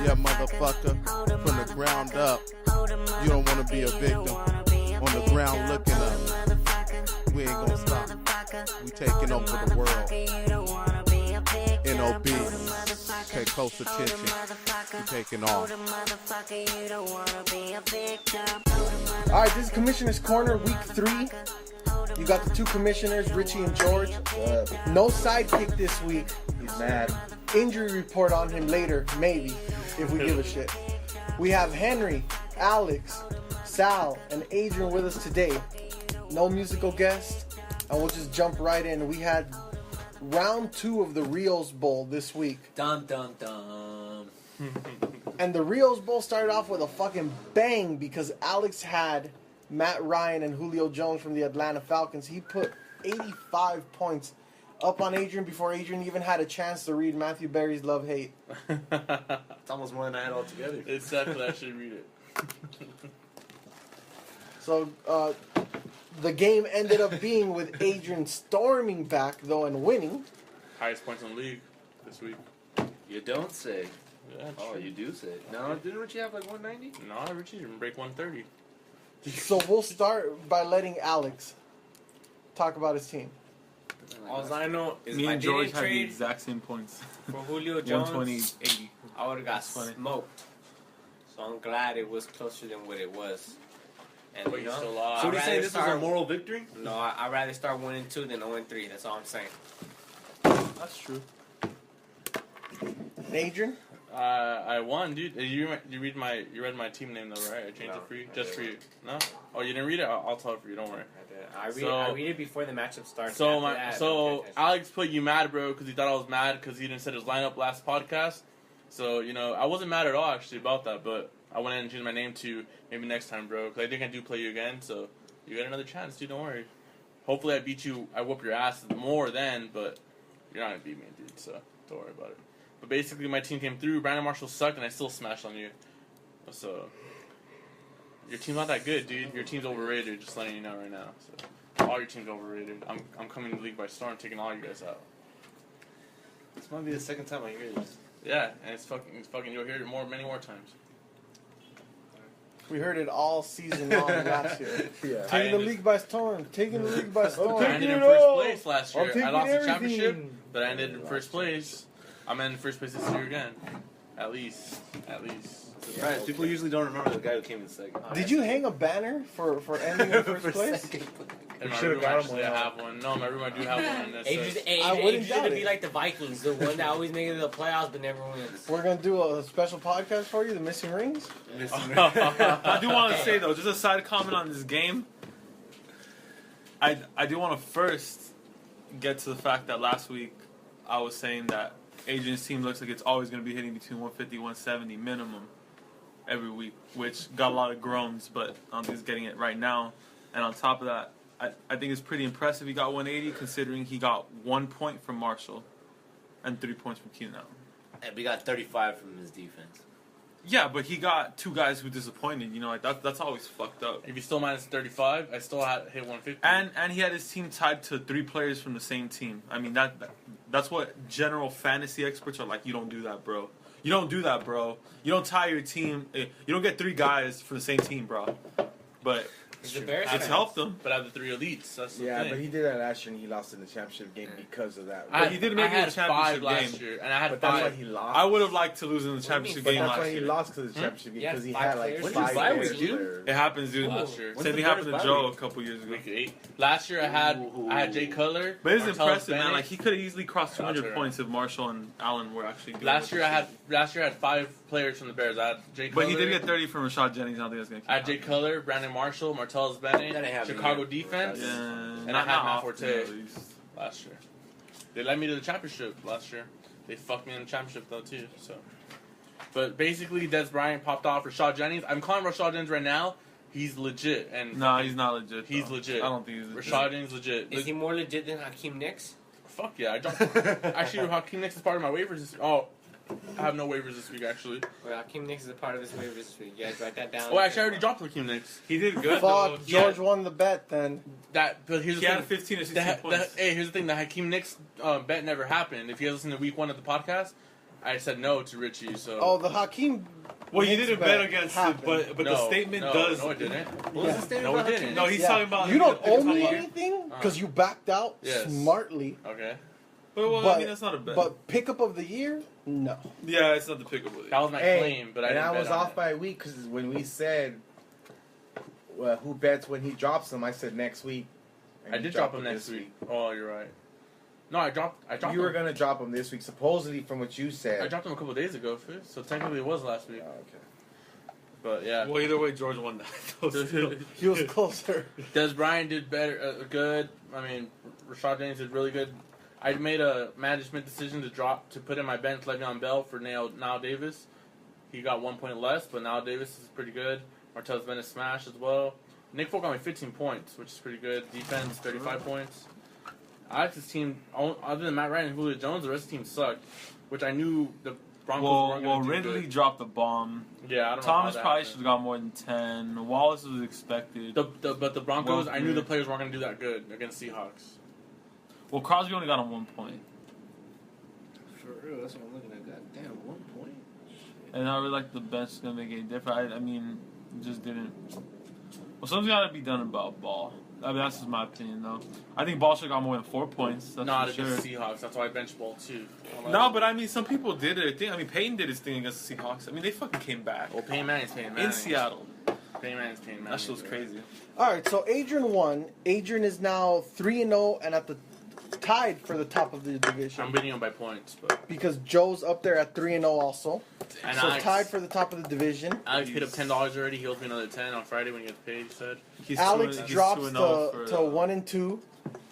Yeah, motherfucker, from the ground up. You don't want to be a victim. On the ground looking up. We ain't gonna stop. We taking over the world. N.O.B. Pay close attention. We taking off. Alright, this is Commissioner's Corner, week 3. You got the two commissioners, Richie and George. No sidekick this week. He's mad. Injury report on him later, maybe, if we give a shit. We have Henry, Alex, Sal, and Adrian with us today. No musical guest, and we'll just jump right in. We had round 2 of the Rios Bowl this week. Dum dum dum. And the Rios Bowl started off with a fucking bang because Alex had Matt Ryan and Julio Jones from the Atlanta Falcons. He put 85 points up on Adrian before Adrian even had a chance to read Matthew Berry's Love Hate. It's almost more than I had altogether. Exactly, I should read it. So the game ended up being with Adrian storming back though and winning. Highest points in the league this week. You don't say. Yeah, Oh, true. you do say. No, didn't Richie have like 190? No, Richie didn't break 130. So we'll start by letting Alex talk about his team. All I know is Me if I and George didn't had the trade exact same points. for Julio Jones, 120, 80. I would have got That's funny. smoked. So I'm glad it was closer than what it was. And But you you know, still lost. So what are you I'd saying? rather This was a start- moral victory? No, I'd rather start 1-2 than 0-3. That's all I'm saying. That's true. And Adrian? I won, dude. You read my team name though, right? I changed No. it for you, just for you. No? Oh, you didn't read it? I'll tell it for you. Don't worry. I read it before the matchup starts. So After that, I don't pay so attention. Alex put you mad, bro, because he thought I was mad because he didn't set his lineup last podcast. So I wasn't mad at all actually about that, but I went in and changed my name to maybe next time, bro, because I think I do play you again. So you got another chance, dude. Don't worry. Hopefully I beat you. I whoop your ass more then, but you're not gonna beat me, dude. So don't worry about it. But basically, my team came through. Brandon Marshall sucked, and I still smashed on you. So your team's not that good, dude. Your team's overrated. Just letting you know right now. So all your team's overrated. I'm coming to the league by storm, taking all you guys out. This might be the second time I hear this. Yeah, and it's fucking. You'll hear it many more times. We heard it all season long last year. Yeah. Taking the league by storm. Taking the league by storm. I ended in first place last year. taking I lost the everything. championship, but I ended in first place. I'm in first place this year again. At least. Right, people usually don't remember the guy who came in second. Did you hang a banner for ending in first place? In my should've room, got him actually, one. I have one. No, in my room, I do have one. That says, I wouldn't Adrian's doubt gonna it. be like the Vikings, the one that always makes it to the playoffs but never wins. We're going to do a special podcast for you, the Missing Rings. I do want to say though, just a side comment on this game. I do want to first get to the fact that last week I was saying that Adrian's team looks like it's always going to be hitting between 150 170 minimum every week, which got a lot of groans, but I'm just getting it right now. And on top of that, I think it's pretty impressive he got 180 considering he got 1 point from Marshall and 3 points from Keenan Allen. And we got 35 from his defense. Yeah, but he got 2 guys who disappointed. That's always fucked up. if you still minus 35, I still had hit 150. And he had his team tied to 3 players from the same team. I mean that's what general fantasy experts are like. You don't do that, bro. You don't do that, bro. You don't tie your team. You don't get 3 guys from the same team, bro. But The Bears it's helped them. But I have the 3 elites. That's the Yeah, thing. but he did that last year and he lost in the championship game because of that. But he didn't make I it had a championship 5 last game. year, and I had But that's why 5. he lost. I would have liked to lose in the What do you championship mean? game But that's why last he year. lost because of the championship game Yeah, because he 5 had like players. When's 5 your bye week, players dude? there. It happens, dude. Last year. When's Same the thing happened to Bears' bye Joe week? a couple years ago. Week 8. Last year I had Jay Cutler. But it's Martellus impressive, man. Bennett. Like he could have easily crossed 200 Gotcha. points if Marshall and Allen were actually doing Last what year they I should. had 5 players from the Bears. I had Jay Cutler. But he did get 30 from Rashad Jennings. I don't think that's gonna keep I had Jay Cutler, Brandon Marshall, Martellus Bennett, That ain't happening Chicago yet. defense Yeah, and I not had Matt often, Forte. at least. last year. They led me to the championship last year. They fucked me in the championship though too. So, but basically, Des Bryant popped off Rashad Jennings. I'm calling Rashad Jennings right now. He's legit, and No, he's not legit. he's though. legit. I don't think he's legit. Rashad Jennings legit. Is he more legit than Hakeem Nicks? Fuck yeah! I dropped. Actually, Hakeem Nicks is part of my waivers. Oh, I have no waivers this week, actually. Well, Hakeem Nicks is a part of his waivers this week. You guys write that down. Oh, actually, I already dropped Hakeem Nicks. He did good though. Fuck, George won the bet then. But here's He the had thing. 15 or 16 points. Hey, here's the thing. The Hakeem Nicks bet never happened. If you guys listen to week 1 of the podcast, I said no to Richie. So. Oh, the Hakeem. Well, you Knicks didn't bet against it, happened. but the statement does. No, it didn't. What was the statement No, it about didn't. No, he's Yeah. talking about. You don't owe me Yes. anything because you backed out smartly. Okay. Well, But, I mean, that's not a bet. But pickup of the year, no. Yeah, it's not the pick of it. That was my Hey, claim, but I and didn't I bet was on off it. by a week because when we said who bets when he drops them, I said next week. and I you did dropped drop him them next this week. Oh, you're right. No, I dropped You were him. gonna drop them this week, supposedly from what you said. I dropped him a couple days ago, so technically it was last week. Oh, okay. But yeah. Well, either way, George won that. He was closer. Des Bryant did better, good. I mean, Rashad James did really good. I made a management decision to put in my bench Le'Veon Bell for Now Davis. He got 1 point less, but Now Davis is pretty good. Martellus Bennett smashed as well. Nick Folk got me 15 points, which is pretty good. Defense 35 points. Alex's team, other than Matt Ryan and Julio Jones, the rest of the team sucked, which I knew the Broncos weren't Well, going to do Ridley good. dropped the bomb. Yeah, I don't Thomas know how probably that should have got more than 10. Wallace was expected. But the Broncos, Well, I knew the players weren't going to do that good against Seahawks. Well, Crosby only got him 1 point. For real, that's what I'm looking at. Goddamn, 1 point. And I really like the bench is going to make it different. I mean, it just didn't. Well, something's got to be done about Ball. I mean, that's just my opinion, though. I think Ball should have got more than 4 points. That's Not for sure. against Seahawks. That's why I benched Ball too. No, but I mean, some people did their thing. I mean, Peyton did his thing against the Seahawks. I mean, they fucking came back. Well, Payne Manning's Payne Manning. In Seattle. Payne Manning's Payne Manning. That shit was bro. crazy. All right, so Adrian won. Adrian is now 3-0 and at the tied for the top of the division I'm beating him by points, but because Joe's up there at 3-0 also. and So Alex, tied for the top of the division. Alex hit up $10 already. He owes me another 10 on Friday when he gets paid. He said. He's Alex he's drops 2-0 to for, 1-2,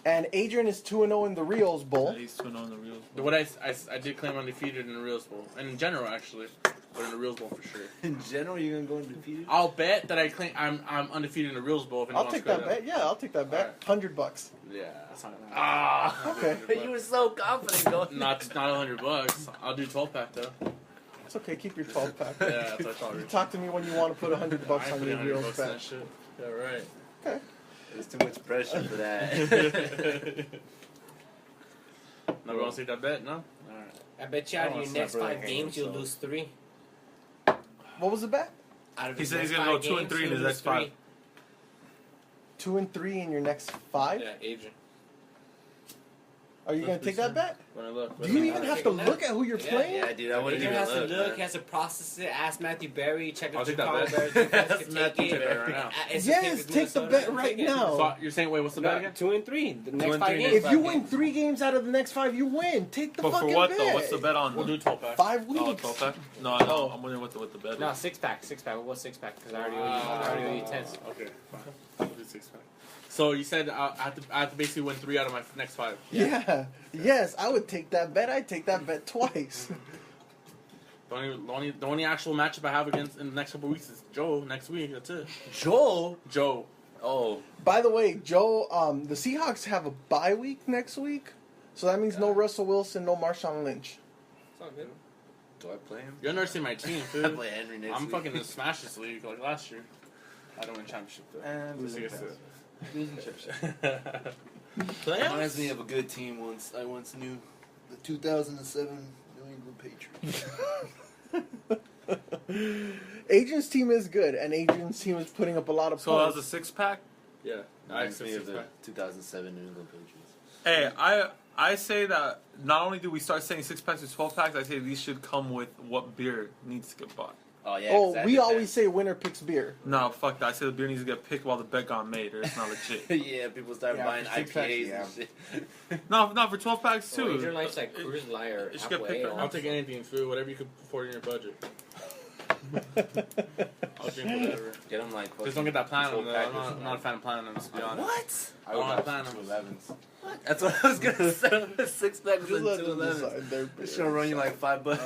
and Adrian is 2-0 in the Rios Bowl. Yeah, he's 2-0 in the Rios Bowl. What I did claim undefeated in the Rios Bowl, and in general actually, but in the Rios Bowl for sure. In general, you're gonna go undefeated? I'll bet that I claim I'm undefeated in the Rios Bowl. If anyone I'll wants take to go that to bet. Yeah, I'll take that bet. $100. Yeah, that's not enough. Ah! Okay. You were so confident going. Not $100. I'll do 12 pack though. It's okay. Keep your 12 pack. Yeah, that's what I thought. You Rich. talk to me when you want to put $100 I ain't on putting your $100 Rios in bet. that shit. Yeah, right. Okay. There's too much pressure for that. No, we want to take that bet? No? Alright. I bet you I out of don't your wanna next snap 5 really games, hang you'll so. lose 3. What was the bet? Out of He his said he's next gonna go 5 2 and 3 in games, his you'll next lose 5. 2 and 3 in your next 5. Yeah, Adrian. Are you gonna take that bet? When I look. Do you even have to look at who you're Yeah, playing? Yeah, dude, I wouldn't Adrian even has to look. look, man. he has to process it, ask Matthew Berry, check I'll if take that Chicago bet. Bears defense That's could Matthew take it. Berry right now. It's Yes, against take the Minnesota, bet take right it. now. So, you're saying, wait, what's the bet again? 2 and 3. The next and 5 3 games. If you 5 win games. 3 games out of the next 5, you win. Take the But fucking for what, bet. though? What's the bet on? We'll do 12 pack. 5 Oh, weeks. 12 pack? No, I'm wondering what the bet No, is. 6 pack. We'll go 6 pack because I already owe you 10. Okay, fine. We'll do 6 pack. So you said I have to basically win 3 out of my next 5. Yeah. Yes, I would take that bet. I'd take that bet twice. The only actual matchup I have against in the next couple of weeks is Joe next week. That's it. Joel? Joe. Oh. By the way, Joe, the Seahawks have a bye week next week. So that means no Russell Wilson, no Marshawn Lynch. It's all good. Do I play him? You're underestimating my team, I dude. play Henry next I'm week. fucking in the Smash this league like last year. I don't win championship though. And Just losing like I pass. said. Losing championship. Reminds me of a good team I once knew. The 2007 New England Patriots. Adrian's team is good, and Adrian's team is putting up a lot of So that points. was a 6 pack? Yeah. Reminds me of six the pack. 2007 New England Patriots. Hey, I say that not only do we start saying 6 packs to 12 packs, I say these should come with what beer needs to get bought. Oh, yeah. Oh, exactly. we always say winner picks beer. No, fuck that. I say the beer needs to get picked while the bet got made, or it's not legit. Yeah, people start Yeah, buying for 6 packs, IPAs yeah. and shit. No, for 12 packs So too. Adrian likes like Coors Light or it should get Apple picked Ale. up. I'll take anything, food, whatever you could afford in your budget. I'll drink whatever. Get them like Just don't get that platinum full though. I'm package. not a fan of platinum, to be honest. What? I don't have platinum. 211s. That's what I was gonna say. 6 packs Just and let them 211. decide their It's beer. gonna run you like $5.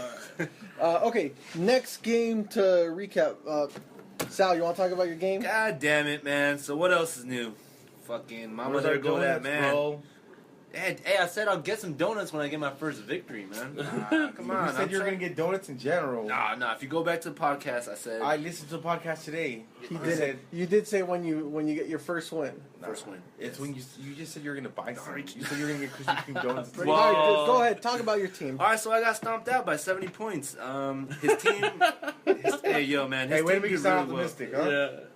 Okay, next game to recap. Sal, you want to talk about your game? God damn it, man. So what else is new? Fucking Mama There Go That Man. Bro. Hey, I said I'll get some donuts when I get my first victory, man. Come on. You said you were gonna get donuts in general. Nah. If you go back to the podcast, I said I listened to the podcast today. He did it. You did say when you get your first win. first win. It's when you just said you were gonna buy some. You said you were gonna get Krispy Kreme donuts. Well- All right, go ahead. Talk about your team. All right, so I got stomped out by 70 points. His team. Hey, yo, man. His Hey, way to team make you did sound really optimistic, huh?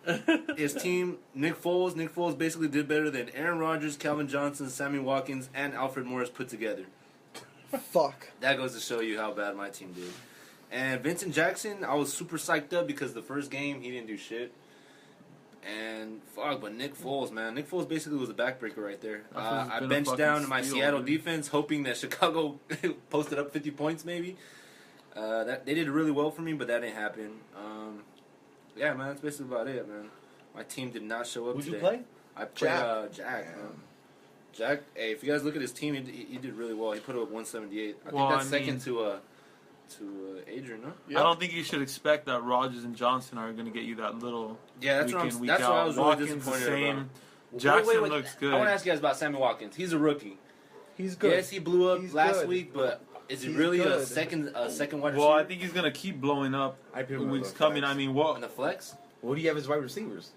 Yeah. His team, Nick Foles basically did better than Aaron Rodgers, Calvin Johnson, Sammy Watkins, and Alfred Morris put together. Fuck. That goes to show you how bad my team did. And Vincent Jackson, I was super psyched up because the first game he didn't do shit. And fuck, but Nick Foles, man, Nick Foles basically was a backbreaker right there. I been a benched fucking down to my steal, Seattle dude. defense, hoping that Chicago posted up 50 points maybe. That they did really well for me, but that didn't happen. Yeah, man, that's basically about it, man. My team did not show up Who'd today. you play? I played Jack. Man. Jack, hey, if you guys look at his team, he did really well. He put up 178. I Well, think that's I second mean- to Adrian, no? Yeah. I don't think you should expect that Rodgers and Johnson are going to get you that little Yeah, that's week what in, I'm. week That's out. what I was really Watkins the disappointed same. about. Jackson Wait. looks good. I want to ask you guys about Sammy Watkins. He's a rookie. He's good. Yes, he blew up He's last good. week, but is he He's really a good. second wide receiver? Well, I think he's going to keep blowing up I picked the him weeks up coming. flex. I mean, on what? the flex. What do you have as wide receivers?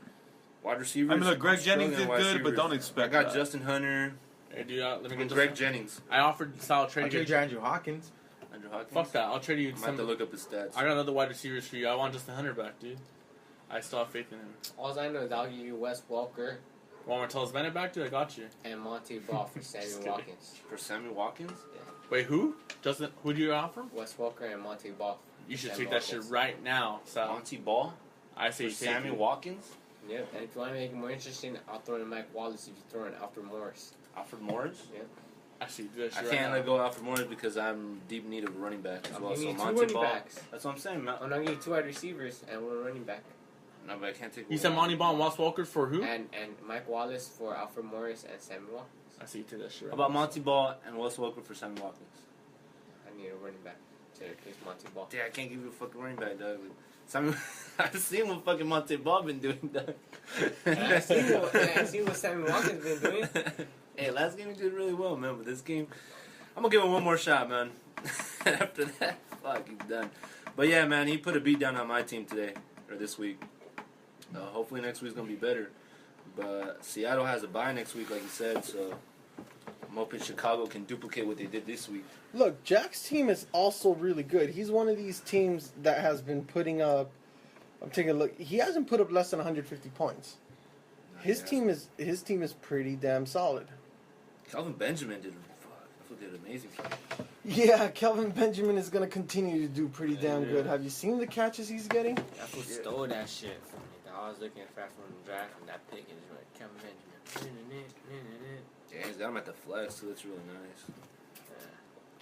Wide receivers. I mean, look, Greg I'm Jennings struggling did wide good, but receivers. don't expect I got that. Justin Hunter Hey, dude, let me and get Greg this. Jennings. I offered Sal I'll trade trade you. you Andrew Hawkins. Andrew Hawkins. Fuck that. I'll trade you I'm gonna some. have to look up his stats. I got another wide receivers for you. I want Justin Hunter back, dude. I still have faith in him. All I know is I'll give you Wes Walker Want Martellus Bennett back, dude? I got you. and Monty Ball for Sammy kidding. Watkins. For Sammy Watkins. Wait, who? Justin? Who do you offer? Wes Walker and Monty Ball. You should Sammy take that shit Watkins. right now, Sal. Monty Ball. I say For you take Sammy it. Watkins. Yep, and if you want to make it more interesting, I'll throw in Mike Wallace if you throw in Alfred Morris. Alfred Morris. Actually, do that I shit can't right let now. go Alfred Morris because I'm deep need of a running back as I'm well. giving So you two Monty running Ball. backs. That's what I'm saying, man. I'm gonna give you two wide receivers and one running back, No, but I can't take. You said Monty Ball and Wes Walker for who? and Mike Wallace for Alfred Morris and Sammy Watkins. I see you take that shit right How about now. Monty Ball and Wes Walker for Sammy Watkins? I need a running back to replace Monty Ball. Yeah, I can't give you a fuking running back, dog. Sammy, I've seen what fucking Monty Ball been doing, dog. I see what Sammy Watkins been doing. Hey, last game he did really well, man. But this game, I'm gonna give him one more shot, man. After that, fuck, he's done. But yeah, man, he put a beat down on my team today or this week. Hopefully next week's gonna be better. But Seattle has a bye next week, like you said, so I'm hoping Chicago can duplicate what they did this week. Look, Jack's team is also really good. He's one of these teams that has been putting up. I'm taking a look. He hasn't put up less than 150 points. His team is pretty damn solid. Calvin Benjamin did amazing. Yeah, Kelvin Benjamin is gonna continue to do pretty damn good. Have you seen the catches he's getting? That fool stole that shit from me. I was looking for from the draft and that pick is like Kevin Benjamin. Yeah, he's got him at the flex, so that's really nice.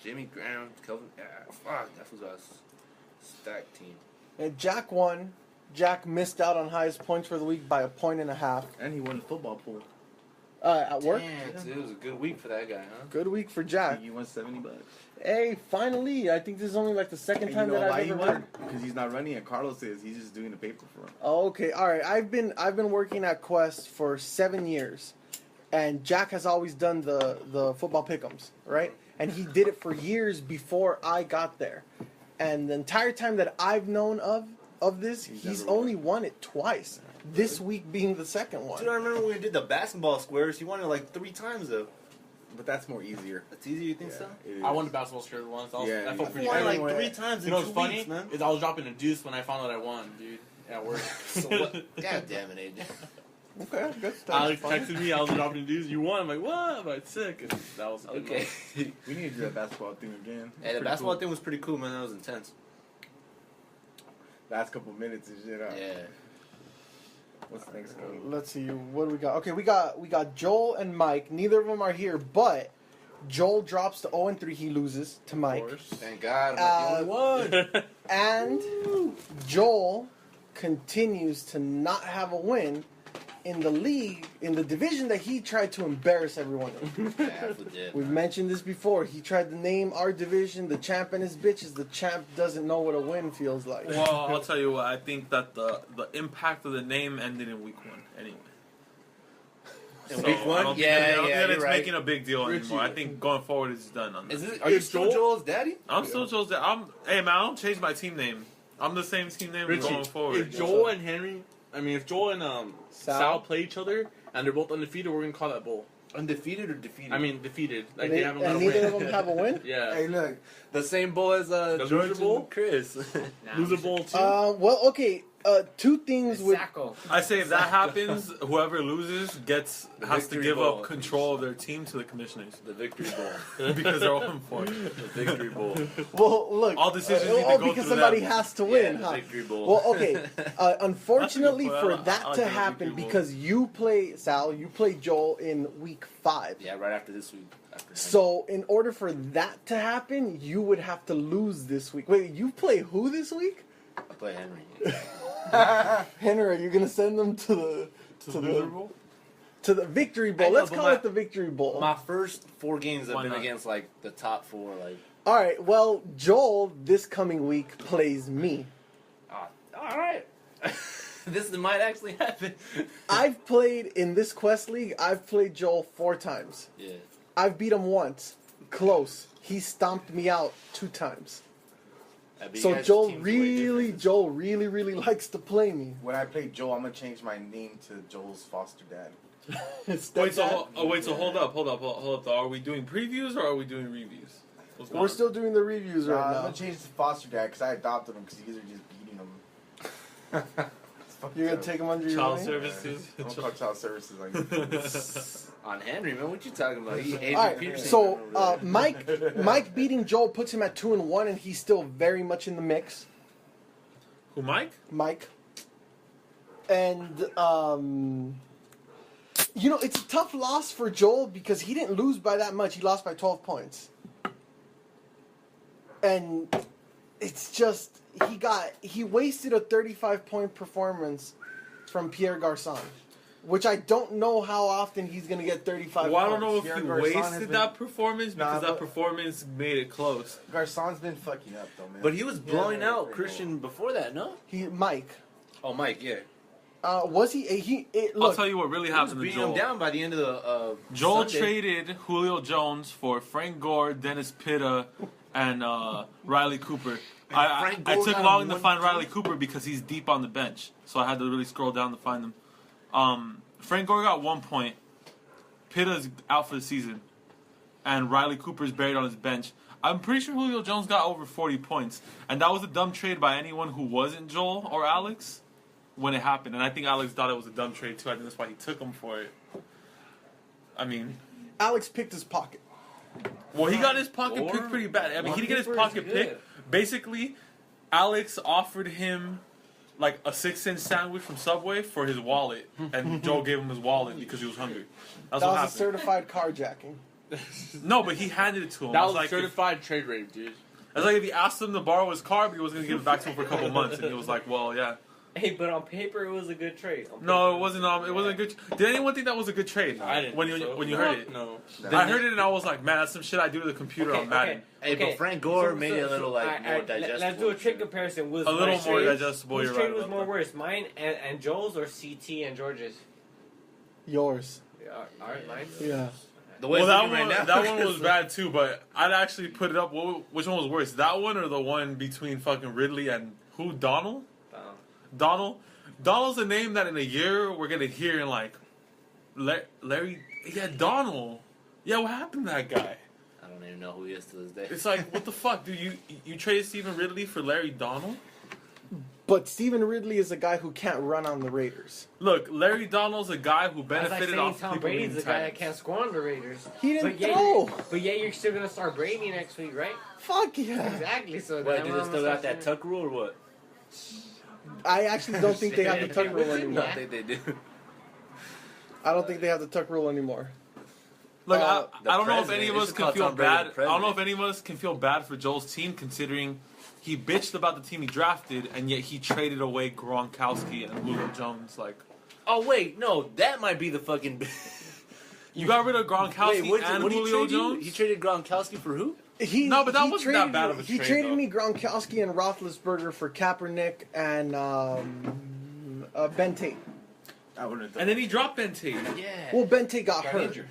Jimmy Graham, Kelvin. Yeah, fuck, that was a stacked team. And Jack won. Jack missed out on highest points for the week by 1.5 points. And he won the football pool. At work. Damn, dude, it was a good week for that guy, huh? Good week for Jack. You won $70. Hey, finally! I think this is only like the second And time you know that why I've he ever won? won. Because he's not running, and Carlos is. He's just doing the paper for him. Oh, okay, all right. I've been working at Quest for 7 years, and Jack has always done the football pick'ems, right? And he did it for years before I got there. And the entire time that I've known of this, he's never won. only won it twice. This week being the second one. Dude, I remember when we did the basketball squares. He won it like 3 times though. But that's more easier. That's easy, you think so? It is. I won the basketball script once. I Yeah, felt you pretty won good. like Anyway, 3 times You in know 2 what's funny? weeks, man. Is I was dropping a deuce when I found out I won, dude. At work. So what? God damn it, AJ. Okay, good stuff. Alex Fine. texted me, I was dropping a deuce. You won. I'm like, what? I'm like, sick. And that was a good Okay. We need to do that basketball thing again. Hey, the Pretty basketball cool. thing was pretty cool, man. That was intense. Last couple minutes and shit. Yeah. What's the next game? Let's see what do we got. Okay, we got Joel and Mike. Neither of them are here, but Joel drops to 0-3. He loses to Mike. Thank God. I'm not the only one. And Joel continues to not have a win in the league, in the division that he tried to embarrass everyone in. Yeah, that's legit, We've man. mentioned this before. He tried to name our division the champ and his bitches. The champ doesn't know what a win feels like. Well, I'll tell you what. I think that the impact of the name ended in week 1 anyway. In So week I one? don't think Yeah, that- I don't yeah, think that you're it's right. making a big deal Richie. anymore. I think going forward it's done on that. Are you Is still Joel- Joel's daddy? I'm still Joel's dad. Hey man, I don't change my team name. I'm the same team name Richie, going forward. if Joel and Henry, if Joel and Sal play each other and they're both undefeated, we're gonna call that bowl. Undefeated or defeated? Defeated. Like They- they haven't got and a neither win. of them have a win. Yeah. Hey, look. the same bowl as The George loser bowl? and Chris. Nah, Loser bowl too. Well, okay. Two things with Sacco. I say if that happens, whoever loses has to victory give bowl. up control of their team to the commissioners The victory bowl. because they're 0-4. The victory bowl. well, look. All decisions need to go because through somebody them. has to Yeah, win, the huh? victory bowl. Well, okay. Unfortunately, That's a for good point. that I like to the happen, victory bowl. because you play Sal, you play Joel in week 5. yeah, right after this week. So, in order for that to happen, you would have to lose this week. Wait, you play who this week? I play Henry. Henry, are you gonna send them to the to the victory bowl? I know, Let's but call it the victory bowl. My first 4 games have Why been not? against like the top 4. Like, All right. Well, Joel this coming week plays me. all right, this might actually happen. I've played in this quest league. I've played Joel 4 times. Yeah. I've beat him once, close. He stomped me out 2 times. I bet you So guys' Joel teams way really, really likes to play me. When I play Joel, I'm gonna change my name to Joel's foster dad. Wait, so hold up. Though. Are we doing previews or are we doing reviews? What's going We're on? still doing the reviews I'm right now. gonna change to foster dad because I adopted him because you guys are just beating him. It's fucked You're gonna up. take him under your Child wing? services. I'm gonna call child services on you. On Henry, man, what you talking about? He Adrian All right, Peterson. so Mike beating Joel puts him at 2-1, and he's still very much in the mix. Who, Mike? Mike, and it's a tough loss for Joel because he didn't lose by that much. He lost by 12 points, and it's just he wasted a 35-point performance from Pierre Garçon. Which I don't know how often he's going to get 35 Well, I points. don't know if Pierre he Garçon has wasted been- that performance Nah, because that but- performance made it close. Garcon's been fucking up though, man. But he was blowing Yeah, out pretty Christian before that, no? Mike. Oh, Mike, yeah. Was he? I'll Look, tell you what really He was happened to beating him Joel. down by the end of the Joel Sunday. traded Julio Jones for Frank Gore, Dennis Pitta, and Riley Cooper. I Frank Gore took got long him to one find point? Riley Cooper because he's deep on the bench, so I had to really scroll down to find him. Frank Gore got 1 point. Pitta's out for the season, and Riley Cooper's buried on his bench. I'm pretty sure Julio Jones got over 40 points, and that was a dumb trade by anyone who wasn't Joel or Alex when it happened. And I think Alex thought it was a dumb trade too. I think that's why he took him for it. I mean, Alex picked his pocket. well, he got his pocket Or- picked pretty bad. I mean, he didn't get his Cooper is pocket good. picked. Basically, Alex offered him like a 6-inch sandwich from Subway for his wallet, and Joe gave him his wallet because he was hungry. That's That what was a happened. certified carjacking. No, but he handed it to him. That It's was like certified trade rape, dude. It's like if he asked him to borrow his car, but he was going to give it back to him for a couple months, and he was like, "Well, yeah." Hey, but on paper it was a good trade. On No, paper. it wasn't. It wasn't a good. Did anyone think that was a good trade? I didn't. When think you so. when you heard it, No. I heard it and I was like, "Man, that's some shit I do to the computer on Madden." Hey, but Frank Gore made it a little like more digestible. Let's do a trade comparison. Was A little my more trade- digestible. Whose You're trade right was about more that. worse, mine and Joel's or CT and George's? Yours. Yeah, all right, mine. Yeah. The way Well, it's that looking one, right now, that one was bad too, but I'd actually put it up. Which one was worse, that one or the one between fucking Ridley and who? Donald? Donald's a name that in a year we're gonna hear in like Larry. Yeah, Donald. Yeah, what happened to that guy? I don't even know who he is to this day. It's like, what the fuck, dude? You traded Stephen Ridley for Larry Donald? But Stephen Ridley is a guy who can't run on the Raiders. Look, Larry Donald's a guy who That's like benefited saying off Tom people Brady's being the guy that tight. can't score on the Raiders. He didn't But yeah, throw. but yeah, you're still gonna start Brady next week, right? Fuck yeah. Exactly. So What, then do I'm they still gonna got that start tuck rule or what? I actually don't think they have the tuck rule I anymore. don't think they do. I don't think they have the tuck rule anymore. Look, Uh, I don't know if president. any of They us should can call feel Tom Brady bad. the I don't know if president. any of us can feel bad for Joel's team, considering he bitched about the team he drafted, and yet he traded away Gronkowski and Julio Jones. Like, Oh wait, no, that might be the fucking. you got rid of Gronkowski Wait, and what did he Julio trade you? Jones. He traded Gronkowski for who? No, but that he wasn't that traded bad me- of a He trade, traded though. me Gronkowski and Roethlisberger for Kaepernick and Ben Tate. I wouldn't have done And then he dropped Bente Yeah. Well, Bente got hurt. injured.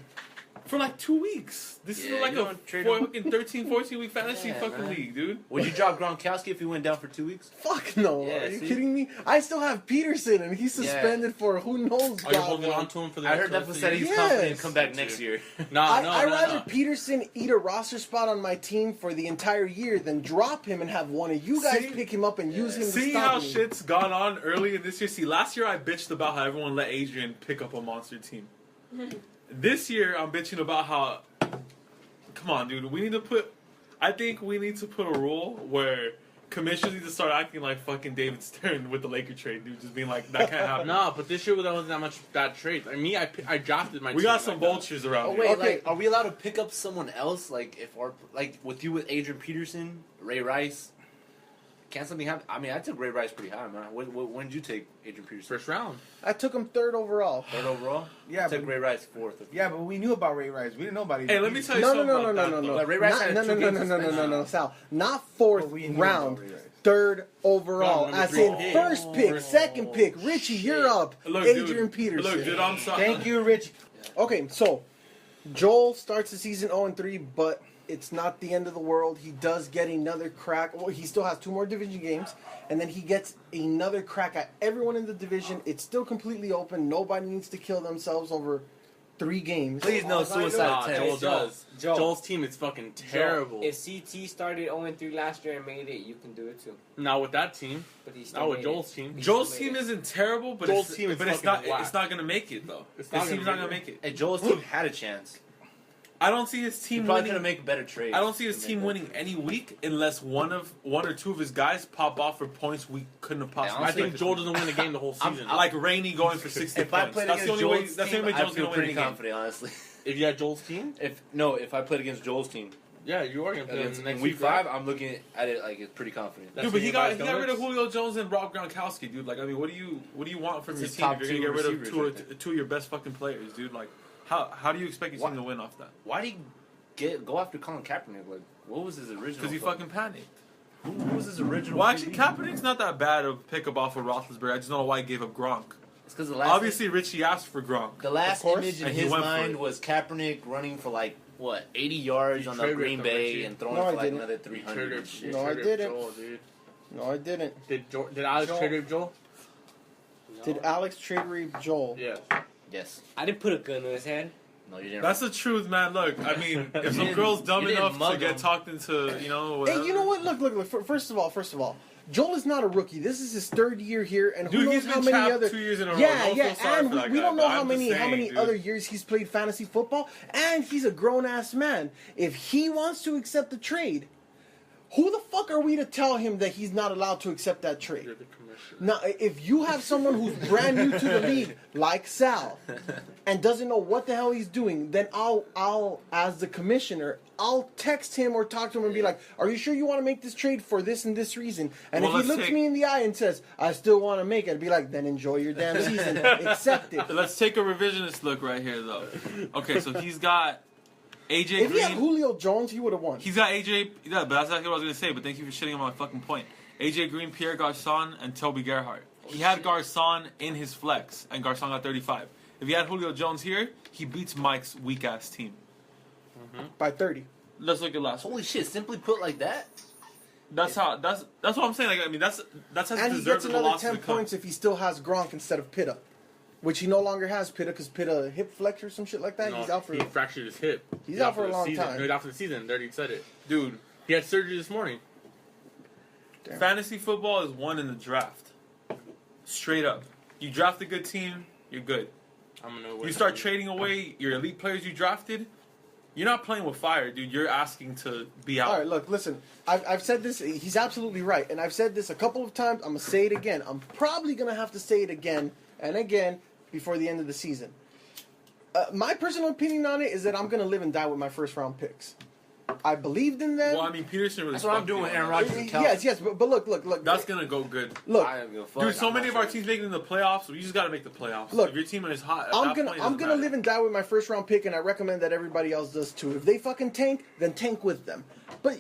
for like 2 weeks. This Yeah, is like you a don't trade him. fucking 13, 14 week fantasy Yeah, fucking man. league, dude. Would you drop Gronkowski if he went down for 2 weeks? Fuck no. Yeah, Are you see? kidding me? I still have Peterson, and he's suspended for who knows. Are you God, holding man. on to him for the I next heard that rest of was the said year? he's Yes. confident to come back next year. I'd rather no. Peterson eat a roster spot on my team for the entire year than drop him and have one of you guys See? pick him up and use him to See stop how me. shit's gone on early in this year? See, last year I bitched about how everyone let Adrian pick up a monster team. This year I'm bitching about how... Come on, dude. I think we need to put a rule where commissioners need to start acting like fucking David Stern with the Laker trade, dude. Just being like, that can't happen. No, but this year there wasn't that much bad trades. I drafted my team. We got some like that. vultures around Oh here. wait, Okay. like, are we allowed to pick up someone else? Like, if our with you with Adrian Peterson, Ray Rice, can something happen? I mean, I took Ray Rice pretty high, man. When did you take Adrian Peterson? First round. I took him third overall. Third overall. Yeah, I took but- Ray Rice fourth. Yeah, but we knew about Ray Rice. We didn't know about it. Hey, let me tell you No, no, something no, about no, that, no, no, though. no. Like, Ray Rice Not, had no, two no, no, games no, no, no, suspension. no, Sal. Not fourth But we knew round, about Ray Rice. third overall. No, As number in three. first pick, First- second pick. Richie, you're up. Look, Adrian dude, Peterson. Look, dude, I'm sorry. Thank you, Rich. Okay, so Joel starts the season 0-3, but it's not the end of the world. He does get another crack. Well, he still has 2 more division games, and then he gets another crack at everyone in the division. It's still completely open. Nobody needs to kill themselves over 3 games. Please no suicide Nah, attempts. Joel does. Joel. Joel's team is fucking terrible. If CT started 0-3 last year and made it, you can do it too. Not with that team. But he still Not with made Joel's it. team. Joel's team isn't terrible, but Joel's it's, team is but it's fucking not. whack. It's not gonna make it though. It's His not team's gonna not gonna make make it. Hey, Joel's team had a chance. I don't see his He team probably winning. could make a better trade. I don't see his team winning any week unless one or two of his guys pop off for points we couldn't have possibly. I honestly, think Joel doesn't win the game the whole season. like Rainey going for 60 If I points. played That's the against only way. Joel's That's the team, only way I Joel's feel gonna win pretty the game. confident, honestly. If you had Joel's team, If I played against Joel's team yeah, you are gonna play against the next in week right? 5, I'm looking at it like it's pretty confident. That's Dude, but when he you got buy rid of donuts. Julio Jones and Rob Gronkowski, dude. Like, I mean, what do you want from It's your his team top if you're gonna get rid of receivers right two of your best fucking players, dude? Like, how do you expect your team to win off that? Why did he go after Colin Kaepernick? Like, what was his original? Because he thought? fucking panicked. Who was his original? Well, actually, QB? Kaepernick's not that bad of a pickup off of Roethlisberger. I just don't know why he gave up Gronk. It's because the last Obviously, Richie asked for Gronk. the last Of course. image in And he his went for mind it. was Kaepernick running for like what 80 yards You on the traded Green him, Bay Richie. and throwing No, for I like didn't. another 300. and shit. No, I Traded didn't. Joel, dude. No, I didn't. Did Alex Joel. trade Joel? Did Alex trade Reed Joel? Yeah. Yes. I didn't put a gun in his head. No, you didn't. That's the truth, man. Look, I mean, if some didn't- girl's dumb you didn't enough to mug get him. talked into, whatever. Hey, you know what? Look. First of all, Joel is not a rookie. This is his 3rd year here, and who Dude, knows he's how been many chapped other 2 years in a row. Yeah, Don't yeah, feel sorry and for that we guy, don't but know I'm how just many saying, other dude. years he's played fantasy football, and he's a grown ass man. If he wants to accept the trade, who the fuck are we to tell him that he's not allowed to accept that trade? You're the commissioner. Now, if you have someone who's brand new to the league, like Sal, and doesn't know what the hell he's doing, then I'll, as the commissioner, I'll text him or talk to him and be like, "Are you sure you want to make this trade for this and this reason?" And Well, if he let's looks take- me in the eye and says, "I still want to make it," I'd be like, "Then enjoy your damn season, accept it." Let's take a revisionist look right here, though. Okay, so he's got AJ If he had Green. Julio Jones, he would have won. He's got AJ. Yeah, but that's exactly what I was gonna say. But thank you for shitting on my fucking point. AJ Green, Pierre Garçon, and Toby Gerhardt. He had Garçon in his flex, and Garçon got 35. If he had Julio Jones here, he beats Mike's weak ass team. By 30. Let's look at last. Holy shit! Simply put like that. That's what I'm saying. Like, I mean, that's how And he deserved gets of the another loss 10 to come. points if he still has Gronk instead of Pitta. Which he no longer has Pitta because Pitta hip flex or some shit like that. No, he's out for he fractured his hip. He's out for a the long season. time. No, he's out for the season. They already said it. Dude. He had surgery this morning. Damn. Fantasy football is won in the draft. Straight up. You draft a good team, you're good. I'm gonna know. You start trading away your elite players you drafted, you're not playing with fire, dude. You're asking to be out. All right, look, listen. I've said this. He's absolutely right, and I've said this a couple of times. I'm gonna say it again. I'm probably gonna have to say it again and again before the end of the season. My personal opinion on it is that I'm gonna live and die with my first round picks. I believed in them. Well, I mean, Peterson really That's what I'm fucked doing you with on Aaron that. Rodgers and Kelsey. Yes, but look. That's gonna go good. Look, I don't give a fuck. Dude, so I'm many not of our sure. teams making the playoffs. You just gotta make the playoffs. Look, if your team is hot, at I'm that gonna point, it I'm doesn't gonna matter. live and die with my first round pick, and I recommend that everybody else does too. If they fucking tank, then tank with them. But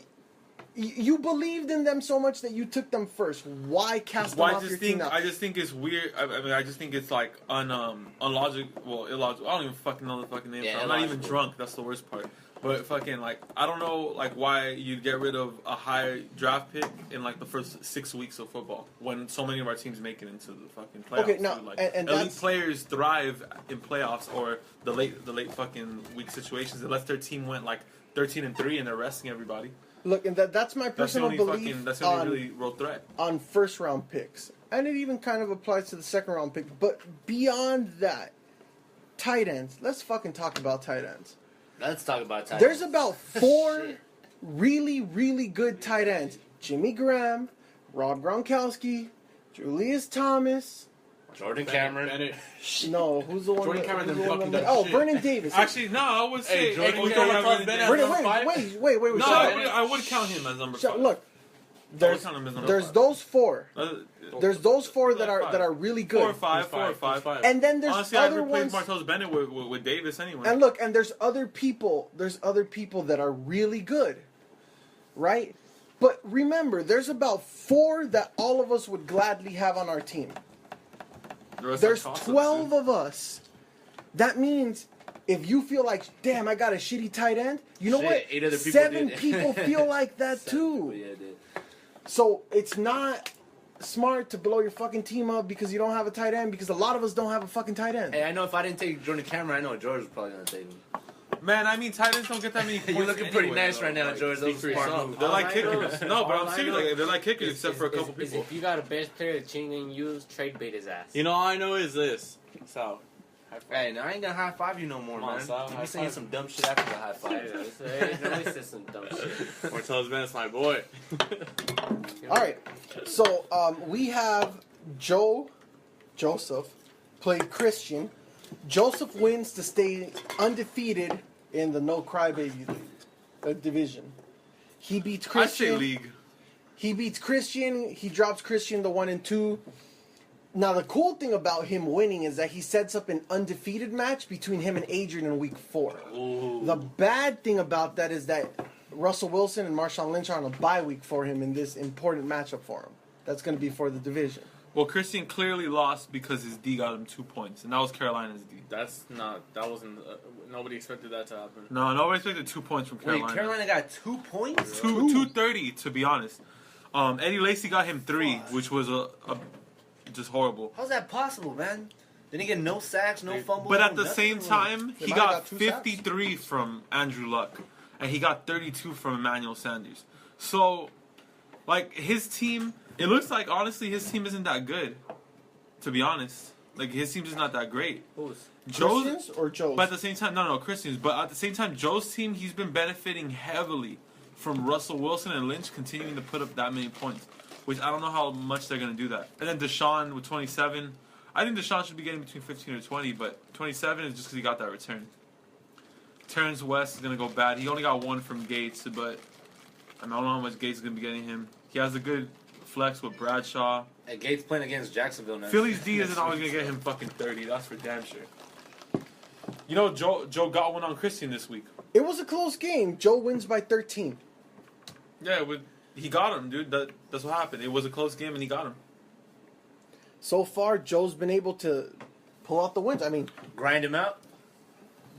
You believed in them so much that you took them first. Why cast them off your team now? I just think it's weird. I mean, I just think it's like unlogical. Well, illogical. I don't even fucking know the fucking name. Yeah, I'm not even illogical. drunk. That's the worst part. But fucking like, I don't know like why you'd get rid of a high draft pick in like the first 6 weeks of football when so many of our teams make it into the fucking playoffs. Okay, now, dude. Like, and elite that's- players thrive in playoffs or the late fucking week situations unless their team went like 13-3 and they're resting everybody. Look, and that's my That's the personal only belief that's the only really real threat. on first round picks. And it even kind of applies to the second round pick. But beyond that, tight ends. Let's fucking talk about tight ends. Let's talk about tight There's ends. about 4 Shit. really, really good tight ends. Jimmy Graham, Rob Gronkowski, Julius Thomas. Jordan Cameron. Bennett. No, who's the one? Jordan that, Cameron who's the done one fucking that- done Oh, shit. Vernon Davis. Actually, no, I would say. Hey, Jordan we Cameron don't have Bennett. Bennett. Wait, number five? wait. No, shut up. I would count him as number Shut- 5. Look, There's there's those 4. Uh, There's those 4 that Five. are really 4 or good. 5, 4 or 5. And then there's Honestly, I other replaced ones. Martellus Bennett with Davis anyway. And look, and there's other people. There's other people that are really good, right? But remember, there's about 4 that all of us would gladly have on our team. The rest There's are toss-ups, 12 dude. of us. That means if you feel like, damn, I got a shitty tight end, you know Shit, what? 8 other people 7 did. people feel like that 7 people, too. yeah, dude. So it's not smart to blow your fucking team up because you don't have a tight end, because a lot of us don't have a fucking tight end. Hey, I know if I didn't take Jordan Cameron, I know George was probably gonna take him. Man, I mean, tight ends don't get that many points. You're looking pretty anyway, nice though. right now, Like, George. That was a speak for smart yourself. move. They're like All I kickers. know- No, but all I'm I serious. know Like, they're like kickers, is- except for a is- couple is people. If you got a bench player that you ain't use, trade bait his ass. You know, all I know is this. Sal. Hey, now I ain't gonna high five you no more, Come on, man. Sal, You high be saying five. some dumb shit after the high Yeah, five. really said some dumb shit. Martellus Bennett's my boy. All right. So we have Joseph played Christian. Joseph wins to stay undefeated in the No Crybaby League division. He beats I say Christian. league. He beats Christian. He drops Christian to 1-2. Now the cool thing about him winning is that he sets up an undefeated match between him and Adrian in week 4. The bad thing about that is that Russell Wilson and Marshawn Lynch are on a bye week for him in this important matchup for him. That's going to be for the division. Well, Christian clearly lost because his D got him 2 points, and that was Carolina's D. That wasn't, nobody expected that to happen. No, nobody expected 2 points from Carolina. Wait, Carolina got 2 points? 230 to be honest. Eddie Lacy got him 3, which was a just horrible. How's that possible, man? Didn't he get no sacks, no fumbles? But at no the nothing? same time, They he might have got got 2 sacks. 53 from Andrew Luck, and he got 32 from Emmanuel Sanders. So, like, his team, it looks like, honestly, his team isn't that good, to be honest. Like, his team's just not that great. Who's? Christians or Joe's? But at the same time, no, Christians. But at the same time, Joe's team, he's been benefiting heavily from Russell Wilson and Lynch continuing to put up that many points, which I don't know how much they're going to do that. And then Deshaun with 27. I think Deshaun should be getting between 15 or 20, but 27 is just because he got that return. Terrence West is going to go bad. He only got 1 from Gates, but I don't know how much Gates is going to be getting him. He has a good flex with Bradshaw. Hey, Gates playing against Jacksonville now. Philly's D isn't always going to get him fucking 30. That's for damn sure. You know, Joe got one on Christian this week. It was a close game. Joe wins by 13. Yeah, he got him, dude. That's what happened. It was a close game, and he got him. So far, Joe's been able to pull out the wins. I mean, Grind him out.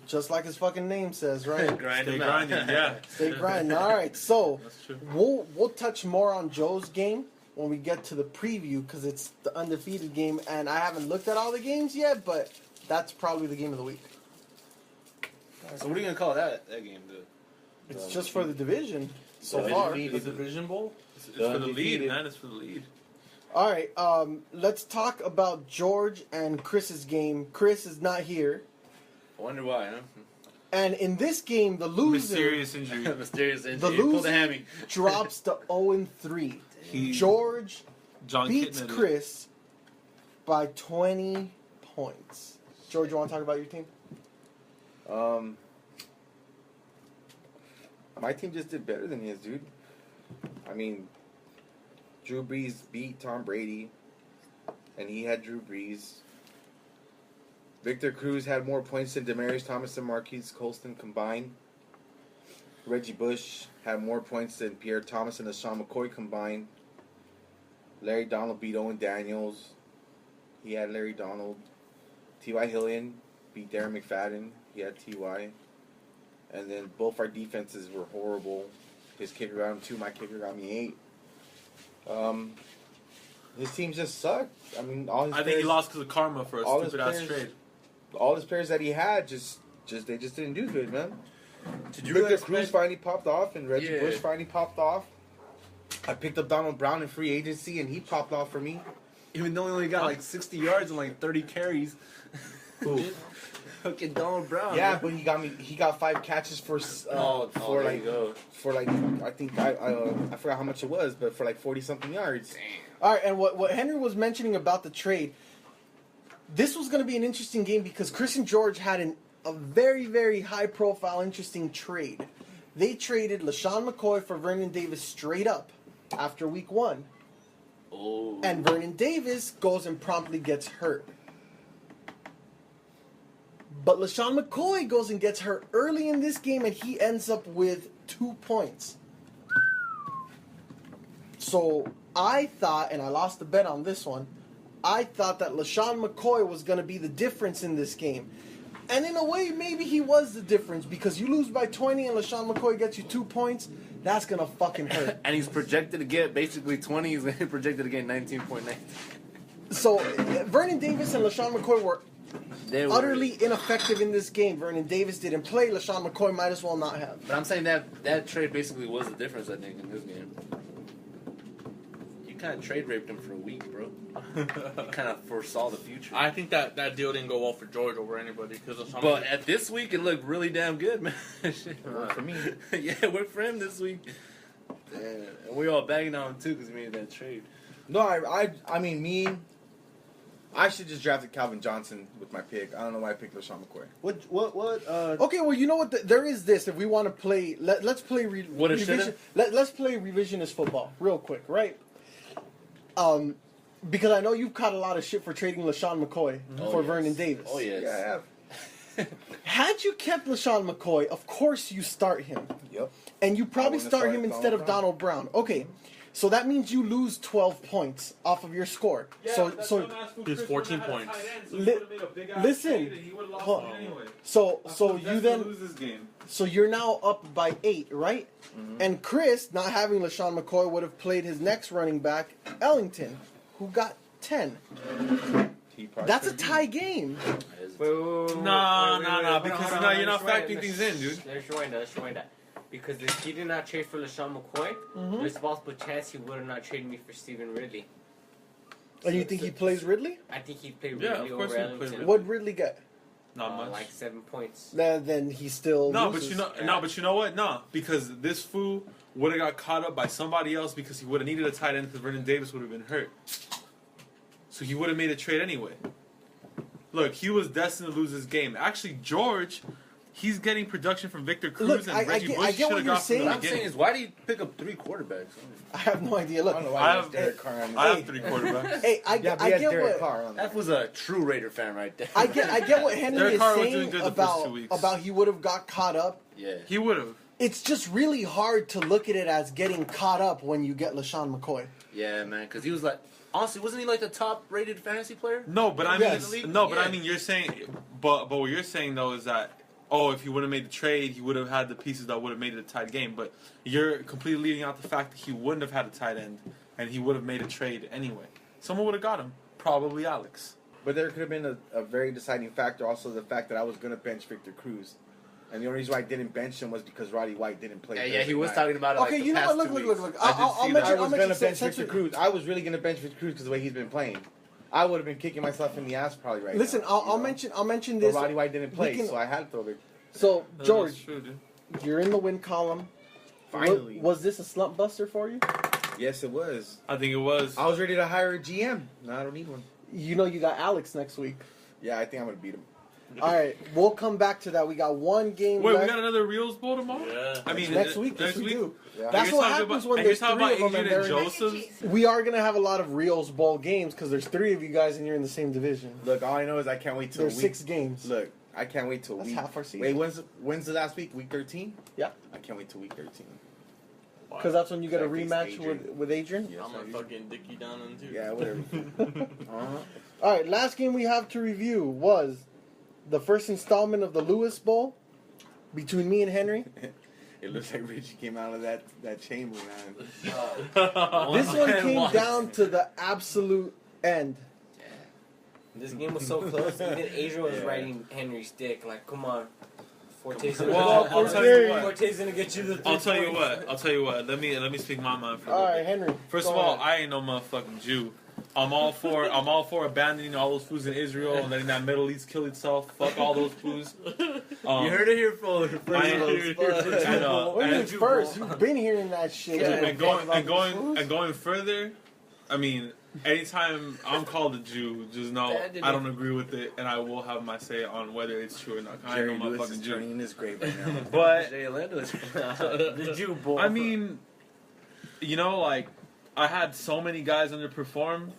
just like his fucking name says, right? Grind Stay him out. grinding, yeah. Stay grinding. All right, so That's true. we'll touch more on Joe's game when we get to the preview because it's the undefeated game, and I haven't looked at all the games yet, but that's probably the game of the week. So what are you gonna call that game? It's just for the division so The far. The Division Bowl? It's for the lead, man. It's for the lead. All right, let's talk about George and Chris's game. Chris is not here, I wonder why, huh? and in this game, the loser Mysterious injury. Mysterious the injury. Pulled loser the hammy. drops to 0-3. He- George John beats Kitna did. Chris by 20 points. George, you want to talk about your team? My team just did better than his, dude. I mean, Drew Brees beat Tom Brady, and he had Drew Brees. Victor Cruz had more points than Demaryius Thomas and Marquise Colston combined. Reggie Bush had more points than Pierre Thomas and LaShawn McCoy combined. Larry Donald beat Owen Daniels. He had Larry Donald. T.Y. Hillian beat Darren McFadden. He had T.Y. And then both our defenses were horrible. His kicker got him 2. My kicker got me 8. His team just sucked. I mean, all his I think he lost because of karma for a stupid ass trade. All his players that he had they just didn't do good, man. Did you Victor realize, Cruz finally popped off, and Reggie Yeah. Bush finally popped off. I picked up Donald Brown in free agency, and he popped off for me. Even though he only got like 60 yards and like 30 carries. Who? fucking Donald Brown? Yeah, but he got 5 catches for there you go. I think I forgot how much it was, but for like 40 something yards. All right, and what Henry was mentioning about the trade, this was going to be an interesting game because Chris and George had a very, very high-profile, interesting trade. They traded LaShawn McCoy for Vernon Davis straight up after week 1. Oh. And Vernon Davis goes and promptly gets hurt. But LaShawn McCoy goes and gets hurt early in this game, and he ends up with 2 points. So I thought, and I lost the bet on this one, I thought that LaShawn McCoy was going to be the difference in this game. And in a way, maybe he was the difference, because you lose by 20 and LaShawn McCoy gets you 2 points, that's going to fucking hurt. And he's projected to get basically 20. He's projected to get 19.9. So Vernon Davis and LaShawn McCoy were utterly ineffective in this game. Vernon Davis didn't play. LaShawn McCoy might as well not have. But I'm saying that trade basically was the difference, I think, in this game. You kind of trade raped him for a week, bro. You kind of foresaw the future. I think that deal didn't go well for George over anybody. But at this week, it looked really damn good, man. It worked for me. Yeah, it worked for him this week. Yeah. And we all bagging on him, too, because he made that trade. No, I mean, I should just drafted Calvin Johnson with my pick. I don't know why I picked LaShawn McCoy. Okay, well, you know what? There is this. If we want to play, let's play What it revision. Let's play revisionist football real quick, right? Because I know you've caught a lot of shit for trading LaShawn McCoy for yes. Vernon Davis. Oh, yes. Yeah, I have. Had you kept LaShawn McCoy, of course you start him. Yep. And you probably I wouldn't have start him started instead of Donald Brown. Okay. So that means you lose 12 points off of your score. So He's 14 points. Listen. So you then lose this game. So you're now up by 8, right? Mm-hmm. And Chris, not having LaShawn McCoy, would have played his next running back, Ellington, who got 10. That's a tie game. No, because you're not factoring things in, dude. Let's rewind that. Because if he did not trade for LaShawn McCoy, there's a possible chance he would have not traded me for Stephen Ridley. And you think he plays Ridley? I think he'd play Yeah, Ridley of course over he'd play Ellington. Ridley. What'd Ridley get? Not much. Like 7 points. Then he still loses. But you know what? No, because this fool would have got caught up by somebody else because he would have needed a tight end because Vernon Davis would have been hurt. So he would have made a trade anyway. Look, he was destined to lose this game. Actually, George, he's getting production from Victor Cruz Look, and Reggie Bush. I get what you're saying. What I'm saying is, why do you pick up 3 quarterbacks? I have no idea. Look, I don't know I why have- Derek Carr on I this. have 3 quarterbacks. hey, I Yeah, get but he has Derek what Carr on That that. was a true Raider fan right there. I get what Henry Derek is Carr was doing saying good the first 2 weeks. about he would have got caught up. Yeah. He would have. It's just really hard to look at it as getting caught up when you get LaShawn McCoy. Yeah, man, because he was like, honestly, wasn't he like the top-rated fantasy player? No, but I Yes. mean, no, but Yeah. I mean, you're saying, but what you're saying though is that, oh, if he would have made the trade, he would have had the pieces that would have made it a tight game. But you're completely leaving out the fact that he wouldn't have had a tight end, and he would have made a trade anyway. Someone would have got him, probably Alex. But there could have been a very deciding factor, also the fact that I was going to bench Victor Cruz. And the only reason why I didn't bench him was because Roddy White didn't play. Yeah, he was Thursday night. talking about it like Okay, the you know past what? 2 Look. weeks. I'll see mention. I was going to since bench we- Victor Cruz. I was really going to bench Victor Cruz because the way he's been playing. I would have been kicking myself in the ass probably right Listen, now. I'll you know? mention. I'll mention But this. Roddy White didn't play, We can- so I had to throw Victor. So That's George, true, dude. you're in the win column. Finally. Was this a slump buster for you? Yes, it was. I think it was. I was ready to hire a GM. No, I don't need one. You know you got Alex next week. Yeah, I think I'm going to beat him. All right, we'll come back to that. We got one game Wait, left. we got another Rios Bowl tomorrow? Yeah. I mean, Next week, yes, next we week. do. Yeah. That's You're what talking happens about- when and there's you're talking 3 about of them and Adrian they're and in. Joseph's? We are gonna have a lot of Rios Bowl games because there's 3 of you guys and you're in the same division. Look, all I know is I can't wait till There's week. 6 games. Look, I can't wait till That's week. half our season. Wait, when's the last week? Week 13? Yeah. I can't wait till week 13. Because that's when you get a Should I face rematch Adrian? with Adrian. Yes, I'm gonna fucking dick you down on too. Yeah, whatever. All right, last game we have to review was the first installment of the Lewis Bowl between me and Henry. It looks like Richie came out of that chamber, man. This one came down to the absolute end. This game was so close. Even Adrian was Yeah. riding Henry's dick. Like, come on. Forte's gonna, Well, I'll tell you what. Forte's gonna get you the 3 I'll tell you points. what. I'll tell you what. Let me speak my mind for a All little right, bit. Henry. First go of all, ahead. I ain't no motherfucking Jew. I'm all for abandoning all those fools in Israel and letting that Middle East kill itself. Fuck all those fools. You heard it here first. What do you mean first? You've been hearing that shit. and going further. I mean, anytime I'm called a Jew, just know I don't agree with it, and I will have my say on whether it's true or not. I Jerry ain't no Lewis motherfucking is Jew. turning in his grave right now. But Jay Orlando is The Jew boy. I mean, you know, like I had so many guys underperform.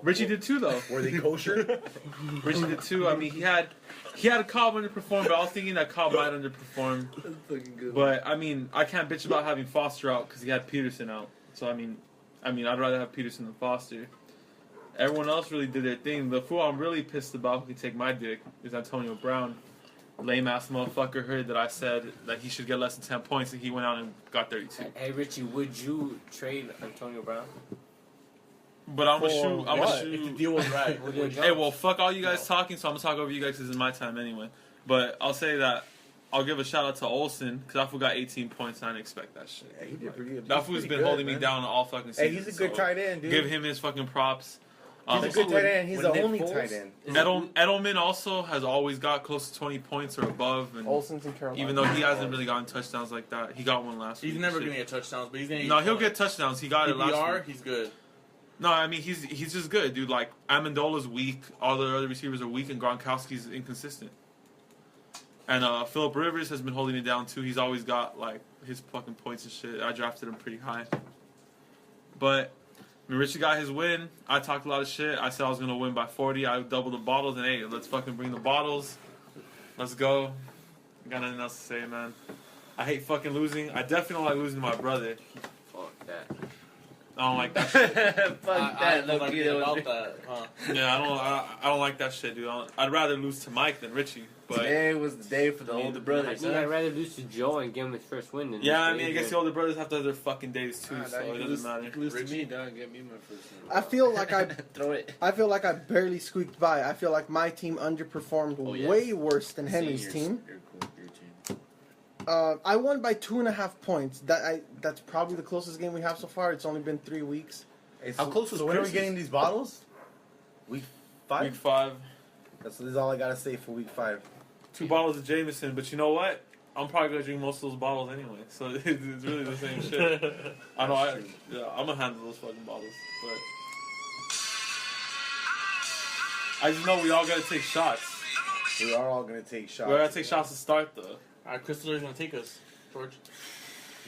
Richie did too, though. Were they kosher? Richie did too. I mean, he had Cobb underperform, but I was thinking that Cobb might underperform. fucking good. But I mean, I can't bitch about having Foster out because he had Peterson out. So I mean, I'd rather have Peterson than Foster. Everyone else really did their thing. The fool I'm really pissed about, who can take my dick, is Antonio Brown. Lame ass motherfucker heard that I said that he should get less than 10 points, and he went out and got 32. Hey, Richie, would you trade Antonio Brown? But I'm gonna shoot. I'm what? gonna If the shoot. deal was right. Would you Hey, well, fuck all you guys talking, so I'm gonna talk over you guys because it's my time anyway. But I'll say that I'll give a shout out to Olsen because that fool got 18 points. I didn't expect that shit. Yeah, he did pretty good. That He's fool's pretty been good, holding me man. down all fucking season. Hey, he's a good so tight end, dude. Give him his fucking props. He's a good tight end. He's when the Nick only Foles- tight end. Edelman also has always got close to 20 points or above, and Olsen's in Carolina. even though he hasn't really gotten touchdowns like that, he got one last week. He's never Shit. gonna get touchdowns, but he's gonna. No, he'll get touchdowns. He got it last PPR, week. he's good. No, I mean he's just good, dude. Like Amendola's weak, all the other receivers are weak, and Gronkowski's inconsistent. And Phillip Rivers has been holding it down too. He's always got like his fucking points and shit. I drafted him pretty high. But I mean, Richie got his win. I talked a lot of shit. I said I was gonna win by 40. I doubled the bottles, and hey, let's fucking bring the bottles. Let's go. Got nothing else to say, man. I hate fucking losing. I definitely don't like losing to my brother. Fuck that. I don't like that shit. Fuck I that, don't low like key. it That about was that. Huh? Yeah, I don't like that shit, dude. I'd rather lose to Mike than Richie. But Today was the day for the older I brothers. think I'd rather lose to Joe and give him his first win than yeah, I lose to mean, I guess Adrian. the older brothers have to have their fucking days too, so it doesn't matter. Lose to me, dog. Get me my first one. I feel like Throw it. I feel like I barely squeaked by. I feel like my team underperformed Oh, yes. way worse than Henry's Seniors. team. You're cool. Your team. I won by 2.5 points. That's probably the closest game we have so far. It's only been 3 weeks. Hey, How close was So when are we Chris's? getting these bottles? Week 5? Week 5, This is all I gotta say for week 5. 2 bottles of Jameson, but you know what? I'm probably gonna drink most of those bottles anyway, so it's really the same shit. I know. I'm gonna handle those fucking bottles, but I just know we all gotta take shots. We are all gonna take shots. We gotta take shots to start though. Alright, Crystal is gonna take us, George.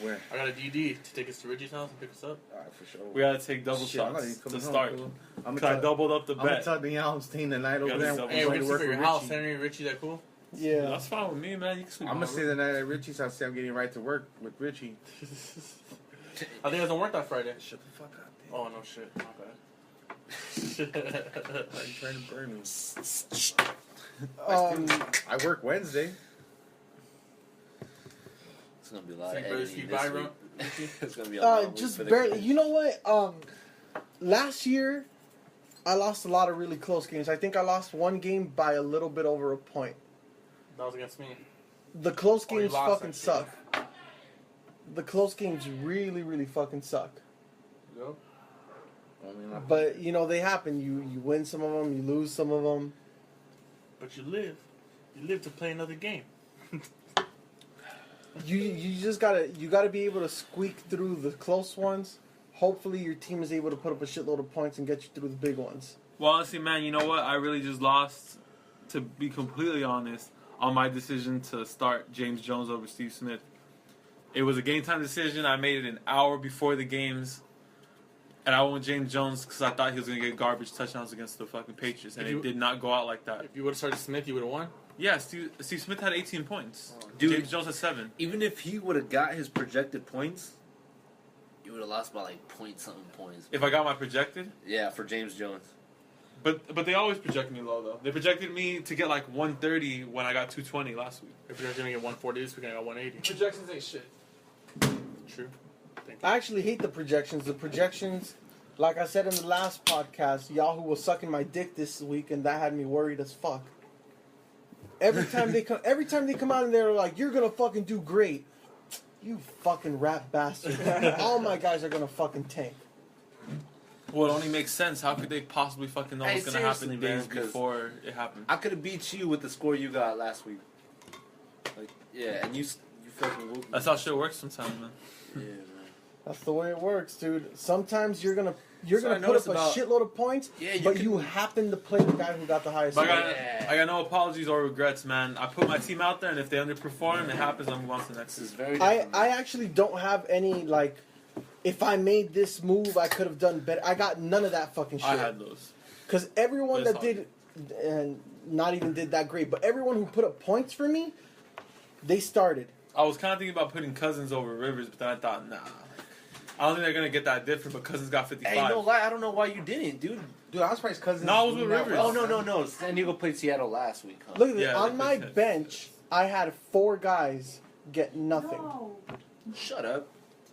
Where? I got a DD to take us to Richie's house and pick us up. Alright, for sure. We gotta take double Shit, I'm not shots even coming to home, start. fool. I'm Cause gonna I doubled up the I'm gonna bet. tell Danielle I'm staying the night over gotta there. do I'm something. Hey, going we're to gonna work for with your house, Richie. Henry. Richie, that cool? Yeah. That's fine with me, man. You can sleep. I'm on gonna stay the night at Richie's house. Say I'm getting right to work with Richie. I think it doesn't work that Friday. Shut the fuck up, dude. Oh no, shit. My bad. Why are you trying to burn me? I work Wednesday. It's gonna be a lot Think of brothers editing keep this by, week. bro? It's gonna be a long week Just for the barely. kids. You know what? Last year, I lost a lot of really close games. I think I lost one game by a little bit over a point. That was against me. The close Oh, you games lost fucking that suck. The close games really, really fucking suck. Go. But you know they happen. You win some of them, you lose some of them. But you live. You live to play another game. You just gotta be able to squeak through the close ones. Hopefully your team is able to put up a shitload of points and get you through the big ones. Well, honestly, man, you know what? I really just lost, to be completely honest, on my decision to start James Jones over Steve Smith. It was a game time decision. I made it an hour before the games. And I went with James Jones because I thought he was going to get garbage touchdowns against the fucking Patriots. And If you- it did not go out like that. If you would have started Smith, you would have won. Yeah, Steve Smith had 18 points. Dude. James Jones had 7. Even if he would have got his projected points, you would have lost by like point-something points. If I got my projected. Yeah, for James Jones. But they always project me low, though. They projected me to get like 130 when I got 220 last week. If you're going to get 140 this week, I got 180. Projections ain't shit. True. I actually hate the projections. The projections, like I said in the last podcast, Yahoo was sucking my dick this week, and that had me worried as fuck. Every time they come out and they're like, "You're gonna fucking do great," you fucking rat bastard. All my guys are gonna fucking tank. Well, it only makes sense. How could they possibly fucking know what's gonna happen seriously, days man, 'cause before it happens? I could have beat you with the score you got last week. Like, yeah, and you fucking whooped me. That's how shit works sometimes, man. Yeah, man. That's the way it works, dude. Sometimes you're gonna So I put up noticed a about- shitload of points, Yeah, you but can- you happen to play the guy who got the highest But score. I got no apologies or regrets, man. I put my team out there, and if they underperform, it happens. I'm move on to the next This is season. very I different. actually don't have any, like, if I made this move, I could have done better. I got none of that fucking shit. I had those. Because everyone But that it's did, and not even did that great, but everyone who put up points for me, they started. I was kind of thinking about putting Cousins over Rivers, but then I thought, nah. I don't think they're gonna get that different. But Cousins got 55. Hey, no lie, I don't know why you didn't, dude. Dude, I'm surprised Cousins. No, I was with doing that Rivers. well, Oh, man. no. San Diego played Seattle last week, huh? Look at this. Yeah, On they my played bench, I had 4 guys get nothing. Shut up.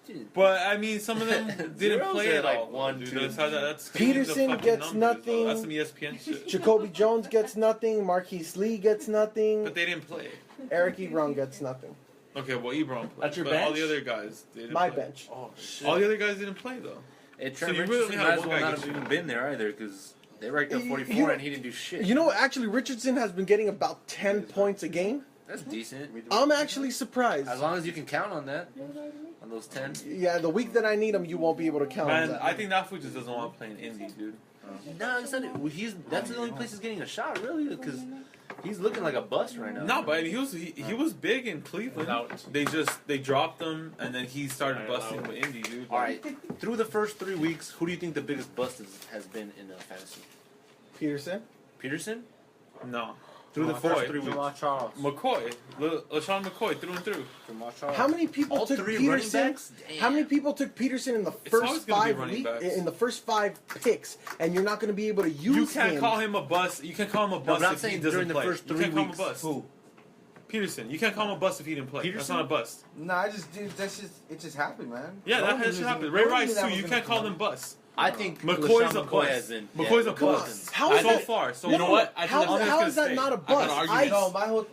Dude. But I mean, some of them didn't Zeros play are at like all. 1, dude. 2. That's Peterson the fucking gets numbers, though. nothing. That's some ESPN shit. Jacoby Jones gets nothing. Marquise Lee gets nothing. But they didn't play. Eric Ebron gets nothing. Okay, well, Ebron played. That's your but all bench? the other guys didn't My play. bench. Oh, shit. All the other guys didn't play, though. Hey, So Trent you Richardson really had might as one well guy not get have you. even been there either, because they ranked up 44 You know- and he didn't do shit. You know, actually, Richardson has been getting about 10 points a game. That's decent. I'm actually surprised. As long as you can count on that, on those 10. Yeah, the week that I need him, you won't be able to count on Man, that. I think that fool just doesn't want to play in Indy, dude. No, it's not, that's the only place he's getting a shot, really, because he's looking like a bust right now. No, but he was big in Cleveland. Out. They dropped him, and then he started Right, busting out. with Indy, dude. All right, through the first 3 weeks, who do you think the biggest bust has been in fantasy? Peterson? Peterson? No. Through the McCoy. first 3 weeks. Jamal Charles. McCoy, LaShawn McCoy, through and through. Jamal Charles. How many people All took 3 Peterson? running backs? Damn. How many people took Peterson in the always first gonna be 5 running weeks? backs. In the first 5 picks, and you're not going to be able to use You can't him. call him a bust. You can't call him a No, bust but I'm if he saying doesn't during the play. first You 3 can't call him a weeks. bust. Who? Peterson. You can't call him a bust if he didn't play. That's Peterson? not a bust. Nah, it just happened, man. Yeah, that Nobody has was- happened. Ray nobody Rice knew that too. was You gonna can't call come them out. bust. I think McCoy's LaShawn a McCoy bust. has been. McCoy's a Come on. bust. How is So that? far, so You know what? I How, think that's how gonna is that stay. not a I gotta bust? argue I, this. No, my whole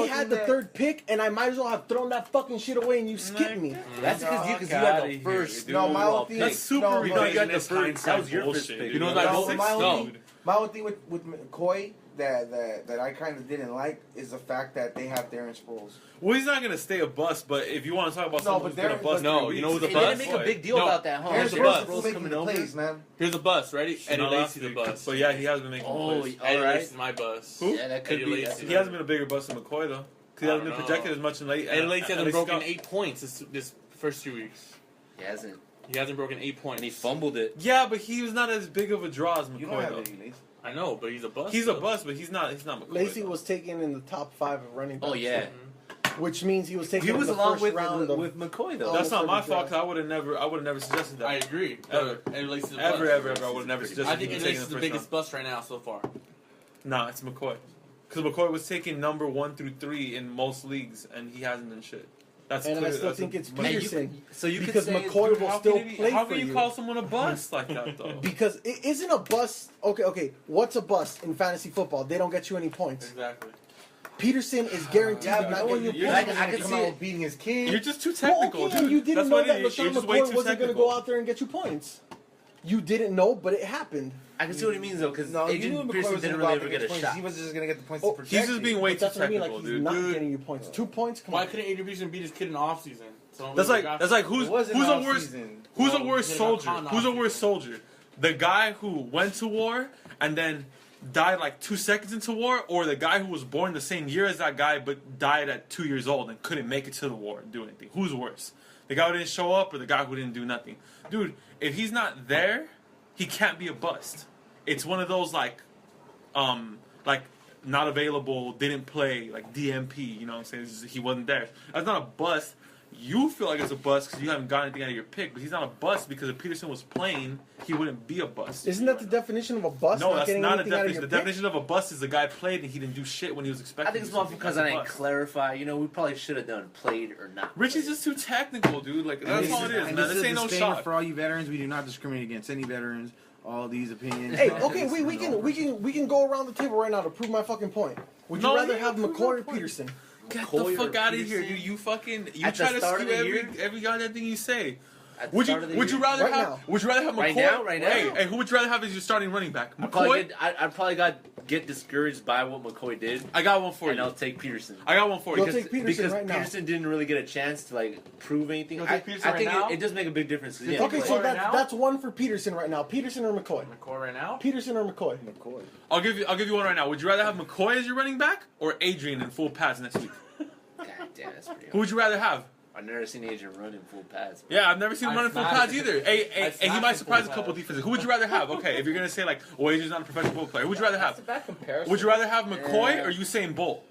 had the 3rd pick, and I might as well have thrown that fucking shit away, and you skipped me. That's because you Fuck had outta the here, first. dude. No, my overall whole thing- pick. That's super No, you got the revisionist first- hindsight that was your first bullshit, pick. dude. You know what That's my six, my whole dude. thing, my whole thing with McCoy that I kind of didn't like is the fact that they have Darren Sproles. Well, he's not gonna stay a bust, but if you want to talk about No, someone but who's gonna there- bust, but- No, 3 you know weeks, who's a They bust? didn't make a big deal No. about that, huh? Here's Darren the Darren bust. Sproles Sproles is making coming the over. plays, man. Here's a bust, ready? Eddie Not last Lacy's a week. bust. But yeah, he has been making Oh, plays. Eddie all right. Lacy's my bust. Who? Yeah, that could Eddie be. Lacy. He hasn't been a bigger bust than McCoy though. 'Cause he I hasn't don't been know. projected as much in late. Eddie Lacy hasn't at broken Scott. 8 points this first 2 weeks. He hasn't. He hasn't broken 8 points. And he fumbled it. Yeah, but he was not as big of a draw as You don't McCoy have though. any leads. I know, but he's a bust. He's a though. bust, but he's not McCoy. Lacey though. was taken in the top 5 of running backs. Oh, yeah. Which means he was taken He in was the along first with round of... McCoy, though. That's not my Almost fault. every 'Cause I would have never suggested that. I agree. Ever. Eddie Lacy's a bust. Ever, I would have never suggested. I think him Eddie taking Lacy's the first biggest round. bust right now so far. Nah, it's McCoy. Because McCoy was taking number 1 through 3 in most leagues, and he hasn't done shit. That's And I clear, still that's think a- it's And you Peterson. could- so you could because say- McCoy Dude, will how still can play how for can you. you call someone a bust like that though? Because it isn't a bust. Okay. What's a bust in fantasy football? They don't get you any points. Exactly. Peterson is guaranteed Yeah, to but not no get one you you're I- points. I I can come see out it. beating his kid. You're just too Well, technical, okay, dude. you didn't That's know what that it is. You're LaShawn just way McCoy too wasn't going to technical. go out there and get you points. You didn't know, but it happened. I can see what he means, though, because No, you knew Adrian McCoy Pearson was didn't going really to ever get a points. shot. He was just going to get the points Oh, to protect He's just you. being way But too that's what I mean. Like technical, he's dude. not Dude. getting you points. 2 points. Come Why on. couldn't Adrian Peterson beat his kid in the offseason? That's like who's It wasn't who's a off worse season. who's a Well, worse he got soldier? caught Who's a off worse season. soldier? The guy who went to war and then died like 2 seconds into war, or the guy who was born the same year as that guy but died at 2 years old and couldn't make it to the war and do anything? Who's worse? The guy who didn't show up or the guy who didn't do nothing? Dude, if he's not there, he can't be a bust. It's one of those like not available, didn't play, like DMP. You know what I'm saying? It's just, he wasn't there. That's not a bust. You feel like it's a bust because you haven't got anything out of your pick, but he's not a bust because if Peterson was playing, he wouldn't be a bust. Isn't that the definition of a bust? No, not that's getting not a anything out of definition. your The pick? definition of a bust is the guy played and he didn't do shit when he was expected. I think it's to. more because That's I a didn't bust. clarify. You know, we probably should have done played or not. Richie's just too technical, dude. Like that's all it is, man. This ain't no shot. For all you veterans, we do not discriminate against any veterans. All these opinions. Hey, okay, we can go around the table right now to prove my fucking point. Would you No, rather you have prove McCoy my or point. Peterson? Get McCoy the fuck or out of here, Peterson? dude. You fucking you At the try to start skew of the year? every goddamn thing you say. At the Would start of the you year? rather Right have now. Would you rather have McCoy? Right now? Right now? Hey, who would you rather have as your starting running back? I McCoy? probably get discouraged by what McCoy did, I got one for and you. I'll take Peterson. I got one for You'll you. take Peterson because right now. Peterson didn't really get a chance to like prove anything. You'll I take Peterson think right now? it does make a big difference. Yeah, Okay, so McCoy right now? that's one for Peterson right now. Peterson or McCoy? McCoy right now? Peterson or McCoy? McCoy. I'll give you one right now. Would you rather have McCoy as your running back or Adrian in full pads next week? God damn, that's pretty. Who would you rather have? I've never seen Adrian run in full pads. Yeah, I've never seen him I running full smashed pads it. either. Hey, I he smashed might the surprise a full couple pads. defenses. Who would you rather have? Okay, if you're gonna say like, well, Adrian's not a professional football player, who would you rather That's have? a bad comparison. Would you rather have McCoy or Usain Bolt?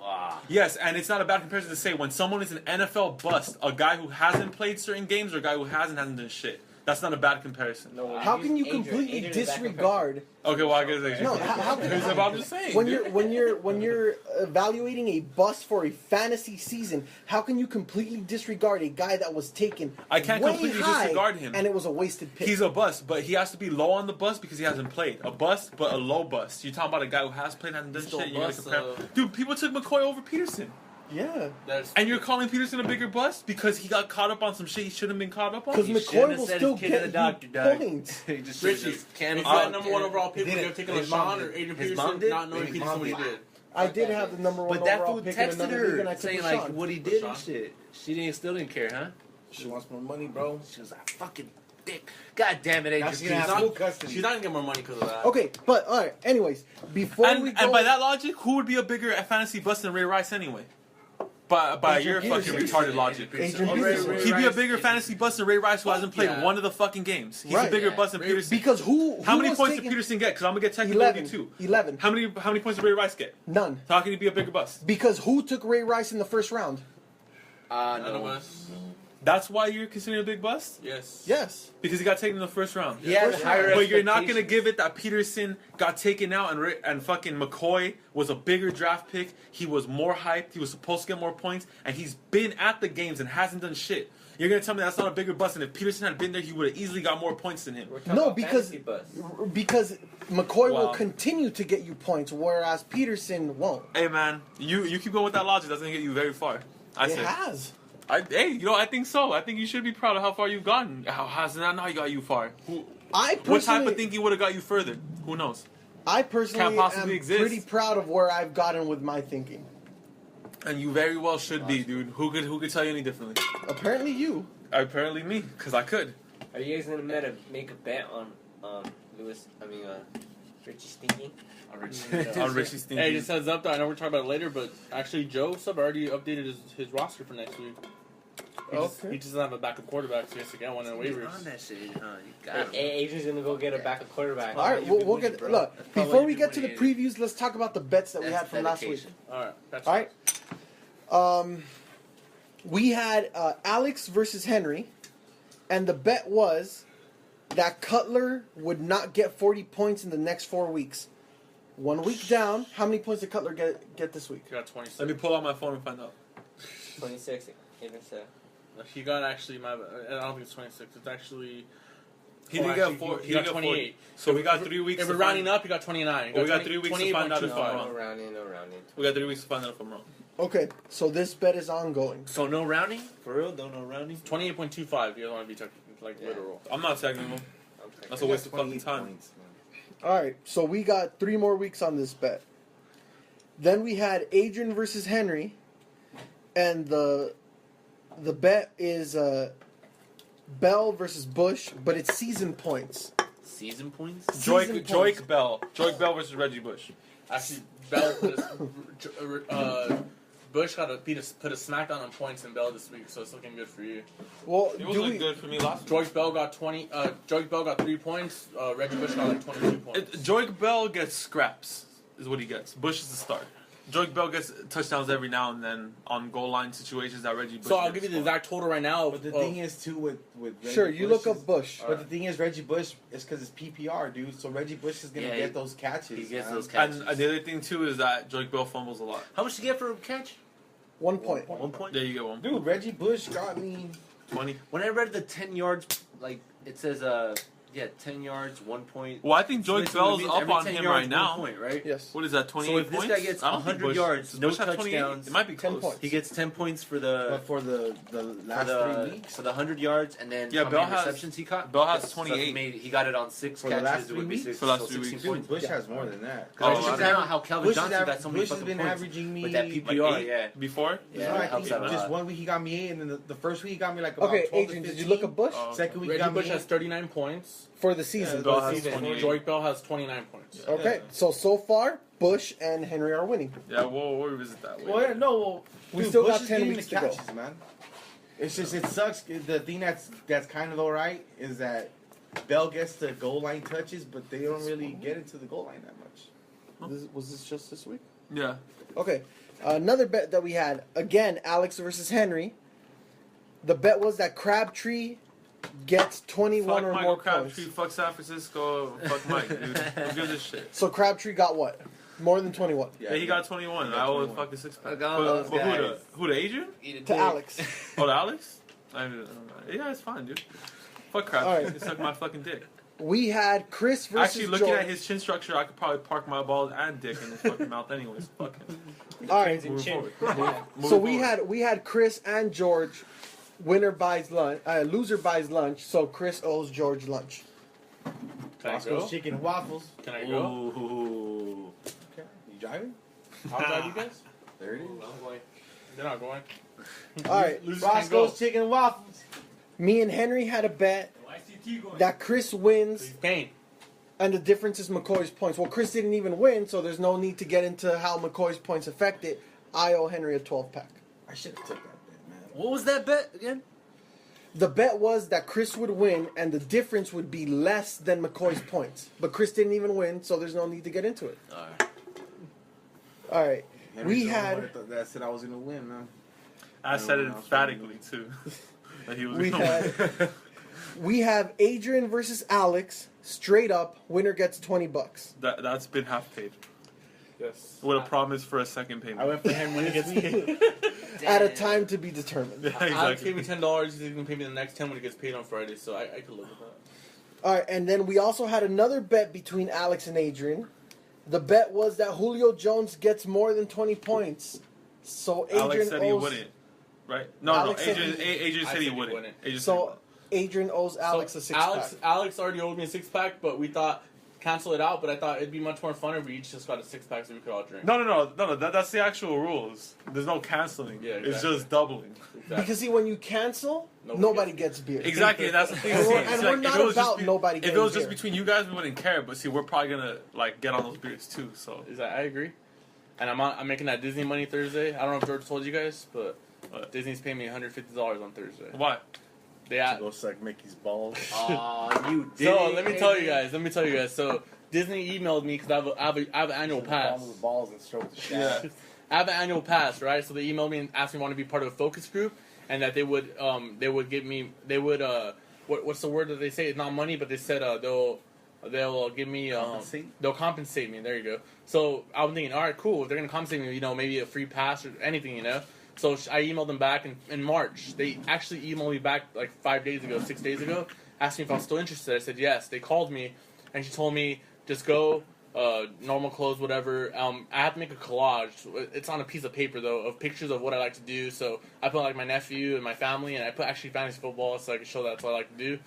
Ah. Yes, and it's not a bad comparison to say when someone is an NFL bust, a guy who hasn't played certain games or a guy who hasn't done shit. That's not a bad comparison. No, How can you Adrian- completely Adrian is that disregard? Okay, well I guess Adrian. No, how can I'm just saying. when dude. when you're evaluating a bust for a fantasy season, how can you completely disregard a guy that was taken I can't way completely high disregard him. and it was a wasted pick? He's a bust, but he has to be low on the bust because he hasn't played. A bust, but a low bust. You're talking about a guy who has played and hasn't done Still shit. You're gonna bust, compare. Dude, people took McCoy over Peterson. Yeah, And you're calling Peterson a bigger bust because he got caught up on some shit he shouldn't have been caught up on? because He McCoy shouldn't have will said still his kid to the get doctor, you dog. points. He just Richie, should've just canned If his you dog. had number one overall pick, would you have taken His LeSean mom or did. Adrian His mom Peterson, did? not knowing His Peterson mom what he did. did? I did have the number one But that overall fool pick in texted another league, and I her took saying LeSean. like what he did and LeSean? shit. She still didn't care, huh? She wants more money, bro. She was like, fucking dick. God damn it, Adrian. Now she's gonna Peterson. have full custody. She's not gonna get more money because of that. Okay, but all right. Anyways, before we And go, by that logic, who would be a bigger fantasy bust than Ray Rice anyway? By your fucking Peterson. retarded logic. Adrian Oh, Peterson. Ray He'd be a Rice bigger is- fantasy bust than Ray Rice, who Fuck hasn't played yeah. one of the fucking games. He's Right. a bigger Yeah. bust than Peterson. because who How many was points did taking- Peterson get? Because I'm gonna get technical 11. with you too. 11. How many points did Ray Rice get? None. So how can he be a bigger bust? Because who took Ray Rice in the first round? None of No. us. That's why you're considering a big bust? Yes. Yes. Because he got taken in the first round. He had higher But you're not gonna expectations. give it that Peterson got taken out and fucking McCoy was a bigger draft pick. He was more hyped. He was supposed to get more points, and he's been at the games and hasn't done shit. You're gonna tell me that's not a bigger bust, and if Peterson had been there, he would have easily got more points than him. We're talking No, about because fantasy buzz. because McCoy will Wow. continue to get you points, whereas Peterson won't. Hey man, you keep going with that logic. Doesn't get you very far. I It said. has. I think so. I think you should be proud of how far you've gotten. How has that not got you far? I What type personally, of thinking would have got you further? Who knows? I personally can't possibly am exist. pretty proud of where I've gotten with my thinking. And you very well should be, dude. Who could tell you any differently? Apparently, you. Apparently me, because I could. Are you guys gonna make a bet on Richie Stinky? On Richie Stinky. Hey, just heads up though, I know we're talking about it later, but actually Joe Sub already updated his roster for next week. He just doesn't have a backup quarterback, so he has to get one in He's on waivers. that shit, huh? You got him. Adrian's gonna go get a backup quarterback. All right, you've been we'll winning, get. bro. Look, That's probably before why we you've get to been the winning. previews, let's talk about the bets that we That's had from last week. dedication. Alright, that's All right. We had Alex versus Henry, and the bet was that Cutler would not get 40 points in the next 4 weeks. 1 week down, how many points did Cutler get this week? He got 26. Let me pull out my phone and find out. 26. Adrian said. He got actually I don't think it's 26. It's actually He Oh, did actually, get four. he He got did get 28. 40. So we got 3 weeks. if to we're rounding find- up, he got 29. We got 3 weeks to find out if I'm 28.25. wrong. No rounding, no rounding. We got 3 weeks to find out if I'm wrong. Okay, so this bet is ongoing. So no rounding? For real? No rounding? 28.25. You don't want to be like Yeah. literal. I'm not technical. I'm That's taking a waste of fucking time. Points, man. All right, so we got 3 more weeks on this bet. Then we had Adrian versus Henry, and the bet is Bell versus Bush, but it's season points. Season points? Season points. Joik Bell. Joik Bell versus Reggie Bush. Actually, Bell Bush got put a smackdown on points in Bell this week, so it's looking good for you. Well, It do was we, good for me last week. George Bell got 20. George Bell got 3 points. Reggie Bush got like 22 points. Joik Bell gets scraps. is what he gets. Bush is the start. Joique Bell gets touchdowns every now and then on goal line situations that Reggie Bush. So I'll gets give you the for. exact total right now. But the thing is too with Reggie Sure, you Bush look is- up Bush. But the thing is, Reggie Bush is because it's PPR, dude. So Reggie Bush is gonna Yeah, get those catches. He gets man. those catches. And the other thing too is that Joique Bell fumbles a lot. How much did you get for a catch? 1 point. 1 point. There you get one. Dude, Reggie Bush got me. 20. When I read the 10 yards, like it says, 10 yards, 1 point. Well, I think So Joique basically it Bell's means up every on 10 him yards, right now. 1 point, right? Yes. What is that? 28 So if this points? guy gets I don't think 100 Bush- yards, does no Bush have 28? touchdowns, It might be 10 close. points. He gets 10 points for the But for the last 3 weeks, for the 100 yards, and then Yeah, how Bell many has- receptions he caught? Bell has So he 28. he got it on 6 For the catches. last It would be 3 six, For the last so 3 16 weeks. dude, points. Bush has more than that. Oh, I I just don't know how Calvin Bush Johnson got so many Bush has fucking been points averaging me. with that Like PPR. 8 Yeah, before? yeah, No, I that helps think out a just lot. 1 week he got me 8, and then the first week he got me like about Okay, 12 Adrian, to did 15. you look at Bush? Oh, Second week Reggie got Bush me has 39 points. For the season. Bell This has season, 28. Joique Bell has 29 points. Okay, so far, Bush and Henry are winning. Yeah, we'll revisit that later. Well, yeah, no, well, We dude, still Bush got is 10 getting weeks the to go. catches, man. It's just it sucks. The thing that's kind of alright is that Bell gets the goal line touches, but they don't really get into the goal line that much. Was this just this week? Yeah. Okay. Another bet that we had, again, Alex versus Henry. The bet was that Crabtree gets 21 Fuck or Michael more Crabtree, points. fuck San Francisco, fuck Mike, dude. Who gives a shit? So Crabtree got what? More than 21. Yeah, he got 21. He got I will 21. fuck the 6 pack. Look at all those But guys. who the Adrian? To Alex. Oh, the Alex? Yeah, it's fine, dude. Fuck Crabtree. Alright. He sucked my fucking dick. We had Chris versus Actually, looking George. at his chin structure, I could probably park my balls and dick in his fucking mouth anyways. Fuck him. All right. Moving forward. So Moving forward. we had Chris and George. Winner buys lunch. Loser buys lunch. So Chris owes George lunch. Can I Roscoe's go? chicken and waffles. Can I go? Ooh. Okay. You driving? I'll drive you guys. There it is. I'm going. They're not going. All right. Losers can go. Roscoe's chicken and waffles. Me and Henry had a bet that Chris wins, He's paying. and the difference is McCoy's points. Well, Chris didn't even win, so there's no need to get into how McCoy's points affect it. I owe Henry a 12-pack. I should have took that bet, man. What was that bet again? The bet was that Chris would win, and the difference would be less than McCoy's points. But Chris didn't even win, so there's no need to get into it. Alright. All right. Henry's We the only had- one that said I was gonna win, man. I said it I was emphatically, too. That he was We gonna had win. we have Adrian versus Alex. Straight up, winner gets $20. That's been half paid. Yes. With a promise for a second payment. I went for him when he gets paid. At a time to be determined. Yeah, Alex exactly. gave me $10. He's gonna pay me the next 10 when he gets paid on Friday, so I could live with that. All right, and then we also had another bet between Alex and Adrian. The bet was that Julio Jones gets more than 20 points. So Adrian Alex said he owes, wouldn't. Right? No, Alex said Adrian, he- Adrian I said he said he wouldn't. wouldn't. Adrian said he So wouldn't. Adrian owes Alex So a 6-pack. Alex already owed me a 6-pack, but we thought cancel it out. But I thought it'd be much more fun if we each just got a 6-pack so we could all drink. No. That's the actual rules. There's no canceling. Yeah, It's exactly. just doubling. Exactly. Because see, when you cancel, nobody gets beer. Exactly, that's the thing. And See, we're- it's and like, we're if not it was about just nobody If getting it was just beer. between you guys, we wouldn't care. But see, we're probably gonna like get on those beers too. So I agree. And I'm making that Disney money Thursday. I don't know if George told you guys, but Disney's paying me $150 on Thursday. why? They To go suck Mickey's balls. Aw, you did So it, let me tell you guys. So Disney emailed me because I have an annual pass. Follow the balls and stroke the shaft. I have an annual pass, right? So they emailed me and asked me if I want to be part of a focus group, and that they would give me what's the word that they say? It's not money, but they said they'll give me Compensate? they'll compensate me. There you go. So I was thinking, all right, cool. If they're gonna compensate me, maybe a free pass or anything, So I emailed them back in March. They actually emailed me back like 6 days ago, asked me if I was still interested. I said yes. They called me, and she told me just go, normal clothes, whatever. I have to make a collage. It's on a piece of paper though of pictures of what I like to do. So I put like my nephew and my family, and I put actually fantasy football so I can show that's what I like to do.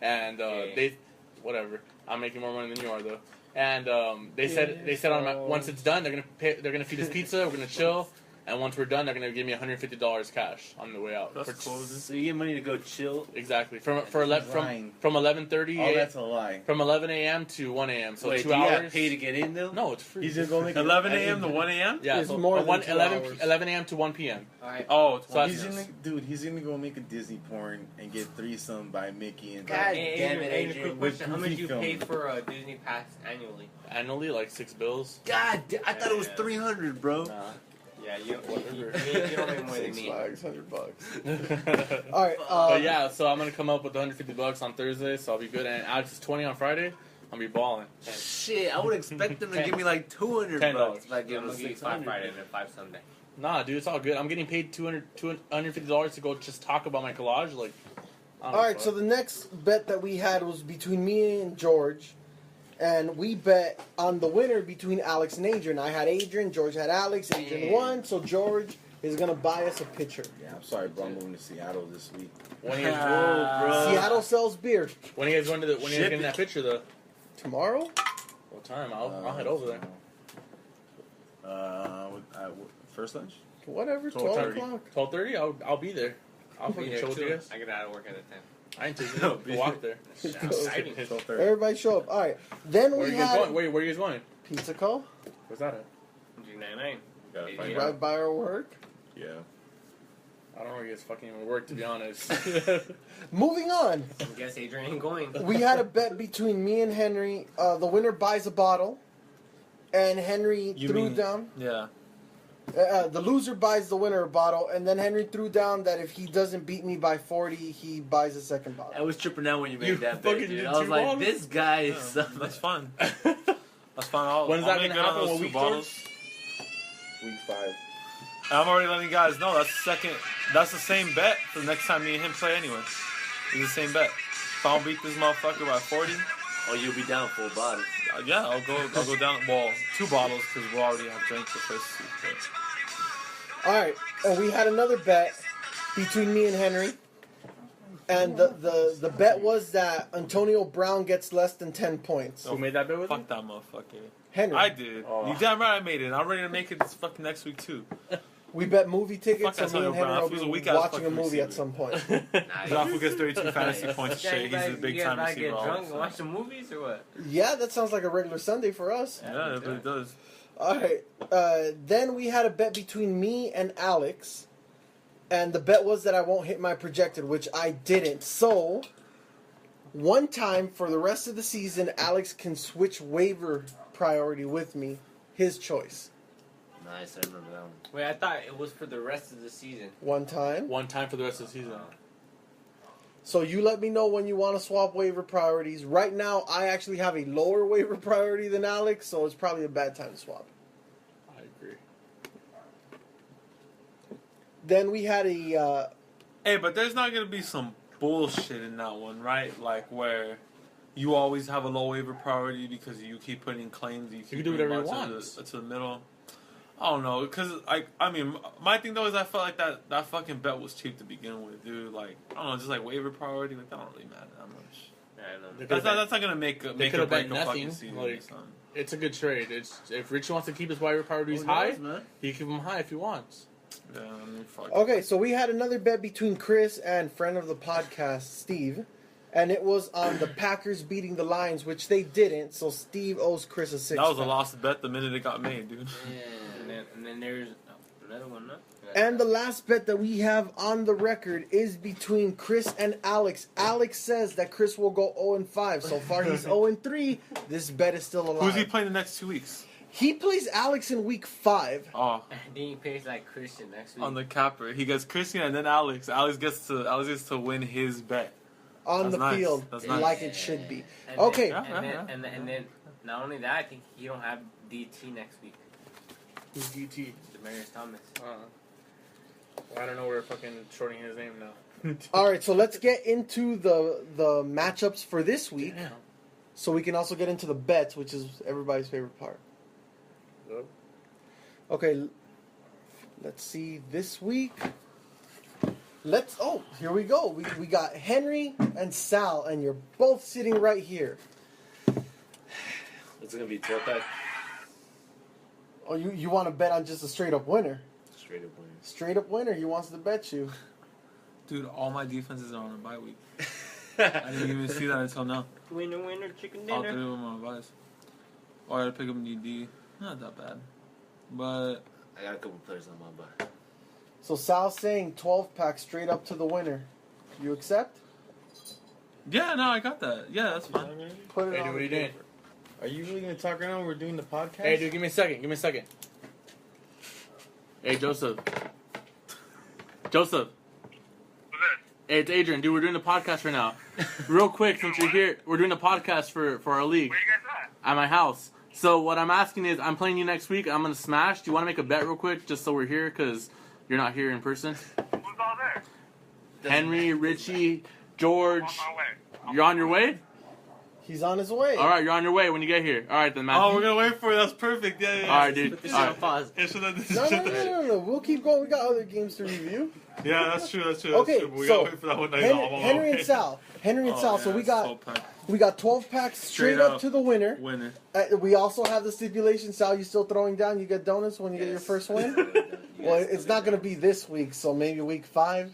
And they, whatever. I'm making more money than you are though. And they said on once it's done they're gonna feed us pizza. We're gonna chill. And once we're done, they're gonna give me $150 cash on the way out. That's For- cool. So you get money to go chill. Exactly. From Lying. 11:30 Oh, that's a lie. from 11 a.m. to 1 a.m. So Wait, 2 do you hours. have pay to get in though? No, it's free. He's gonna go make 11 a.m. to 1 a.m. Yeah, It's so more than 2 11 hours. 11 a.m. to 1 p.m. Alright. Oh, it's So He's gonna go make a Disney porn and get threesome by Mickey and. God damn it, Adrian. Quick question. How much do you Goofy pay film. for a Disney Pass annually? Annually, like $6. God, I thought it was Yeah. 300, bro. Nah. Yeah, you don't make more than Six me. Flags, $100. But All right. yeah, so I'm gonna come up with $150 on Thursday, so I'll be good. And Alex is 20 on Friday. I'll be balling. Shit, I would expect them to give me like 200 $10. bucks if I give I'm them gonna give you 5 600. Friday and then 5 Sunday. Nah, dude, it's all good. I'm getting paid $250 to go just talk about my collage. Like, I don't All know, right. So the next bet that we had was between me and George, and we bet on the winner between Alex and Adrian. I had Adrian. George had Alex. Adrian won. So George is gonna buy us a pitcher. Yeah, I'm sorry, bro. I'm moving to Seattle this week. when are you guys, Whoa, bro. Seattle sells beer when are you guys going to when are you guys getting that picture though? tomorrow. What time? I'll head over there. First lunch? Whatever. 12:30. 12 o'clock. 12:30. I'll be there. I'll Be fucking there chill with too. you guys. I get out of work at the 10. I ain't taking you. Go walk there. Exciting. 12:30. Everybody show up. All right. Then Where we are you guys had going? Where are you guys going? Pizza Co. Where's that at? G99. Gotta Yeah. find out. Right by our work. Yeah. I don't know where you guys fucking even work, to be honest. Moving on. I guess Adrian ain't going. We had a bet between me and Henry. The winner buys a bottle, and Henry You threw mean- down. Yeah. The loser buys the winner a bottle, and then Henry threw down that if he doesn't beat me by 40, he buys a second I bottle. was tripping out when you made You that bet, fucking dude. did I was 2 like, bottles? this guy is Yeah, something. that's fun. That's fine. When's I'll that make gonna good on happen? those What 2 week, bottles. Week 5. And I'm already letting you guys know that's the second. That's the same bet for the next time me and him play anyway. It's the same bet. If I don't beat this motherfucker by 40, Oh, you'll be down full body. yeah, I'll go down. Well, 2 bottles because we already have drank the first 2. All right, and we had another bet between me and Henry, and the bet was that Antonio Brown gets less than 10 points. Who made that bet with Fuck me? that motherfucker. Henry, I did. Oh. You damn right I made it. I'm ready to make it this fucking next week too. we bet movie tickets, Fuck and me Antonio and Henry Brown. will That was a be weak-ass watching a fucking movie at receiver. some point. Zafu gets 32 fantasy points Yeah, straight. He's a big time receiver. Get all drunk of and a watch sudden. some movies or what? Yeah, that sounds like a regular Sunday for us. Yeah, it really does. All right. Then we had a bet between me and Alex, and the bet was that I won't hit my projected, which I didn't. So, one time for the rest of the season, Alex can switch waiver priority with me, his choice. Nice, I remember that one. Wait, I thought it was for the rest of the season. One time. One time for the rest of the season. So you let me know when you want to swap waiver priorities. Right now, I actually have a lower waiver priority than Alex, so it's probably a bad time to swap. I agree. Then we had a Hey, but there's not gonna be some bullshit in that one, right? Like where you always have a low waiver priority because you keep putting in claims. You keep can do whatever putting you them want. to the middle. I don't know, cause I mean, my thing though is I felt like that fucking bet was cheap to begin with, dude. Like I don't know, just like waiver priority, like that don't really matter that much. Yeah, I know. That's not gonna make or could've break bet a fucking nothing, season. like- or something. It's a good trade. It's if Richie wants to keep his waiver priorities Who high, knows, man? he can keep them high if he wants. Yeah, I mean, fuck. Okay, so we had another bet between Chris and friend of the podcast, Steve. And it was on the Packers beating the Lions, which they didn't. So Steve owes Chris a $6. That was a lost bet the minute it got made, dude. And then there's another one, no? And the last bet that we have on the record is between Chris and Alex. Alex says that Chris will go 0-5. So far, he's 0-3. This bet is still alive. Who's he playing the next 2 weeks? He plays Alex in week 5. Oh, Then he plays like Christian next week. on the capper. He gets Christian and then Alex. Alex gets to win his bet. On That's the nice. field, That's nice. like it should be. And Okay. Then, Yeah. and then not only that, I think he don't have DT next week. Who's DT? Demarius Thomas. I don't know where fucking shorting his name now. All right, so let's get into the matchups for this week, Damn. so we can also get into the bets, which is everybody's favorite part. Yep. Okay, let's see this week. Here we go. We got Henry and Sal, and you're both sitting right here. It's gonna be 12 pack. Oh, you want to bet on just a straight up winner? Straight up winner. Straight up winner. He wants to bet you. Dude, all my defenses are on a bye week. I didn't even see that until now. Winner, winner, chicken All dinner. 3 of them are on buys. Or I had to pick up DD. Not that bad. But I got a couple players on my buy. So Sal's saying 12-pack straight up to the winner. You accept? yeah, no, I got that. Yeah, that's fine. Put it Hey, on dude, what are you the doing? paper. Are you really gonna talk right now when we're doing the podcast? Hey, dude, give me a second. Give me a second. Hey, Joseph. Joseph. Hey, it's Adrian. Dude, we're doing the podcast right now. Real quick, since you're here, we're doing a podcast for our league. Where you guys at? At my house. So what I'm asking is, I'm playing you next week. I'm going to smash. Do you want to make a bet real quick just so we're here? Because you're not here in person. Who's all there? Henry, Richie, George. I'm on my way. You're on your way? He's on his way. All right, you're on your way when you get here. All right, then, man. Oh, we're gonna wait for it. That's perfect. Yeah, yeah. All right, dude. Put this All on right. pause. Yeah, so that- No. We'll keep going. We got other games to review. Yeah, that's true. That's true. Okay, But we so gotta wait for that one night. Henry and Sal. Henry and Oh, Sal. So yeah, we it's got 12-pack. we got 12 packs straight, Straight up up. to the winner. Winner. We also have the stipulation. Sal, you still throwing down? You get donuts when you get your first win. Well, it's not gonna be this week, so maybe week 5.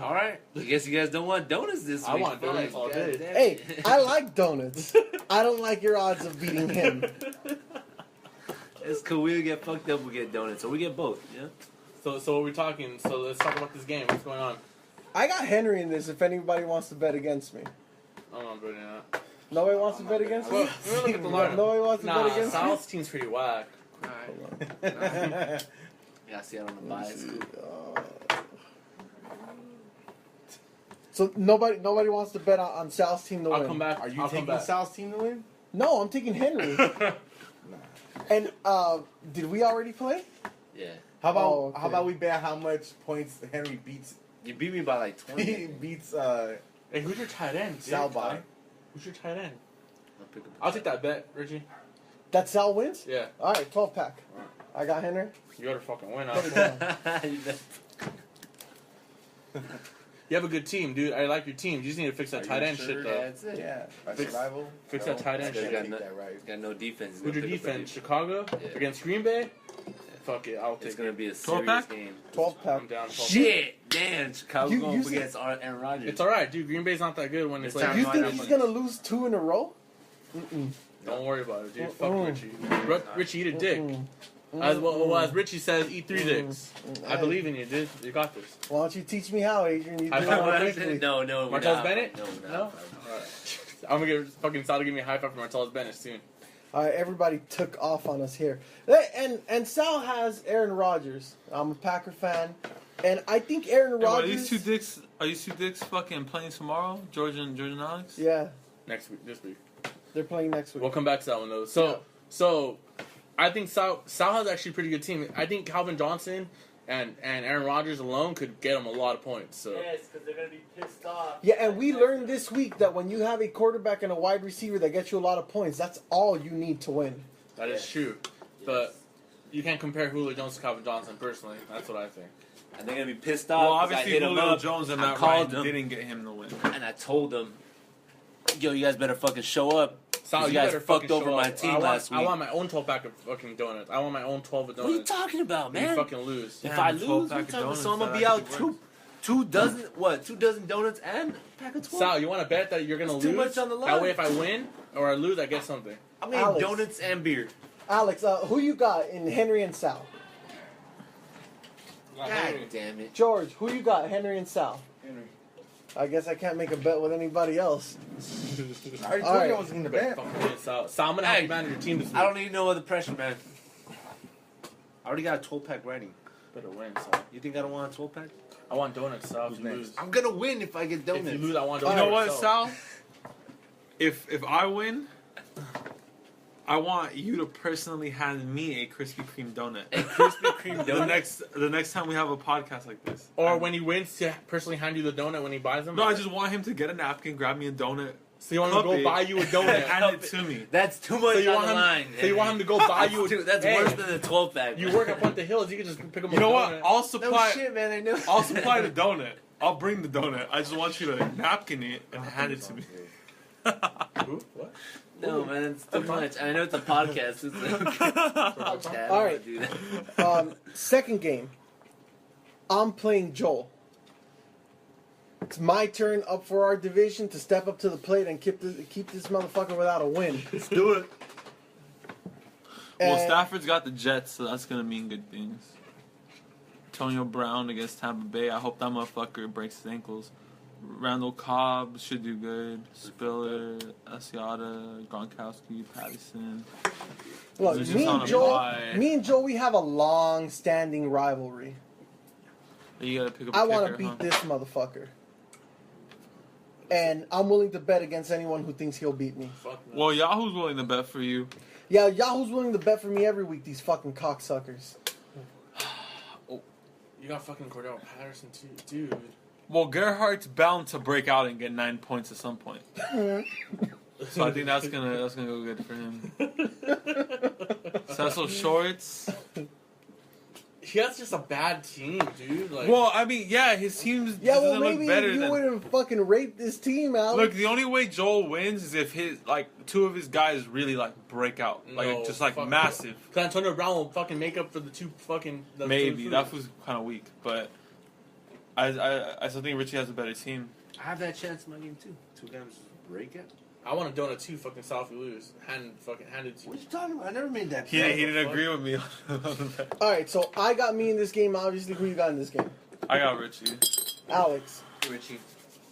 All right. I guess you guys don't want donuts this week. I want donuts all God day. damn Hey, it. I like donuts. I don't like your odds of beating him. It's cool. We get fucked up. We get donuts, or we get both. Yeah. So what are we talking? So let's talk about this game. What's going on? I got Henry in this. If anybody wants to bet against me, I don't know, bro. nobody wants to bet against me. Well, we're looking at the lineup. Nobody wants to Nah, bet against Sal's team's pretty whack. All right. Yeah, see, I don't know. Buy it. me. So nobody wants to bet on Sal's team to I'll win. come back. Are you I'll come taking back. Sal's team to win? No, I'm taking Henry. And did we already play? Yeah. How about Oh, okay. how about we bet how much points Henry beats? You beat me by like 20. He beats Hey, who's your tight end? Sal dude? by. Who's your tight end? I'll pick up a I'll take that bet, Richie. That Sal wins. Yeah. All right, 12 pack. I got Henry. You better fucking win. Put it down. You have a good team, dude. I like your team. You just need to fix that Are tight you end sure? shit, though. Yeah, that's it. Yeah, by Fix- survival. fix that tight end This shit. guy's Take got, that right. got no defense. He's Who's your gonna pick up a defense? Chicago? Yeah. Against Green Bay? Fuck it, I'll It's take gonna it. be a 12 serious pack? game. 12 I'm pack. down. Shit, damn! Chicago's You- going you up see- against Aaron Rodgers. It's alright, dude. Green Bay's not that good when it's This like... time You no, think no, he's no. gonna lose 2 in a row? Mm-mm. Don't worry about it, dude. Mm-mm. Fuck Richie. Richie, eat a dick. Mm-mm. As Richie says, eat 3 dicks. I believe in you, dude. You got this. Why don't you teach me how, Adrian? You I do it found more what I quickly. No, we're Martellus not. Bennett? No, we're No? not. Alright. I'm gonna get fucking Sal to give me a high five for Martellus Bennett soon. All right, everybody took off on us here. Hey, and Sal has Aaron Rodgers. I'm a Packer fan, and I think Aaron Hey, are Rodgers. these two dicks fucking playing tomorrow? George and Alex? Yeah, Next week, this week. they're playing next week. We'll come back to that one though. So I think Sal has actually a pretty good team. I think Calvin Johnson and Aaron Rodgers alone could get him a lot of points. So Yes, because they're going to be pissed off. Yeah, and we learned this week that when you have a quarterback and a wide receiver that gets you a lot of points, that's all you need to win. that is true. But you can't compare Julio Jones to Calvin Johnson personally. That's what I think. And they're gonna be pissed Well, off. 'cause I obviously hit 'em Julio up. Jones and I Matt called Ryan them. didn't get him the win. And I told them, yo, you guys better fucking show up. Sal, You guys better fucked fucking over show my up. team I want, last I week. want my own 12 pack of fucking donuts. I want my own 12 of What are you donuts. talking about, You man? fucking lose. If Damn, I 12 lose, pack I'm of talking, donuts, so I'm gonna that be out actually two dozen donuts and a pack of 12. Sal, you want to bet that you're gonna That's lose? too much on the line. That way, if I win or I lose, I get something. I'm getting Alex. donuts and beer. Alex, who you got in Henry and Sal? God damn it. George, who you got, Henry and Sal? Henry. I guess I can't make a bet with anybody else. I already All told you right. I wasn't gonna bet. Fucking win, Sal. Sal, I'm gonna have Hey, you manage your team this week. I don't need no other pressure, man. I already got a 12 pack ready. Better win, Sal. You think I don't want a 12 pack? I want donuts, Sal. If Who's you next? lose, I'm gonna win if I get donuts. if you lose, I want You donuts. know what, Sal? If I win, I want you to personally hand me a Krispy Kreme donut. A Krispy Kreme The donut. next time we have a podcast like this. Or when he wins, to personally hand you the donut when he buys them. No, I just want him to get a napkin, grab me a donut, So you want him to cup go it, buy you a and donut. hand it to me. That's too much So you on want the him? line. So you want him to go buy you? That's Hey, worse than the 12 pack. You work up at the hills. You can just pick him. You know a what? donut. I'll No supply. shit, man. I know. I'll supply the donut. I'll bring the donut. I just want you to napkin it and hand it to me. Who? What? No, man, it's too much. I know it's a podcast. It's a podcast. All right. Do that. Second game. I'm playing Joel. It's my turn up for our division to step up to the plate and keep this motherfucker without a win. Let's do it. Well, And- Stafford's got the Jets, so that's going to mean good things. Antonio Brown against Tampa Bay. I hope that motherfucker breaks his ankles. Randall Cobb should do good. Spiller, Asiata, Gronkowski, Patterson. Look, They're just me on and a Joel, bye. we have a long-standing rivalry. You got to pick up a I kicker, want to beat huh? this motherfucker. And I'm willing to bet against anyone who thinks he'll beat me. Fuck no. Well, Yahoo's willing to bet for you. Yeah, Yahoo's willing to bet for me every week, these fucking cocksuckers. You got fucking Cordell Patterson too, dude. Well, Gerhardt's bound to break out and get 9 points at some point. So I think that's gonna go good for him. Cecil Shorts. He has just a bad team, dude. Like, Well, I mean, yeah, his team's Yeah, well, doesn't look maybe better if you than. wouldn't fucking rape this team, Alex. Look, the only way Joel wins is if his two of his guys really break out, no, just fuck massive. Cause Antonio Brown will fucking make up for the two fucking. The Maybe two that was kind of weak, but I still think Richie has a better team. I have that chance in my game too. 2 games break it. I want a donut too. Fucking South we lose. Handed to. What you talking about? I never made that. He bet. didn't agree with me. All right, so I got me in this game. Obviously, who you got in this game? I got Richie. Alex, Richie.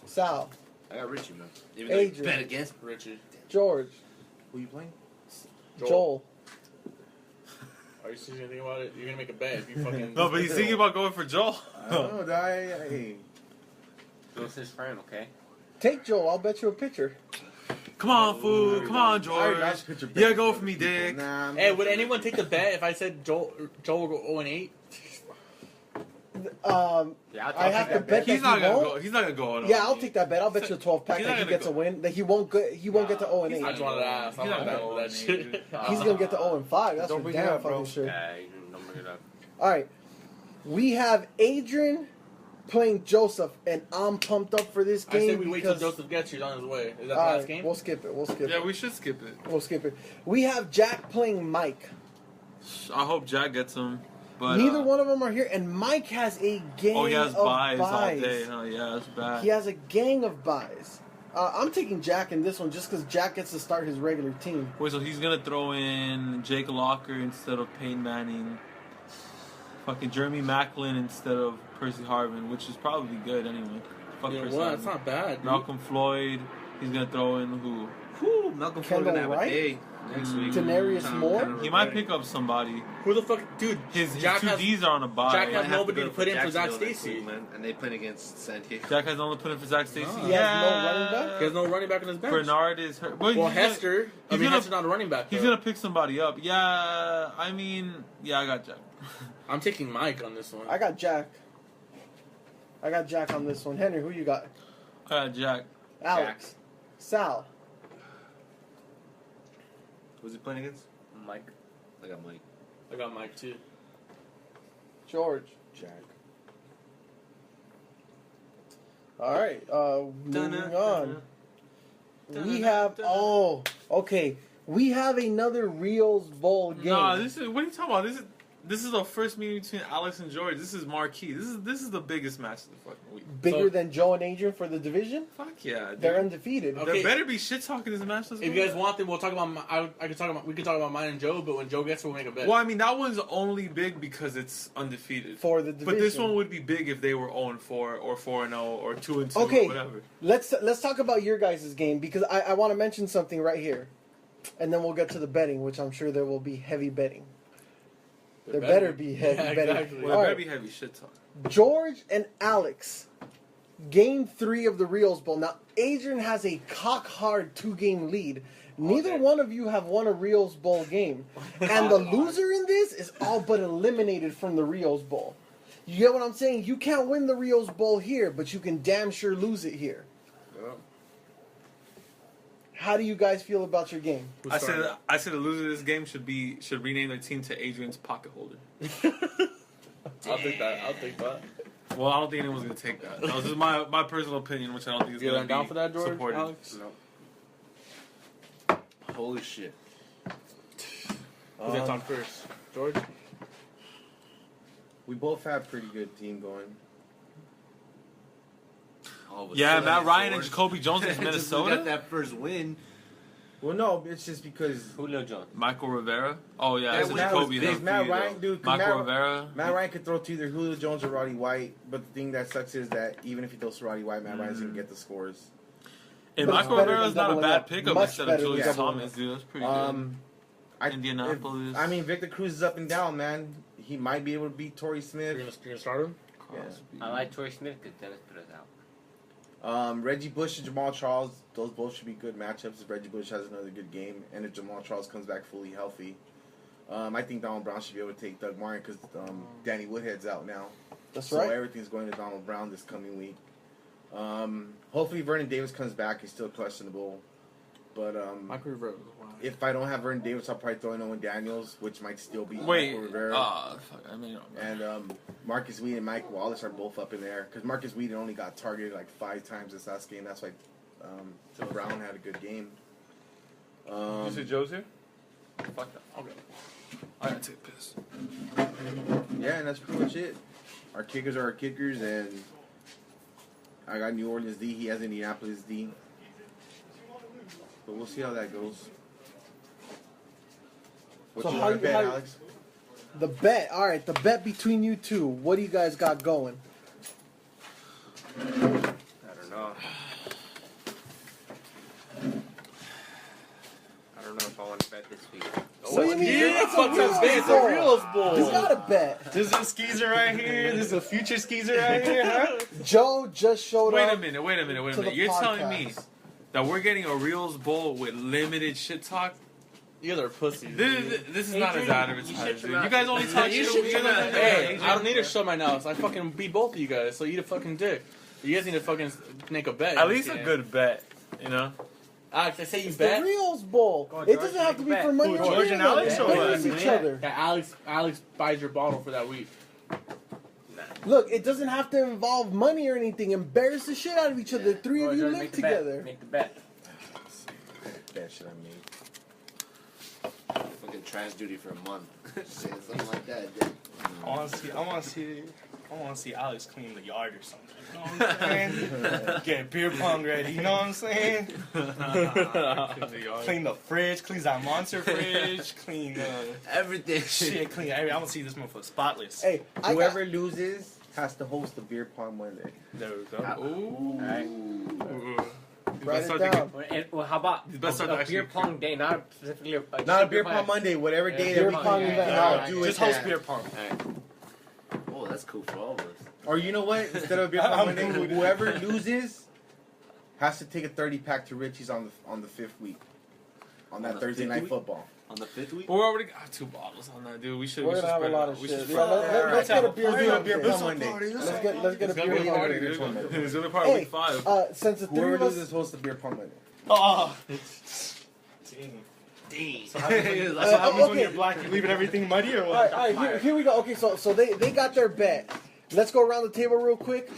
Sal, I got Richie, man. Even though you Adrian. bet against Richie. George, who you playing? Joel. Are you seriously thinking about it? You're gonna make a bet if you fucking. No, but he's thinking about going for Joel. I don't know, hey. Who's his friend, okay? Take Joel. I'll bet you a picture. Come on, fool. Come on, George. I should put your Yeah, bet go for for me, people. Dick. Nah, I'm Hey, not would sure. anyone take the bet if I said Joel will go 0-8? Yeah, I have to bet He's that not he gonna won't. go. He's not gonna go on. Yeah, I'll take that bet. I'll bet you a 12-pack He's that not he gonna gets go. a win. That he won't get. He won't get to 0 and 8. I just wanted to ask. I'm He's not not betting gonna that shit. He's gonna get to 0 and 5. That's Don't for bring it damn up, bro. fucking sure. Yeah, you don't bring it up. All right, we have Adrian playing Joseph, and I'm pumped up for this I game. said we wait till because- Joseph gets here on his way. Is that the All last right, game? we'll skip it. We'll skip Yeah, it. we should skip it. We'll skip it. We have Jack playing Mike. I hope Jack gets him. But Neither one of them are here, and Mike has a gang Oh, he has of buys all buys. day. Oh, yeah, that's bad. He has a gang of buys. I'm taking Jack in this one just because Jack gets to start his regular team. Wait, so he's gonna throw in Jake Locker instead of Peyton Manning, fucking Jeremy Maclin instead of Percy Harvin, which is probably good anyway. Fuck Yeah, Percy well, Harvin. it's not bad. Dude. Malcolm Floyd. He's gonna throw in who? Whew, Malcolm Floyd Kendall gonna have Wright? a day next week. Denarius Kinda Moore? regretting. He might pick up somebody. Who the fuck, dude? His Jack two has D's are on a bye. Jack Might has have nobody go to put in for Zach Jacksonville next Stacy. week, man, and they playing against San Diego. Jack has only put in for Zach Stacy. He has no running back? He has no running back on his bench. Bernard is hurt. Well, Well, he's gonna- Hester. he's gonna- Hester's not a running back. He's though. gonna pick somebody up. Yeah, I mean, yeah, I got Jack. I'm taking Mike on this one. I got Jack. I got Jack on this one. Henry, who you got? I got Jack. Alex. Sal. Who's he playing against? Mike. I got Mike. I got Mike too. George. Jack. All right. Moving on. We have. Oh, okay. We have another Rios Bowl game. Nah, this is what are you talking about? This is the first meeting between Alex and George. This is marquee. This is the biggest match of the fucking week. Bigger So- than Joe and Adrian for the division. Fuck yeah, dude. They're undefeated. Okay. There better be shit talking this match. If you guys want, then we'll talk about. I can talk about. We can talk about mine and Joe. But when Joe gets, we'll make a bet. Well, I mean that one's only big because it's undefeated. For the division. But this one would be big if they were 0-4 or 4-0 or 2-2 Okay. or whatever. Let's talk about your guys' game because I want to mention something right here, and then we'll get to the betting, which I'm sure there will be heavy betting. There better be heavy Yeah, betting. exactly. Well, there All better right. be heavy shit talk. George and Alex, game 3 of the Rios Bowl. Now, Adrian has a cock-hard 2-game lead. Neither one of you have won a Rios Bowl game. And the loser in this is all but eliminated from the Rios Bowl. You get what I'm saying? You can't win the Rios Bowl here, but you can damn sure lose it here. How do you guys feel about your game? I said the loser of this game should rename their team to Adrian's Pocket Holder. I'll take that. Well, I don't think anyone's gonna take that. That was just my personal opinion, which I don't think is You gonna down be for that, George? supported. Alex? Holy shit. Who gets on first? George. We both have pretty good team going. Yeah, Matt Ryan and Jacoby Jones in Minnesota. got that first win. Well, no, it's just because Julio Jones. Michael Rivera. Oh yeah, That it's was Jacoby. big. Huh? Matt Ryan, dude. 'cause Michael Rivera. Matt Ryan could throw to either Julio Jones or Roddy White, but the thing that sucks is that even if he throws to Roddy White, Matt Ryan's gonna get the scores. And But it's Michael better Rivera's than not a doubling bad up. pickup Much instead of better than Julius doubling Thomas, up. dude. That's pretty good. Indianapolis. Victor Cruz is up and down, man. He might be able to beat Torrey Smith. You're gonna start him? I like Torrey Smith because Dennis put us out. Reggie Bush and Jamal Charles, those both should be good matchups if Reggie Bush has another good game and if Jamal Charles comes back fully healthy. I think Donald Brown should be able to take Doug Martin because Danny Woodhead's out now. That's so right. everything's going to Donald Brown this coming week. Hopefully Vernon Davis comes back. He's still questionable. But Michael Rivera. if I don't have Vernon Davis, I'll probably throw in Owen Daniels, which might still be Wait, Michael Rivera. fuck, I mean, And Marcus Wheaton and Mike Wallace are both up in there because Marcus Wheaton only got targeted like 5 times this last game. That's why Brown had a good game. you see Joe's here? Fuck that. Okay. I gotta take a piss. Yeah, and that's pretty much it. Our kickers are our kickers, and I got New Orleans D. He has Indianapolis D. But we'll see how that goes. What So you how want to you- bet, how you- Alex? The bet. All right, the bet between you two. What do you guys got going? I don't know. I don't know if I want to bet this week. What do you mean? Yeah, It's a fuck Rios that bet. It's a Bowl. Rios Bowl. You got to bet. There's a skeezer right here. There's a future skeezer right here, huh? Joe just showed Wait a up. minute. to the You're telling me podcast. that we're getting a Rios Bowl with limited shit talk? You guys are pussies. This is not as Adrian, advertised, you dude. shut your You guys only mouth. talk You shit. shut You your guys mouth. only- Hey, I don't need to show my nose. I fucking beat both of you guys, so eat a fucking dick. You guys need to fucking make a bet. At least a good bet, you know? Alex, I say you It's bet. the Rios Bowl. Go on, It George, doesn't have to make be a for bet. money Who, or George and anything. Alex or Bet what? against each other. That Alex buys your bottle for that week. Look, it doesn't have to involve money or anything. Embarrass the shit out of each other. 3 of you George, live make the bet. together. Make the bet. That shit I made. Fucking trash duty for a month. Shit, something like that. Dude. I want to see Alex clean the yard or something. You know what I'm saying? Get beer pong ready. You know what I'm saying? Clean the fridge. Cleans that monster fridge. Clean Everything. shit. Clean. I want to see this motherfucker spotless. Hey, Whoever loses has to host the beer pong Monday. There we go. Ooh. Alright. write it down. Well, how about These best are a actually- beer pong day, not specifically a Not a beer pong Monday, whatever Yeah, day beer that we pong can. event. I'll Alright. do it. Just host that. beer pong. Alright. Oh, that's cool for all of us. Or you know what? Instead of beer pong Monday, whoever loses has to take a 30-pack to Richie's on the 5th week. On that the Thursday 5th night week? football. On the 5th week? But we already got 2 bottles on that, dude. We should We're gonna have a spread it lot out. of We shit. should Yeah, spread it out. let's get a beer Let's get a pong beer day. pong Monday. Let's get a It's beer gonna be pong hard, day. dude. It's gonna be part of Hey, week 5. Since the three Whoever of us, loses hosts the beer pong Monday. Oh. Dang. So what happens okay. when you're black? You leaving everything muddy or all what? right, here we go. Okay, so they got their bet. Let's go around the table real quick.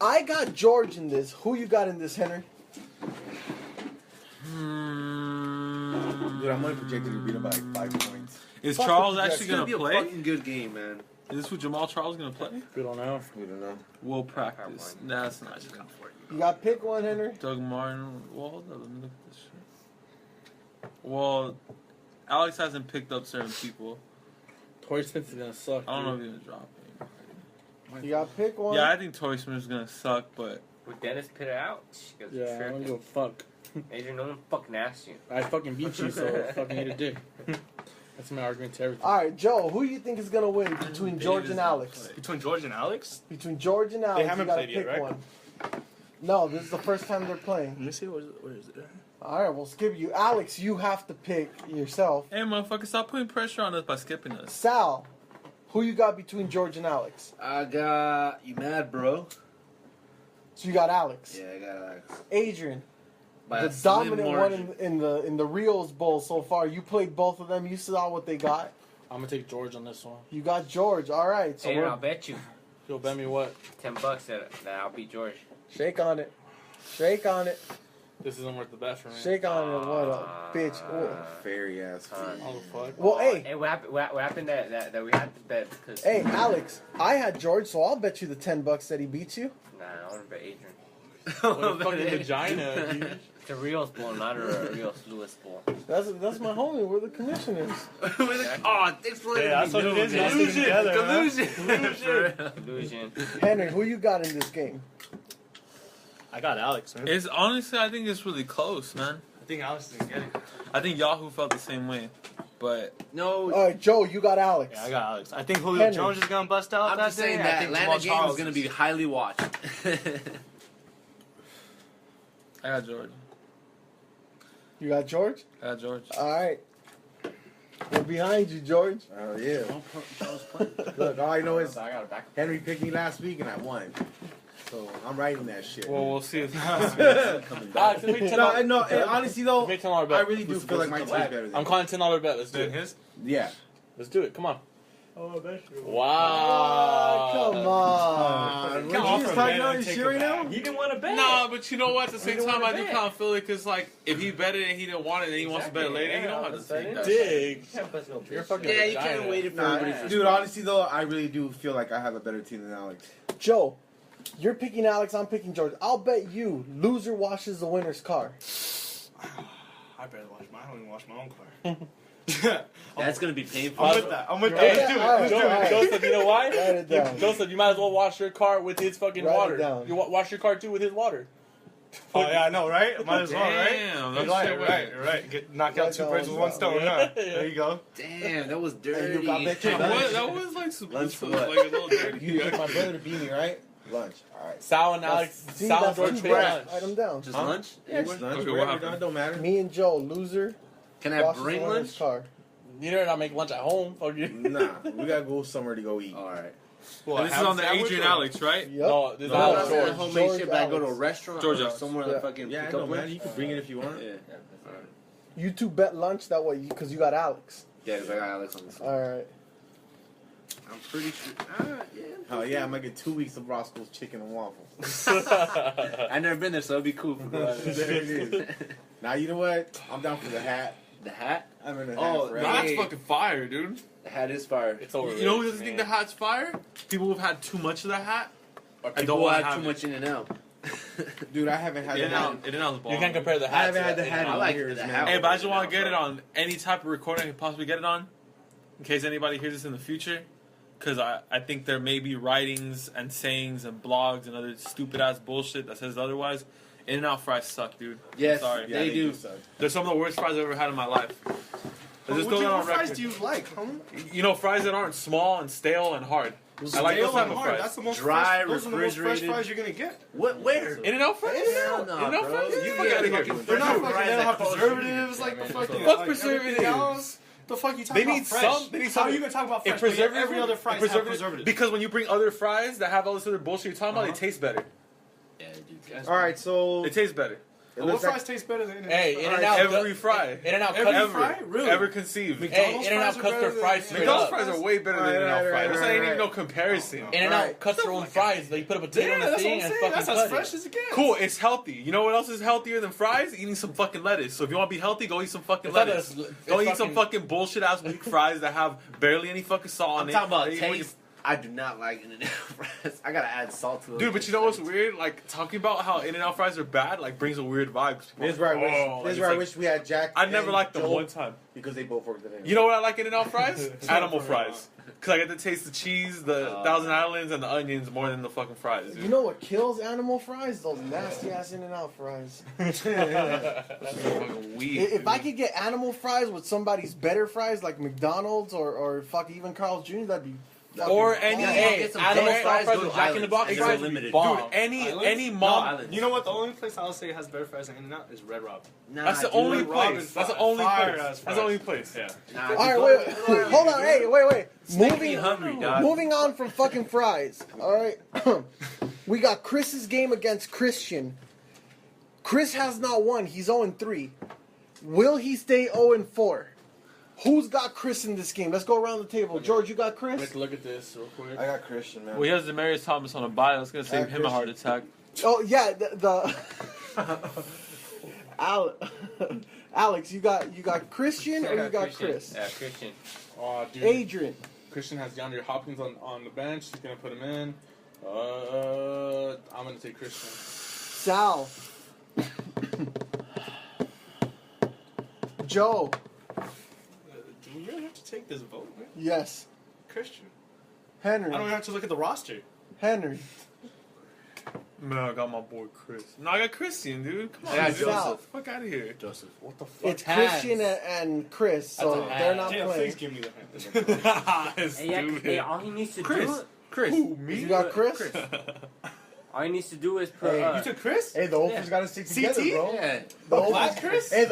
I got George in this. Who you got in this, Henry? Dude, I'm only projected to beat him by like 5 points. Is Fuck Charles with the actually It's gonna gonna be a play? fucking good game, man. Is this who Jamal Charles gonna play? We don't know. We don't know. We'll practice. That's not good. You got pick one, Henry. Doug Martin. Well, hold on, let me look at this shit. Well, Alex hasn't picked up certain people. Torrey Smith is gonna suck. I don't know if he's gonna drop it. You got pick one. Yeah, I think Torrey Smith is gonna suck, but Would Dennis put it out? She goes, Yeah, I don't tripping. give a fuck. Adrian, no one fucking asked you. I fucking beat you, so fucking eat a dick. That's my argument to everything. All right, Joe. Who do you think is gonna win between George and Alex? Between George and Alex? Between George and Alex, haven't you gotta played yet, pick right? one. No, this is the first time they're playing. Let me see, what is it? All right, we'll skip you. Alex, you have to pick yourself. hey, motherfucker, stop putting pressure on us by skipping us. Sal, who you got between George and Alex? I got you mad, bro. So you got Alex. Yeah, I got Alex. Adrian, By the a slim dominant one margin. in the Rios Bowl so far. You played both of them. You saw what they got. I'm gonna take George on this one. You got George. All right, so Adrian, I'll we're bet you You'll bet me what? $10 that I'll beat George. shake on it. Shake on it. This isn't worth the bet for me. Shake on it, what a bitch. Fairy ass. Oh fuck. Well, hey. Hey, what happened that we had to bet? Because Hey, Alex, I had George, so I'll bet you the $10 that he beat you. Nah, I want to bet Adrian. What a fucking vagina, dude. It's a Rios Bowl, not a Rios Lewis Bowl. That's my homie. We're the commissioners. Oh, thanks for letting Yeah, me that's what know, it is. man. Y'all stick together, huh? Collusion. Illusion. Henry, who you got in this game? I got Alex, man. It's honestly, I think it's really close, man. I think Alex didn't get it. I think Yahoo felt the same way, but No, All right, Joe, you got Alex. Yeah, I got Alex. I think Julio Henry. Jones is gonna bust out I'm that just saying day. I that think Atlanta Jamal game Charles is going to be highly watched. I got George. You got George? I got George. All right. We're behind you, George. Oh yeah. Look, all I know is I got it back. Henry picked me last week and I won. So I'm writing that shit. Well, we'll see if Alex, let me No, and honestly though, Make $10 bet. I really do feel like my team's better than I'm calling $10 bet. Let's do it. his. Yeah. Let's do it. Come on. Oh, that's true. Wow. Come on. What you just talking about your shit right now? He didn't want to bet. Nah, but you know what? At the same didn't time, I wanna do bet. kind of feel it because, like, if he bet it and he didn't want it and he wants to bet it later, he don't have to take that. Dig. You're fucking Yeah, you vagina. can't wait for Nah, everybody to dude, honestly though, I really do feel like I have a better team than Alex. Joe, you're picking Alex, I'm picking George. I'll bet you loser washes the winner's car. I better watch my. I don't even wash my own car. That's going to be painful. I'm with that. I'm with that. Hey, Let's do it. all right, Let's do all it. right. Joseph, you know why? Write it down. Joseph, you might as well wash your car with his fucking Write it water. down. You wash your car too with his water. Oh yeah, I know, right? Might as well, right? Damn, that's Right, shit right. Knock out two birds with one stone, huh? There you go. Damn, that was Hey, dirty. you got bet you That was like some Lunch for like what? a little dirty. You picked my brother to beat me, right? Lunch. All right. Sal and Alex, See, Sal and that's George two paid bets. lunch. Write them down. Just Huh? lunch? Yeah, just lunch. Okay, what Wherever, happened? it don't matter. Me and Joe, loser Can I have washes bring the winner's lunch? car. You dare not make lunch at home? Fuck you. Nah, we gotta go somewhere to go eat. All right. And this is on the Adrian Alex, right? Yep. No, this is No, all that's George. not homemade George shit, but I go to a Alex. restaurant George or Alex. somewhere Yeah. to fucking Yeah, I pick know, up man. lunch. You can bring it if you want. Yeah. You two bet lunch that way because you got Alex. Yeah, because I got Alex on this one. All right. I'm pretty sure. Yeah. Oh yeah, I might get 2 weeks of Roscoe's chicken and waffles. I've never been there, so it'd be cool. There it is. Now you know what? I'm down for the hat. The hat? I'm in the Oh, hat forever. nah. That's fucking fire, dude. The hat is fire. It's over. You know who doesn't think the hat's fire? People who've had too much of the hat. Or I don't people wanna have have too it. much in and out. Dude, I haven't had the hat. In and out's bomb. You can't compare the I hat. haven't to had the that. hat I in like years, the man. hat. Hey, but I just want to get it on any type of recording I can possibly get it on, in case anybody hears this in the future. Because I think there may be writings and sayings and blogs and other stupid ass bullshit that says otherwise. In-N-Out fries suck, dude. Yes, Sorry. Yeah, they do. suck. They're some of the worst fries I've ever had in my life. I just throw that on What fries record. do you like, homie? You know, fries that aren't small and stale and hard. I like those Stale type and of hard. fries. That's the most Dry, fresh, those are the most fresh refrigerated. fries you're gonna get. What? Where? In-N-Out fries? Hell no, In-N-Out bro. fries? You Fuck get outta here. fucking They're not fries fucking. They don't that have cost preservatives like the fucking. Fuck like preservatives. everything else. The fuck you talking They about need fresh? some. They need How some. are you gonna talk about If fresh? But preservative, every other fries have preservative, preservatives. because when you bring other fries that have all this other bullshit you're talking about, they taste better. Yeah, dude. All right, so They taste better. it What looks like fries taste better than In-N-Out? Hey, fries? In-N-Out. Every fry. In-N-Out Every cuts. fry? Really? Ever conceived. Hey, McDonald's In-N-Out fries are cuts their better than- fries straight McDonald's up. fries are way better than Right, In-N-Out right, fries. right, This right, ain't even right. no comparison. In-N-Out cuts their own fries. They put a potato Yeah, in the that's what thing I'm and saying. fucking That's as cut fresh it. as it gets. Cool, it's healthy. You know what else is healthier than fries? Eating some fucking lettuce. So if you want to be healthy, go eat some fucking It's not lettuce. that it's Go eat some fucking- fucking bullshit ass weak fries that have barely any fucking salt on I'm it. talking about They eat fucking- taste. I do not like In-N-Out fries. I gotta add salt to it. Dude, but you know what's weird? Like talking about how In-N-Out fries are bad, like brings a weird vibe. this is where I wish. Oh, This is it's where I like- wish we had Jack. I never and liked them Joel one time. because they both worked at it. You know what I like in In-Out fries? Animal fries. Because I get to taste the cheese, the Oh. Thousand Islands, and the onions more than the fucking fries. Dude. You know what kills animal fries? Those nasty ass In-N-Out fries. That's fucking weak. If I could get animal fries with somebody's better fries, like McDonald's or fuck even Carl's Jr., that'd be. fucking Or bomb. any- Yeah, Hey, get some animal Jack fries fries, with go to Jack in the Box Islands. fries. They're limited. Bomb. Dude, any Islands? mom. Islands. You know what? The only place I'll say has better fries than In-N-Out is Red Robin. Nah, That's the dude. only Red Robin place. That's the fries. only Fire place. ass That's the only fries. place. Yeah. Nah, All right, dude, wait, go- hold on, hey, wait. Make me Moving, hungry, dog. moving on from fucking fries. All right, we got Chris's game against Christian. Chris has not won. He's 0-3. Will he stay 0-4? Who's got Chris in this game? Let's go around the table. George, you got Chris? Let's look at this real quick. I got Christian, man. Well, he has Demarius Thomas on a bye. That's going to save him a heart attack. Oh yeah, the Alex, you got Christian or you got Christian. Chris? Yeah, Christian. Oh, dude. Adrian. Christian has DeAndre Hopkins on the bench. He's gonna put him in. I'm gonna take Christian. Sal. Joe. Do we really have to take this vote, man? Yes. Christian. Henry. I don't even have to look at the roster. Henry. Man, I got my boy Chris. No, I got Christian, dude. Come on, Yeah, dude. Joseph. Get the fuck out of here. Joseph. What the fuck? It's Christian and Chris, so That's a they're hat. not Damn, playing. please give me the hand. It's Hey, yeah, stupid. hey, all he needs to Chris. do. Chris. Who, me? You got Chris? All he needs to do is put. Hey, You took Chris? Hey, the Ophers gotta stick together, CT? bro. Yeah. The Ophers- Black Chris? Hey,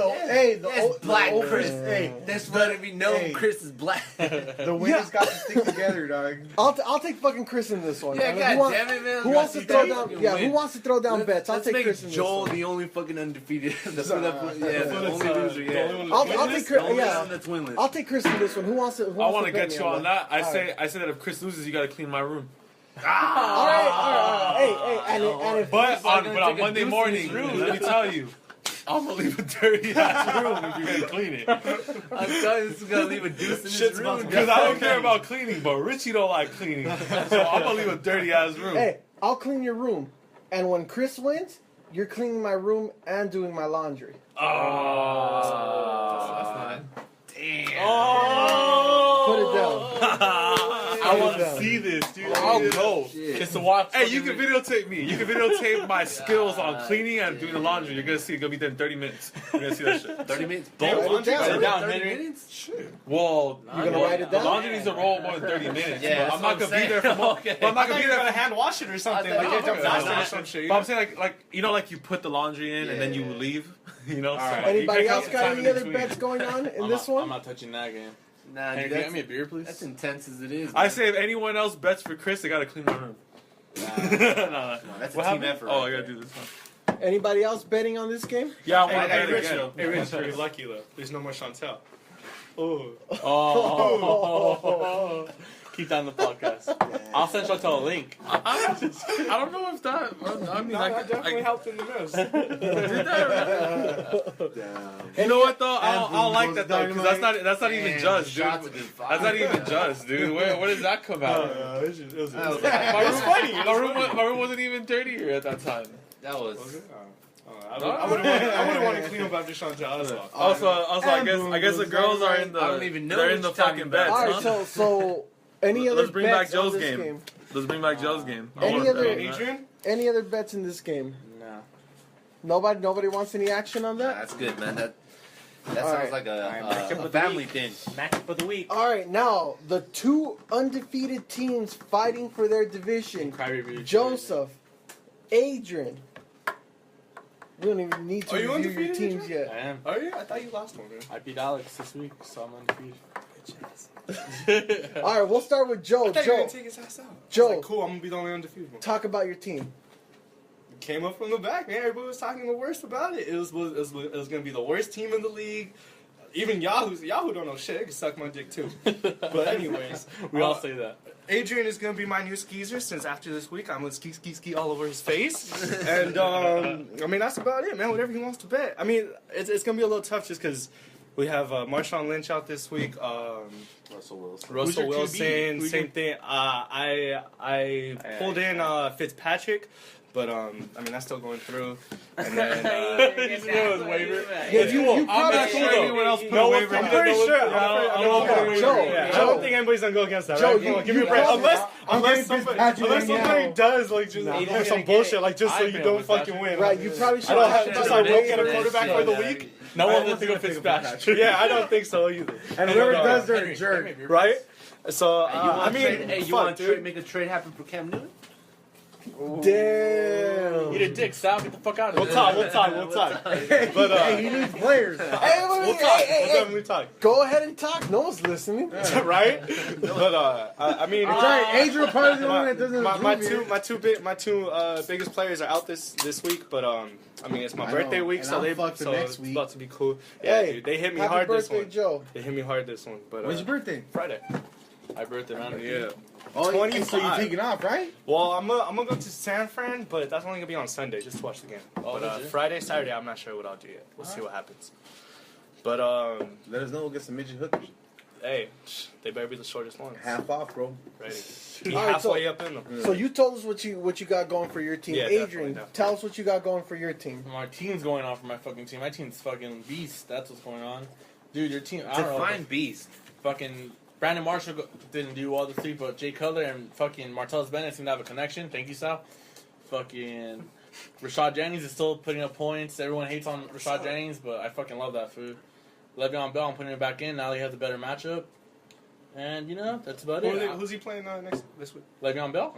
the That's black Ophers- Chris. Hey, That's what we know. Hey. Chris is black. the winners got to stick together, dog. I'll take fucking Chris in this one. Yeah, I mean, God damn it, man. Who wants to You throw guys down? can Yeah, win. who wants to throw down bets? I'll Let's take make Chris in Joel this one. the only fucking undefeated. The So, only loser. the Yeah. only one I'll winless? take The Chris. only Yeah, one that's winless. I'll take Chris in this one. Who wants to? Who I wants want to bet get me you on that. I All say that if Chris loses, you got to clean my room. All right. Hey, and if But on gonna take a Monday deuce in morning, his room. let me tell you, I'm gonna leave a dirty ass room if you're gonna clean it. I'm telling you, this is gonna leave a deuce in his Shit's about room. to Because I don't care about cleaning, but Richie don't like cleaning, so I'm gonna leave a dirty ass room. hey, I'll clean your room, and when Chris wins, you're cleaning my room and doing my laundry. Put it down. I want down. to see this, dude. I'll go. Shit. Just to watch. Hey, you can videotape me. You can videotape my skills on cleaning and doing the laundry. You're gonna see it. Gonna be there in 30 minutes. You're gonna see that shit. 30 minutes. Write it down. Write it down, 30 Henry. minutes? Well, You gonna write it the down? laundry needs to roll more than 30 minutes. Yeah, but I'm that's not what gonna I'm be there for saying. more. Okay. But I'm not I gonna thought be you were there. gonna hand wash it or something. I Like thought- get jump no, faster no. or some shit. But I'm saying like you know like you put the laundry in and then you Yeah. leave. You know. So, Alright. like, you Anybody can else count got time any in other between. bets going on in I'm this not, one? I'm not touching that game. Nah, Henry, dude, can you get that's, me a beer, please? that's intense as it is. I man. say if anyone else bets for Chris, they gotta clean my room. Nah, No, that's a what team happened? effort. Oh, right I gotta there. do this one. Anybody else betting on this game? Yeah, I Hey, want to hey, bet Rich, again. though. Hey, Rich, you're lucky though. There's no more Chantel. Oh. Oh. Keep that on the podcast. I'll send Chantel a link. I don't know if that. I mean, No, I that definitely helped in the most. did that. Damn. You know what though? I Anthony don't like goes that though because that's not even Damn, just, dude. shots have been That's not even fired. just, dude. Where does that come out? It was That was My room, funny. my room wasn't even dirtier at that time. That was. I wouldn't want to clean up after Chantel as well. Also, I guess the girls are in the. I don't even know They're what in the you're talking fucking about. bets. All right, Huh? so any other Let's bring back bets on Joe's this game. Let's bring back Joe's game. I Any wanna other- bet on that. Adrian? Any other bets in this game? No. Nobody wants any action on Nah, that? that's good, man. That All sounds right. like matchup a of the family week. thing. Matchup of the week. All right, now the two undefeated teams fighting for their division. Crybaby. Joseph, Adrian. We don't even need to Are you review your undefeated, teams yet. I am. Are you? I thought you lost one, man. I beat Alex this week, so I'm undefeated. All right, we'll start with Joe. I thought you were Joe, gonna take his ass out. I was Joe. like, cool, I'm gonna be the only undefeated one. talk about your team. Came up from the back, man. Everybody was talking the worst about it. It was gonna be the worst team in the league. Even Yahoo don't know shit. They can suck my dick too. But anyways, We all say that. Adrian is gonna be my new skeezer since after this week I'm gonna ski all over his face. And I mean that's about it, man. Whatever he wants to bet. I mean it's gonna be a little tough just because we have Marshawn Lynch out this week. Russell Wilson. Russell Who's your QB? Wilson, same thing. I pulled in Fitzpatrick. But I mean that's still going through, and then His waiver. Yeah, you I'm not probably sure anyone else put no a one. waiver. I'm in. pretty sure. Joe, I Joe. don't think anybody's gonna go against that. Joe, Right? Come on, give me a you break. probably- Unless somebody right now. does like just Nah, do some bullshit like just so you don't fucking win. Right, you probably should. I don't have just like won't get a Shit. quarterback for the week. No one will think of Fitzpatrick. Yeah, I don't think so either. And whoever does, they're a jerk. Right? So Hey, you I want mean, you fuck, want to dude. make a trade happen for Cam Newton? Damn. Eat a dick, Sal. Get the fuck out of We'll here. talk. But Hey, he needs players. Hey, we'll talk. We'll definitely talk. Go ahead and talk. No one's listening. Right? But I mean, It's alright. Adrian probably the only one that doesn't my approve it. two biggest players are out this week, but I mean it's my I birthday know, week, and so I'm fucked the so next it's week. about to be cool. Yeah, Hey, dude, they hit me Happy hard this birthday, one. Joe. They hit me hard this one, but When's your birthday? Friday. Happy birthday, man. Yeah. Oh, 25. so you're taking off, right? Well, I'm gonna go to San Fran, but that's only gonna be on Sunday just to watch the game. Oh, But legit? Friday, Saturday, I'm not sure what I'll do yet. We'll see what happens. But Let us know. We'll get some midget hookers. hey, they better be the shortest ones. Half off, bro. Ready. Be All right, halfway up in them. So you told us what you got going for your team. Yeah, Adrian, definitely. tell us what you got going for your team. My team's going on for my fucking team. My team's fucking beast. That's what's going on. Dude, your team, I don't know. Define beast. Fucking Brandon Marshall didn't do all the three, but Jay Cutler and fucking Martellus Bennett seem to have a connection. Thank you, Sal. Fucking Rashad Jennings is still putting up points. Everyone hates on Rashad Jennings, but I fucking love that food. Le'Veon Bell, I'm putting him back in. Now he has a better matchup. And, you know, that's about it. Who's he playing this week? Le'Veon Bell?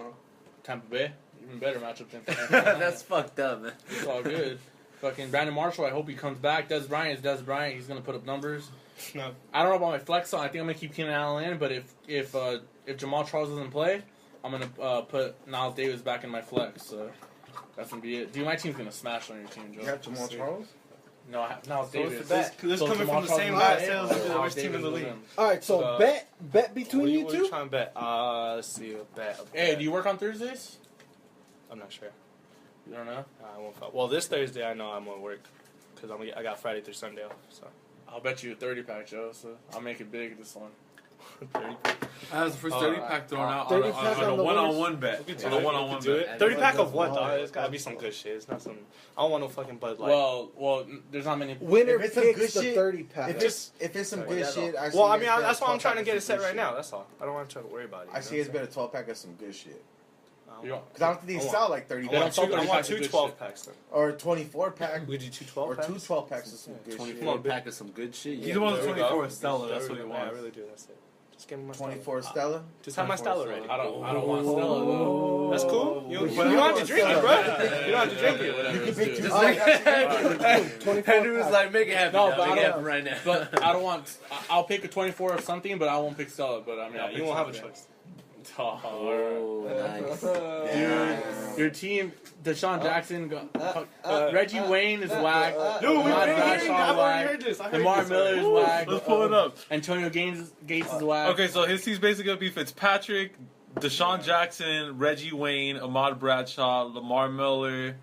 Tampa Bay. Even better matchup than That's fucked up, man. It's all good. Fucking Brandon Marshall, I hope he comes back. Des Bryant is Des Bryant. He's going to put up numbers. No. I don't know about my flex song. I think I'm going to keep Keenan Allen in, but if Jamal Charles doesn't play, I'm going to put Niles Davis back in my flex. So that's going to be it. Dude, my team's going to smash on your team, Joe. You have Jamal Charles? No, I have Niles Davis. This coming Jamal from the Charles same is guy in. sales as the Niles worst team in Davis the is league. in. All right, so Uh, bet between you What are you two. trying to bet? Let's see. A bet. Hey, do you work on Thursdays? I'm not sure. You don't know? I won't. Well, this Thursday I know I'm gonna work because I got Friday through Sunday off. So I'll bet you a 30-pack, Joe, so I'll make it big this one. 30. That was the first 30 pack thrown out 30 on pack a on the one-on-one bet. We could On do a it. one-on-one We could do bet. it. 30 pack of what, No, dog? it's It's gotta be some good shit. It's not some. I don't want no fucking Bud Light. Well, there's not many. Winner If it's some picks good the shit, 30 pack. If it's some good shit, I well, I see mean, it's better that's why I'm 12 trying to pack get it of set some right good now. shit. That's all. I don't want to try to worry about it. I see it's better 12 pack of some good shit. You don't- Because I don't think they sell like 30 They don't packs. sell I 30 want packs of two good 12 shit. packs then. Or 24 pack. We do two 12 Or packs. two 12 packs of some good shit. 24 pack of some good shit. He's the one with There we 24 go. Stella. That's There what he we go. Yeah, I wants. really do. That's it. Just give me my 24 Stella. Stella. Just have my Stella ready. I don't want Stella though. That's cool. You But don't I have to want drink it, Stella. bro. You don't have to drink it. Whatever, You can let's pick do it. two. Just Oh, like I got you. 24 Henry was pack. like, make it happen. No, now, but make I it don't- happen right now. But I don't want. I'll pick a 24 of something, but I won't pick Stella. But I mean, Yeah, I'll pick you won't have a something. choice. Oh, nice. dude, your team, Deshaun Jackson, Reggie Wayne is whack. Dude, we've Ahmad been Bradshaw hearing. I've already whack. heard this. I heard Lamar this Miller is already. whack. Let's pull it up. Antonio Gates is whack. Okay, so his team's basically going to be Fitzpatrick, Deshaun Jackson, Reggie Wayne, Ahmad Bradshaw, Lamar Miller,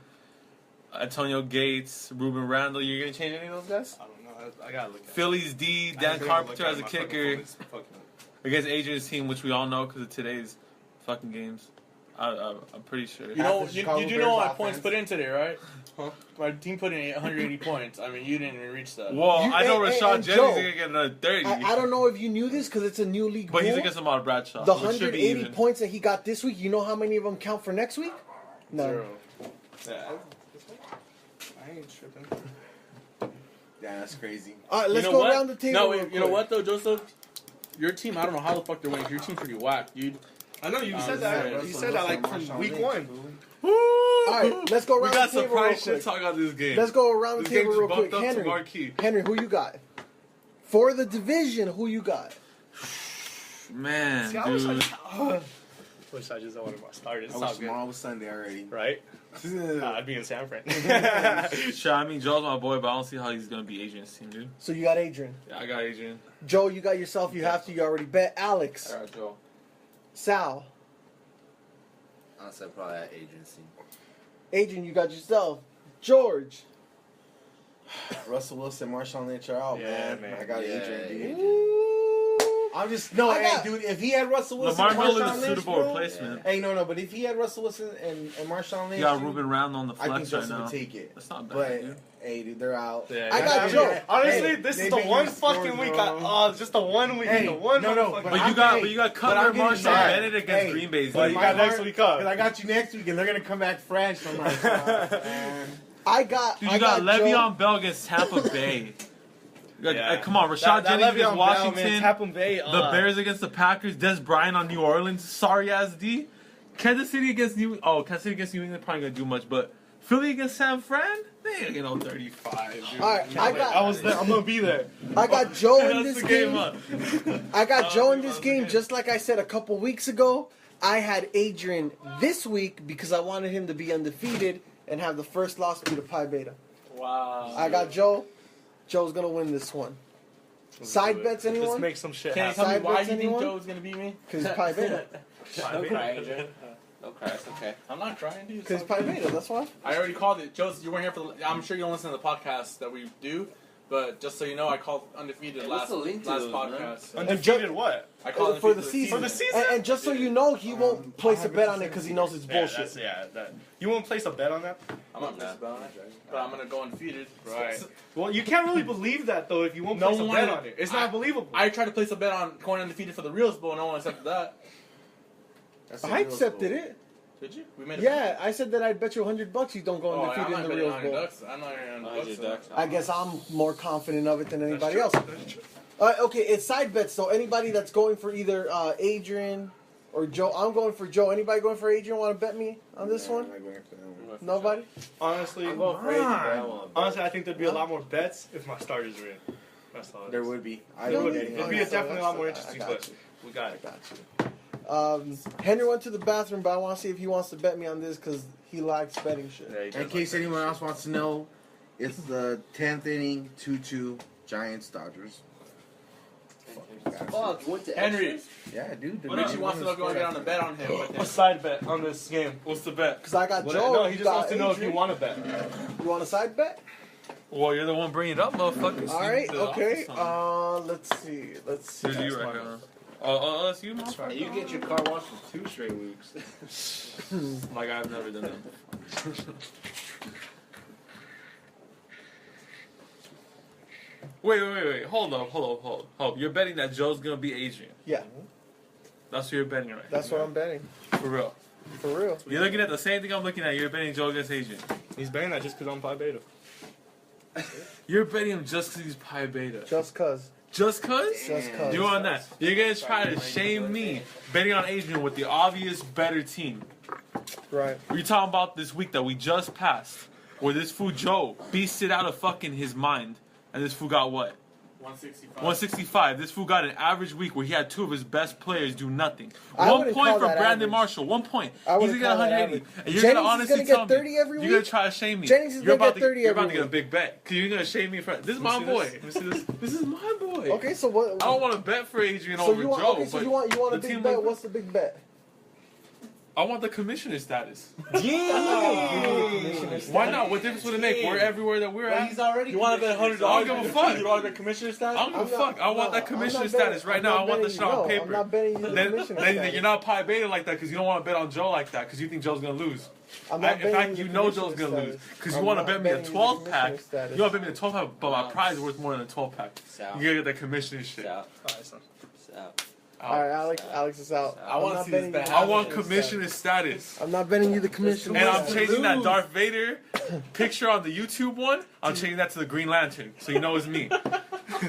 Antonio Gates, Ruben Randall. You're going to change any of those guys? I don't know. I gotta look at it. Phillies D, I Dan ain't gonna Carpenter look as at a my fucking kicker phone. It's fucking- against Adrian's team, which we all know because of today's fucking games. I'm pretty sure. You know, After you Chicago do Bears know my offense. points put in today, right? Huh? My team put in 180 points. I mean, you didn't even reach that. Well, You- I know and- Rashad and Jennings Joe, is going to get another 30. I don't know if you knew this because it's a new league But he's rule. against Ahmad Bradshaw. The which should be 180 even. points that he got this week, you know how many of them count for next week? No. Zero. Yeah. I ain't tripping. Yeah, that's crazy. All right, let's You know go what? around the table. No, real wait, you know quick. what though, Joseph? Your team, I don't know how the fuck they're winning. Your team's pretty whack, dude. I know you Oh, said sorry. that. You said that like from week one. Woo! All right, let's go We around got the table real surprise shit quick. talk about this game. Let's go around the This game table just real quick. bumped up to Henry, marquee. Henry, who you got? For the division, who you got? Man, See, I wish I dude. wish I just wanted my starters. I It's wish all good. tomorrow was Sunday already. Right? I'd be in San Fran. Sure, I mean, Joe's my boy, but I don't see how he's going to be Adrian's team, dude. So you got Adrian. Yeah, I got Adrian. Joe, you got yourself. You have to. You already bet. Alex, All right, Joe. Sal, I'll say probably at Adrian's team. Adrian, you got yourself. George. Russell Wilson, Marshawn Lynch are out, Yeah, man. man. I got Yeah, Adrian, dude. Ooh. I'm just no, I hey, got- dude. If he had Russell Wilson, Lamar and Miller Marshawn is a Lynch, suitable bro, replacement. Hey, no, but if he had Russell Wilson and Marshawn Lynch, You got dude, Ruben Round on the I think flex right Joseph now. would take it. That's not bad, But dude. hey, dude, they're out. Yeah, I got Joe. Honestly, Hey, this they is the big one scores, fucking week. bro. Just the one week. Hey, the one no, no, motherfucking but But I'm you got, getting- but you got but Cutler, I'm getting Marshawn mad. Bennett against Hey, Green Bay's. but dude. you got next week up. Because I got you next week, and they're gonna come back fresh. I'm like, man. I got. Dude, I you got Joe. Le'Veon Bell against Tampa Bay. Come on, Rashad That Jennings Le'Veon against Bell, Washington. man, Tampa Bay, The Bears against the Packers. Des Bryant on New Orleans. Sorry ass D. Kansas City against New. Oh, Kansas City against New England probably gonna do much, but Philly against San Fran. They ain't gonna get no 35. Dude. All right, I got. I was there. I'm gonna be there. I got Joe in That's this the game. up. I got Joe in this that's game, okay. just like I said a couple weeks ago. I had Adrian this week because I wanted him to be undefeated and have the first loss be to Pi Beta. Wow. I got Joe. Joe's gonna win this one. Side bets, Let's anyone? make some shit Can you happen. tell me Side why bets, you think anyone? Joe's gonna beat me? Because he's Pi Beta. Don't cry, Adrian. Don't cry. It's okay. I'm not trying to. Because he's Pi Beta, that's why. I already called it. Joe, you weren't here for the... I'm sure you don't listen to the podcast that we do, but just so you know, I called undefeated Hey, last what's the link to those, podcast. Undefeated what? I called For undefeated the season. For the season? And just so you know, he won't place a bet on it because he knows it's bullshit. That. You won't place a bet on that? I'm not messing about it, but I'm gonna go undefeated. Right. Well, you can't really believe that though if you won't No place a one- bet on it. It's not believable. I tried to place a bet on going undefeated for the Rios Bowl, no one accepted that. I accepted it. Did you? We made a Yeah, I said that I'd bet you $100 you don't go Oh, undefeated I'm in not the betting Rios on Bowl. Ducks. I'm not on Hundred Ducks. ducks. I guess I'm more confident of it than anybody else. That's true. Okay, it's side bets though. Anybody that's going for either Adrian or Joe, I'm going for Joe. Anybody going for Adrian? Want to bet me on this one? I'm not going for that one. Nobody. Honestly, I'm going for Adrian, but I want to bet. honestly, I think there'd be a lot more bets if my starters were in. That's all. it There is. would be. There would be. Really? It'd be definitely a lot more I interesting, got but you. we got I it. got you. Henry went to the bathroom, but I want to see if he wants to bet me on this because he likes betting shit. Yeah, he does In case like anyone else wants to know, it's the 10th inning, 2-2 Giants Dodgers. Fuck, you went to Henry, extras? Yeah, dude. the Richie Dodgers wants to know if you want to get on a bet on him. that. A side bet on this game. What's the bet? Because I got What- Joe. no, he you just got wants to know if Adrian. you want to bet. You want a side bet? Well, you're the one bringing it up, motherfucker. All right. The Okay. office on. Let's see. Let's see. Here's you right here. Oh, that's you, motherfucker? Hey, you get your car washed for 2 straight weeks. Like I've never done that. Wait. Hold up. You're betting that Joe's gonna be Adrian. Yeah, That's what you're betting right that's what I'm betting. For real. For real. You're looking at the same thing I'm looking at. You're betting Joe against Adrian. He's betting that just because I'm Pi Beta. You're betting him just because he's Pi Beta. Just cause. Just cause? Just cause. You on that? You're gonna try to shame me betting on Adrian with the obvious better team. Right. We're talking about this week that we just passed, where this fool Joe beasted out of fucking his mind, and this fool got what? 165. 165. This fool got an average week where he had 2 of his best players do nothing. I 1 wouldn't point call for that Brandon average. Marshall. 1 point. I He's wouldn't gonna get call that 180. average. And you're Jennings gonna is honestly gonna get tell me 30 every you're week? gonna try to shame me. Jennings is you're gonna about get to, 30 You're every about to get a week. big bet because you're gonna shame me for. This is my see boy. this? Let me see this. This is my boy. Okay, so what? I don't want to bet for Adrian So over you want? Joe. Okay, so but you want a the big team bet? like- What's the big bet? I want the commissioner status. Yeah. Why not? What difference would it make? We're everywhere that we're at. He's already. You want to bet $100? I don't give a fuck. You want to bet commissioner status? I don't give a fuck. I want that commissioner status right now. I want the shit on paper. I'm not betting you the Then commissioner you're status. not Pi Beta like that because you don't want to bet on Joe like that because you think Joe's gonna lose. I'm not In betting fact, you you the know commissioner Joe's gonna lose status. because you I'm want to not bet me a betting you the 12 pack. commissioner status. You want to bet me a 12 pack, but my prize is worth more than a 12 pack. Sal. You gotta get that commissioner shit. Sal. Sal. Sal. All right, Alex is out. I wanna I'm not see this betting bet you I the want commissioner commissioner status. I'm not betting you the commissioner. And I'm status. changing that Darth Vader picture on the YouTube one. I'm changing that to the Green Lantern, so you know it's me.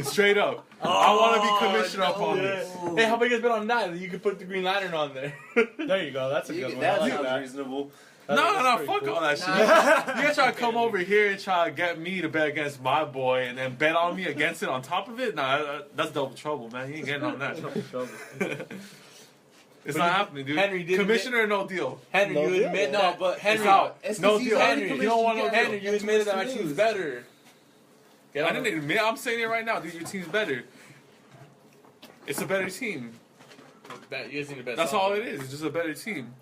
Straight up. I want to be commissioner up on this. Hey, how about you guys bet on that? You could put the Green Lantern on there. There you go. That's a good one. I That like sounds that. reasonable. No, pretty fuck cool. all that shit. You guys try to come over here and try to get me to bet against my boy and then bet on me against it on top of it? Nah, that's double trouble, man. You ain't getting on that. It's not happening, dude. Henry did Commissioner or no deal? Henry, No you deal. admit No, that. but Henry, It's out. It's No 'cause he's deal. already Henry, You don't want no commissioned. Henry, you That's admitted what's that my the team's news. better. Get I on didn't it. admit. I'm saying it right now, dude. Your team's better. It's a better team. Bet, you guys need to bet That's something. all it is. It's just a better team.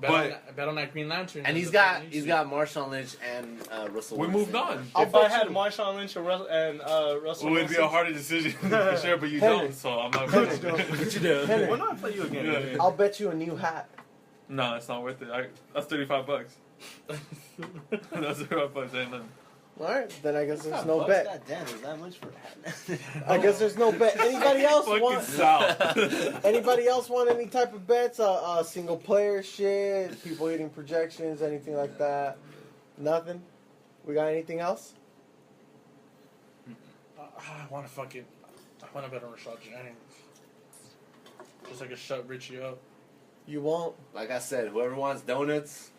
Bet, But- on that, bet on that Green Lantern. And he's got Marshawn Lynch and Russell. We Wilson. moved on. I'll If I bet had you- Marshawn Lynch and Russell It would be a harder decision for sure, but you Henry. don't, so I'm not Henry. betting. Henry, Why not play you again? Yeah. I'll bet you a new hat. No, it's not worth it. That's $35. That's $35. Ain't nothing. All right, then I guess there's $5 no bucks? bet. God damn, is that much for a hat? I guess there's no bet. Anybody else Fucking want? Sal. Anybody else want any type of bets? Single player shit, people hitting projections, anything like that? Nothing. We got anything else? I want to bet on Rashad Jennings. Just like a shut Richie up. You won't. Like I said, whoever wants donuts,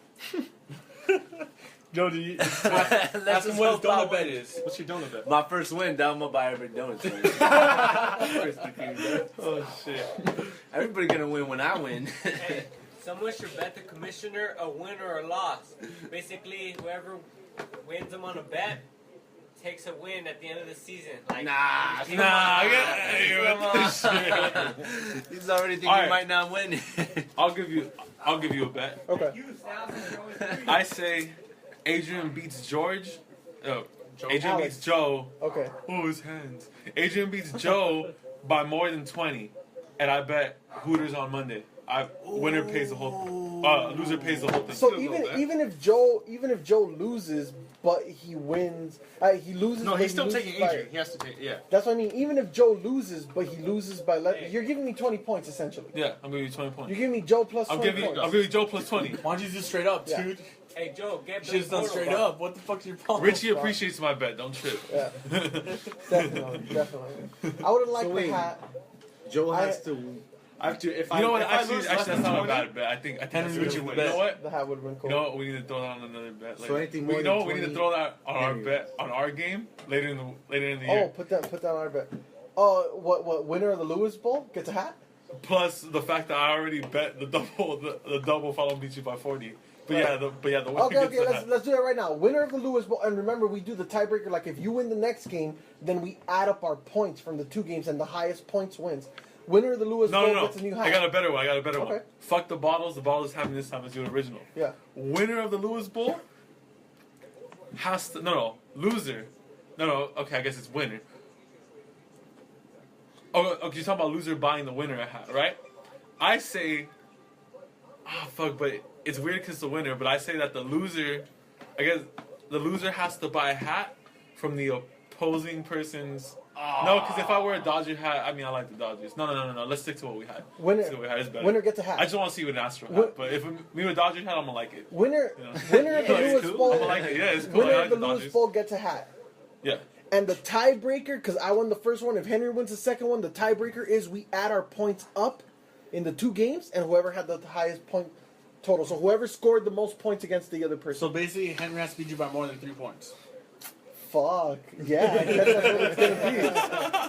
Joe, do you? let's Ask just him what his hope I donut win. bet is. What's your donut bet? My first win, I'm gonna buy every donut. Oh shit! Everybody gonna win when I win. Hey, someone should bet the commissioner a win or a loss. Basically, whoever wins them on a bet takes a win at the end of the season. Like, Nah, come nah, on. get Come on. He's already thinking Alright. he might not win. I'll give you a bet. Okay. I say Adrian beats George. Adrian Alex. beats Joe. Okay. Oh, his hands. Adrian beats Joe by more than 20, and I bet Hooters on Monday. Winner pays the whole. Loser pays the whole thing. So even if Joe loses, but he wins, he loses. No, but he's still loses taking by- Adrian. He has to take. Yeah. That's what I mean. Even if Joe loses, but he loses by you're giving me 20 points essentially. Yeah, I'm giving you 20 points. You're giving me Joe plus 20 points. I'm giving you Joe plus 20. Why don't you just straight up, Yeah. dude? Hey, Joe, get You should have done straight up. What the fuck's your problem? Richie appreciates my bet. Don't trip. Yeah, definitely. I would have liked So the wait. hat. Joe I- has to. I have to. If You know what? if I Actually, lose that's less than not a 20, bad bet. I think Henry that's a Richie good wins. bet. You know what? The hat would have been cool. You know what? We need to throw that on another bet. So anything more you than know what? We need to 20 throw that on our Henry. bet on our game later in the Oh, year. put that on our bet. Oh, what winner of the Lewis Bowl gets a hat? Plus the fact that I already bet the double follow beat you by 40. But Right. the winner Okay, gets okay, the let's hat. let's do that right now. Winner of the Lewis Bowl, and remember we do the tiebreaker. Like if you win the next game, then we add up our points from the 2 games, and the highest points wins. Winner of the Lewis Bowl No. gets a new hat. I got a better one. one. Okay. Fuck the bottles. The bottles happening this time. Let's do the original. Yeah. Winner of the Lewis Bowl has to loser. No. Okay, I guess it's winner. Oh, okay. You're talking about loser buying the winner a hat, right? I say, but it's weird because the winner. But I say that the loser, I guess the loser has to buy a hat from the opposing person's. No, because if I wear a Dodger hat, I mean I like the Dodgers. No. Let's stick to what we had. Winner, Stick to what we had. It's better. winner gets a hat. I just want to see with an Astro hat. Win- But if me with a Dodger hat, I'm gonna like it. Winner, You know? winner of the It's Lewis cool. Bowl. I'm gonna like it. Yeah, it's cool. Winner I of like the the Lewis Dodgers. Bowl gets a hat. Yeah. And the tiebreaker, because I won the first one, if Henry wins the second one, the tiebreaker is we add our points up in the 2 games, and whoever had the highest point total. So whoever scored the most points against the other person. So basically, Henry has to beat you by more than 3 points. Fuck. Yeah, I guess that's what it's going to be.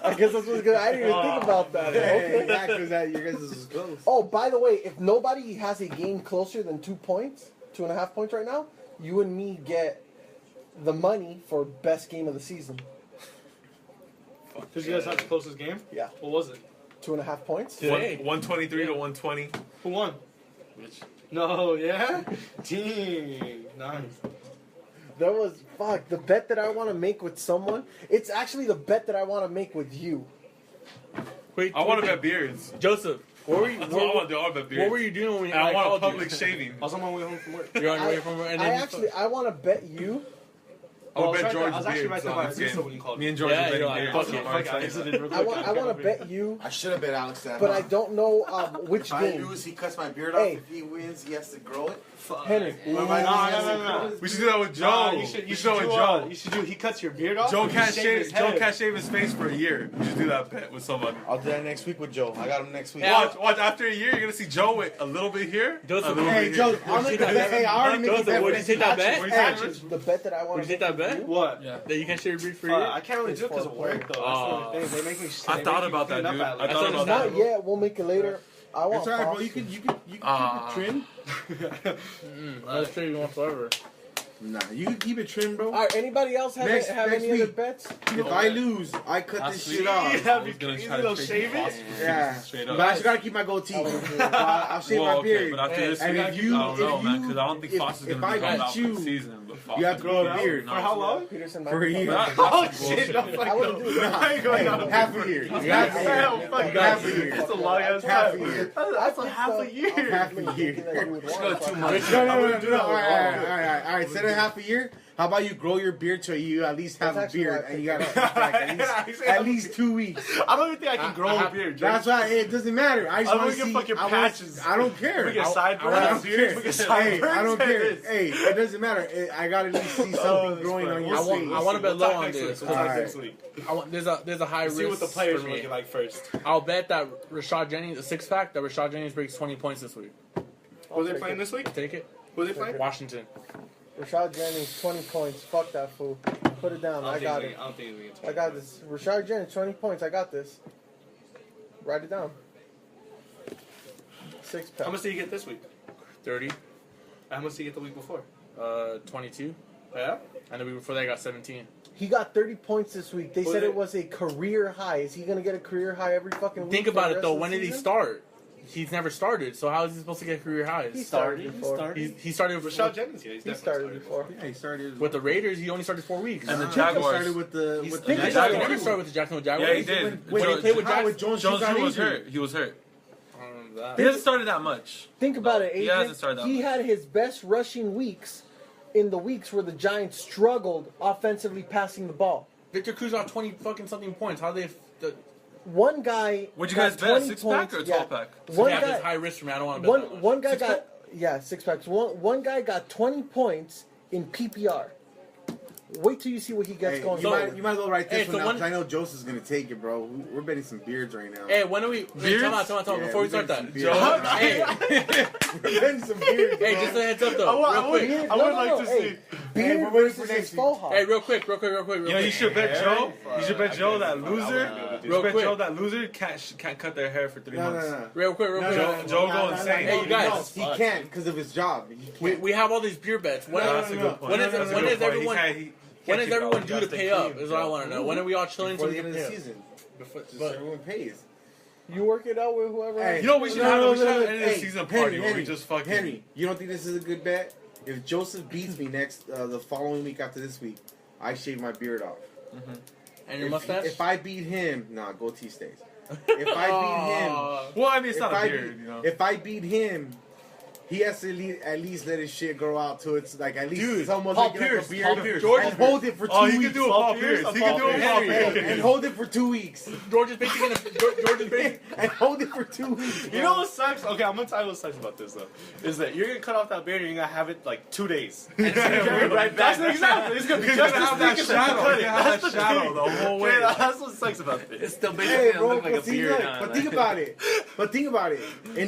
I guess that's what it's going to be. I didn't even think about that. Okay. Yeah, because that your guys is close. Oh, by the way, if nobody has a game closer than 2 points, 2.5 points right now, you and me get the money for best game of the season. Did you guys have the closest game? Yeah. What was it? 2.5 points. Today. 123 to 120. Who won? Which No, yeah? Dang. Nice. There was, the bet that I want to make with someone, it's actually the bet that I want to make with you. Wait, I want to bet beards. Joseph, what were you? That's what I want to do. I want to bet beards. What were you doing when And I want a called you? public shaving. I was on my way home from work. You're on your way from and then I want to bet you. I would Well, bet I George was actually right beards there on by this Vista game. when you called Me me. and George Yeah, are betting you're like, beards. fuck I'm it, very fuck it, I excited. exited real I quick. want to bet you, I should have bet Alex that. but I huh? don't know which If I game. lose, he cuts my beard Hey. off. If he wins, he has to grow it. Henry. Or if I lose, he has to grow it. We should do that with Joe. Nah, You you should should do that with Joe. You should do. He cuts your beard off. Joe you can't shave his shave. Joe head. can't shave his face for a year. We should do that bet with somebody. I'll do that next week with Joe. I got him next week. Watch. After a year, you're gonna see Joe with a little bit here. Joseph, a little Hey, bit Joe, here. I'm gonna bet. Hey, I already made Joseph, the bet. would you take that bet? What do you say, Rich? The bet that I want Would to you take that bet? What? Yeah. That you can't shave your beard for a year? I can't really do it because of work, though. That's the only thing. They make me. I they thought make you about that, clean up dude. at I least. thought about that. Not yet. We'll make it later. I want. It's alright, bro. Fox. You can keep it trimmed. I'll shave you one forever. Nah, you can keep it trimmed, bro. All right. Anybody else have Next any other week. bets? If I lose, I cut this shit off. Yeah, I was gonna you try little to shave it. Yeah, Straight but up. I just gotta keep my goatee. I'll shave Well, my okay, beard. but after this And week, if you- I don't know, if man, you- because I don't think if- Fox is if gonna I be coming beat out for you, the season. But Fox You have to grow a beard. For how long? Peterson, For a year. That- Oh that's some shit! bullshit. No, I wouldn't do that. I ain't going out. Half a year. Half a Hell, year. fuck Half a that. year. That's a long ass Half time. a year. That's a half a year. Half a year. go too much. No. All right. Instead of half a year, how about you grow your beard till you at least have That's a beard actually and you why gotta at least 2 weeks. I don't even think I can grow a beard. That's why it doesn't matter. I just I'm want gonna to get see. fucking I want- patches. I don't care. We get I sideburns. don't care. We get Hey, sideburns. I don't and care. this. Hey, it doesn't matter. I gotta at least see something growing on your I face. want to bet low on next this. week. We'll talk Alright. next week. There's a high risk. See what the players for are me. looking like first. I'll bet that Rashad Jennings, a 6-pack, that Rashad Jennings breaks 20 points this week. Who are they playing this week? Take it. Who are they playing? Washington. Rashad Jennings, 20 points. Fuck that fool. Put it down. I got it. I don't think we get I got this. Rashad Jennings, 20 points. I got this. Write it down. 6 pack. How much did you get this week? 30. How much did you get the week before? 22. Yeah. And the week before that, I got 17. He got 30 points this week. They Was said it- it was a career high. Is he going to get a career high every fucking week? Think for about the it, though. rest When of did the he season? start? He's never started, so how is he supposed to get career highs? He started before. He started with Rashad Jennings, yeah, he's He definitely started before. Yeah, he started with the Raiders. He only started 4 weeks. And the He Jaguars. started with the Think He about it. never started with the Jacksonville Jaguars. Yeah, he did. When he played with Jones, Jones got Drew was injured. hurt. He was hurt. That. He hasn't started that much. Think about it, He Adrian. hasn't started that He much. had his best rushing weeks in the weeks where the Giants struggled offensively passing the ball. Victor Cruz got 20 fucking something points. How they? One guy. Would you got guys bet? 20 6 points. pack or Yeah. 12 pack? One Yeah, guy. it's high risk for me. I don't want to bet that much. One guy 6 got pack? 6 packs. One guy got 20 points in PPR. Wait till you see what he gets Hey, going. you might as well write this Hey, one so out one- because I know Joseph's gonna take it, bro. We're betting some beards right now. Hey, when are we? Beards? Come on. Yeah, Before we we're start betting that, some beards. hey, We're betting some beards. hey, bro. just a heads up though, real quick. Beard- I would like to hey, see- Beard Hey, we're waiting for versus next his week. faux hawk. Hey, real quick. Yeah, you should bet Joe. You should bet Joe that loser. You Real should bet quick. Joe that loser can't cut their hair for 3 No, months. no. Real quick. Joe go insane. Hey, you guys. No, he can't because of his job. He can't. We have all these beer bets. When, No, That's a good point. when is That's a when good is point. everyone? He can't When is keep everyone all due to Justin pay up? clean, Is what I bro. want to know. When are we all chilling Before so the we end can of the pay up? season. Before just But- everyone pays. You work it out with whoever. Hey, You know, we should have an end of the Hey, season Henry, party where we Henry, just fucking. Henry, you don't think this is a good bet? If Joseph beats me next, the following week after this week, I shave my beard off. And your mustache? If I beat him, nah, goatee stays. If I beat him, Well, I mean, it's if not a I beard, beat, you know. if I beat him, he has to at least let his shit grow out to it's like at least it's almost Paul like Pierce, a beard. Paul Pierce. And hold it for 2 Oh, weeks. he can do a Paul Pierce. He can do a Paul Pierce. And hold it for 2 weeks. George is basically And hold it for 2 weeks. You know what sucks? Okay, I'm gonna tell you what sucks about this though. Is that you're gonna cut off that beard and you're gonna have it like 2 days. Right That's back. exactly. It's gonna be He's just gonna have that shadow. He's gonna have that shadow the whole way. Yeah, that's what sucks about this. It's still Hey, basically gonna bro, look like a but, see, beard. look, huh? but think about it. But think about it. In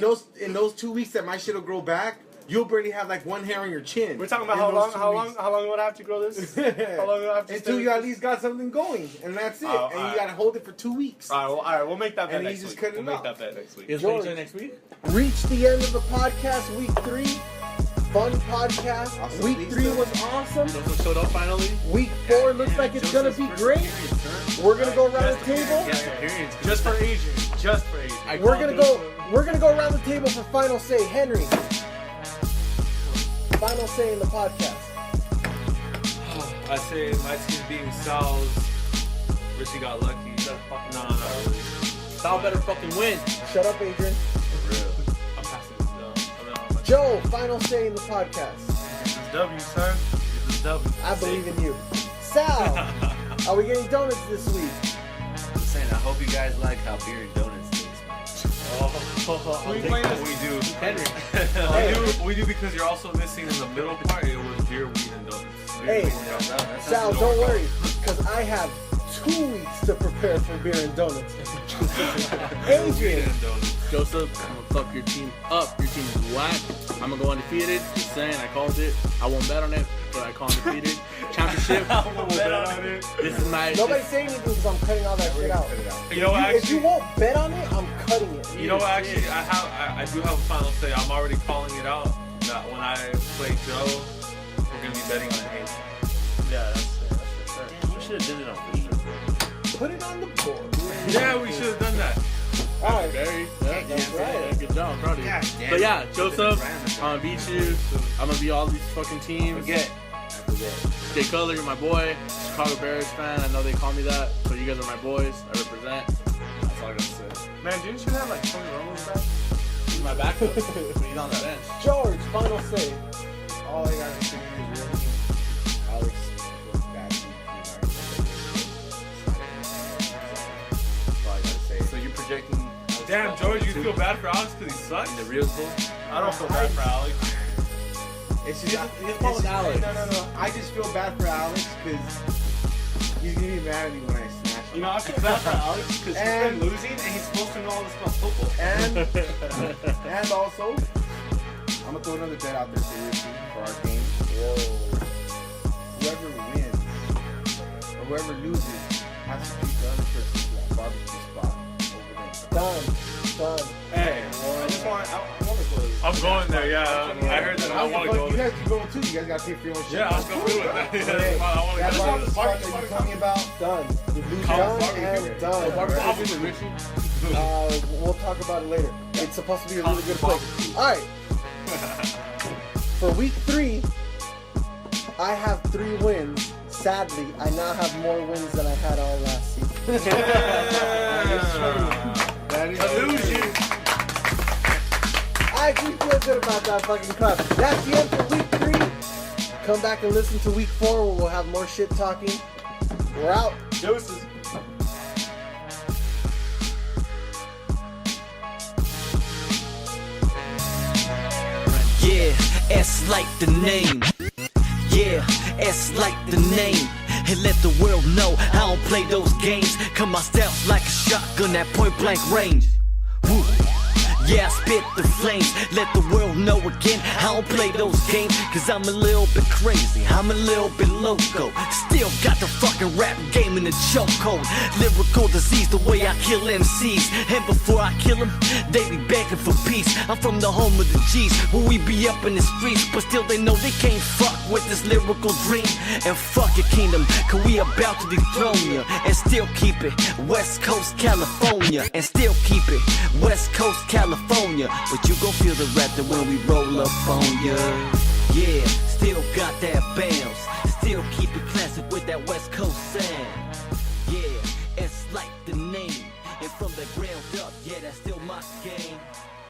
those 2 weeks that my shit will grow back, you'll barely have like one hair on your chin. We're talking about in how those long? 2 How long? weeks. How long would I have to grow this? How long would I have to? Until stay you with at least got something going, and that's it. Oh, And alright. you gotta hold it for 2 weeks. All right, we'll make that bet And he next just week. cut it We'll make off. that bet next week. Is George. George next week? Reach the end of the podcast, week 3. Fun podcast. Awesome. Week 3 was awesome. Joseph showed up finally. Week 4 looks like it's gonna be great. We're gonna go around the table. Just for Adrian. Just for Adrian. We're gonna go around the table for final say. Henry, final say in the podcast. I say my team beating Sal's. Richie got lucky. No, not really. Sal better fucking win. Shut up, Adrian. I'm passing this down. Joe, final say in the podcast. This is W, sir. This is W. I believe in you. Sal, are we getting donuts this week? I'm saying, I hope you guys like how beer and donuts taste, We do. Henry. We do because you're also missing in the middle part. It was beer, weed, and donuts. Hey, Sal, don't worry, because I have 2 weeks to prepare for beer and donuts. Adrian, Joseph, I'm gonna fuck your team up. Your team is whack. I'm gonna go undefeated. Just saying, I called it. I won't bet on it, but I call undefeated. Championship. This is my. nobody say anything because I'm cutting all that shit out. You know what? If you Actually, won't bet on it, I'm cutting it. you know what? Actually, I do have a final say. I'm already calling it out. That when I play Joe, we're gonna be betting on him. Yeah, that's for sure. Damn, we should have done it on weed. Put it on the board. Yeah, we should have done that. All right. Very. Yeah, That's right. Good job, I'm proud of you. But yeah, Joseph, I'm gonna beat you. I'm gonna beat all these fucking teams. Forget. Jay Cutler, you're my boy. Chicago Bears fan. I know they call me that, but you guys are my boys. I represent. That's all I gotta say. Man, didn't you have like Tony Romo's back? He's my backup. But he's on the bench. George, final say. All I gotta say is really, Alex was bad. That's all I gotta say. So you're projecting. Damn, George, you feel bad for Alex because he sucks? In the Rios Bowl? I don't feel bad for Alex. It's just, His fault was Alex. No. I just feel bad for Alex because he's gonna be mad at me when I smash him. You know, I feel bad for Alex because he's And- been losing and he's supposed to know all this about football. And also, I'm gonna throw another bet out there for Richie for our game. Whoever wins or whoever loses has to treat the other person to that barbecue spot over there. Done. Hey, I want to close. I'm going there, yeah. I heard that. I want to go You there. guys can go too. You guys gotta pay for your own shit. Yeah, I'll go do it. Okay, I want that to bar go. the spot that you told me about, done. The blue's done and done. We'll talk about it later. It's supposed to be a really good place. Alright. For week 3, I have 3 wins. Sadly, I now have more wins than I had all last season. That is Illusion. I actually feel good about that fucking clap. That's the end for week 3. Come back and listen to week 4 where we'll have more shit talking. We're out. Deuces. Yeah, S-Light the name. Yeah, S-Light the name. And let the world know I don't play those games. Come my steps like a shotgun at point blank range. Woo. Yeah, I spit the flames. Let the world know again I don't play those games. Cause I'm a little bit crazy, I'm a little bit loco. Still got the fucking rap game in the chokehold. Lyrical disease, the way I kill MCs. And before I kill them, they be begging for peace. I'm from the home of the G's, where we be up in the streets. But still they know they can't fuck with this lyrical dream. And fuck your kingdom, cause we about to dethrone ya. And still keep it West Coast California. And still keep it West Coast California. But you gon' feel the raptor when we roll up on ya. Yeah, still got that bounce. Still keep it classic with that West Coast sound. Yeah, it's like the name. And from the ground up, yeah, that's still my game.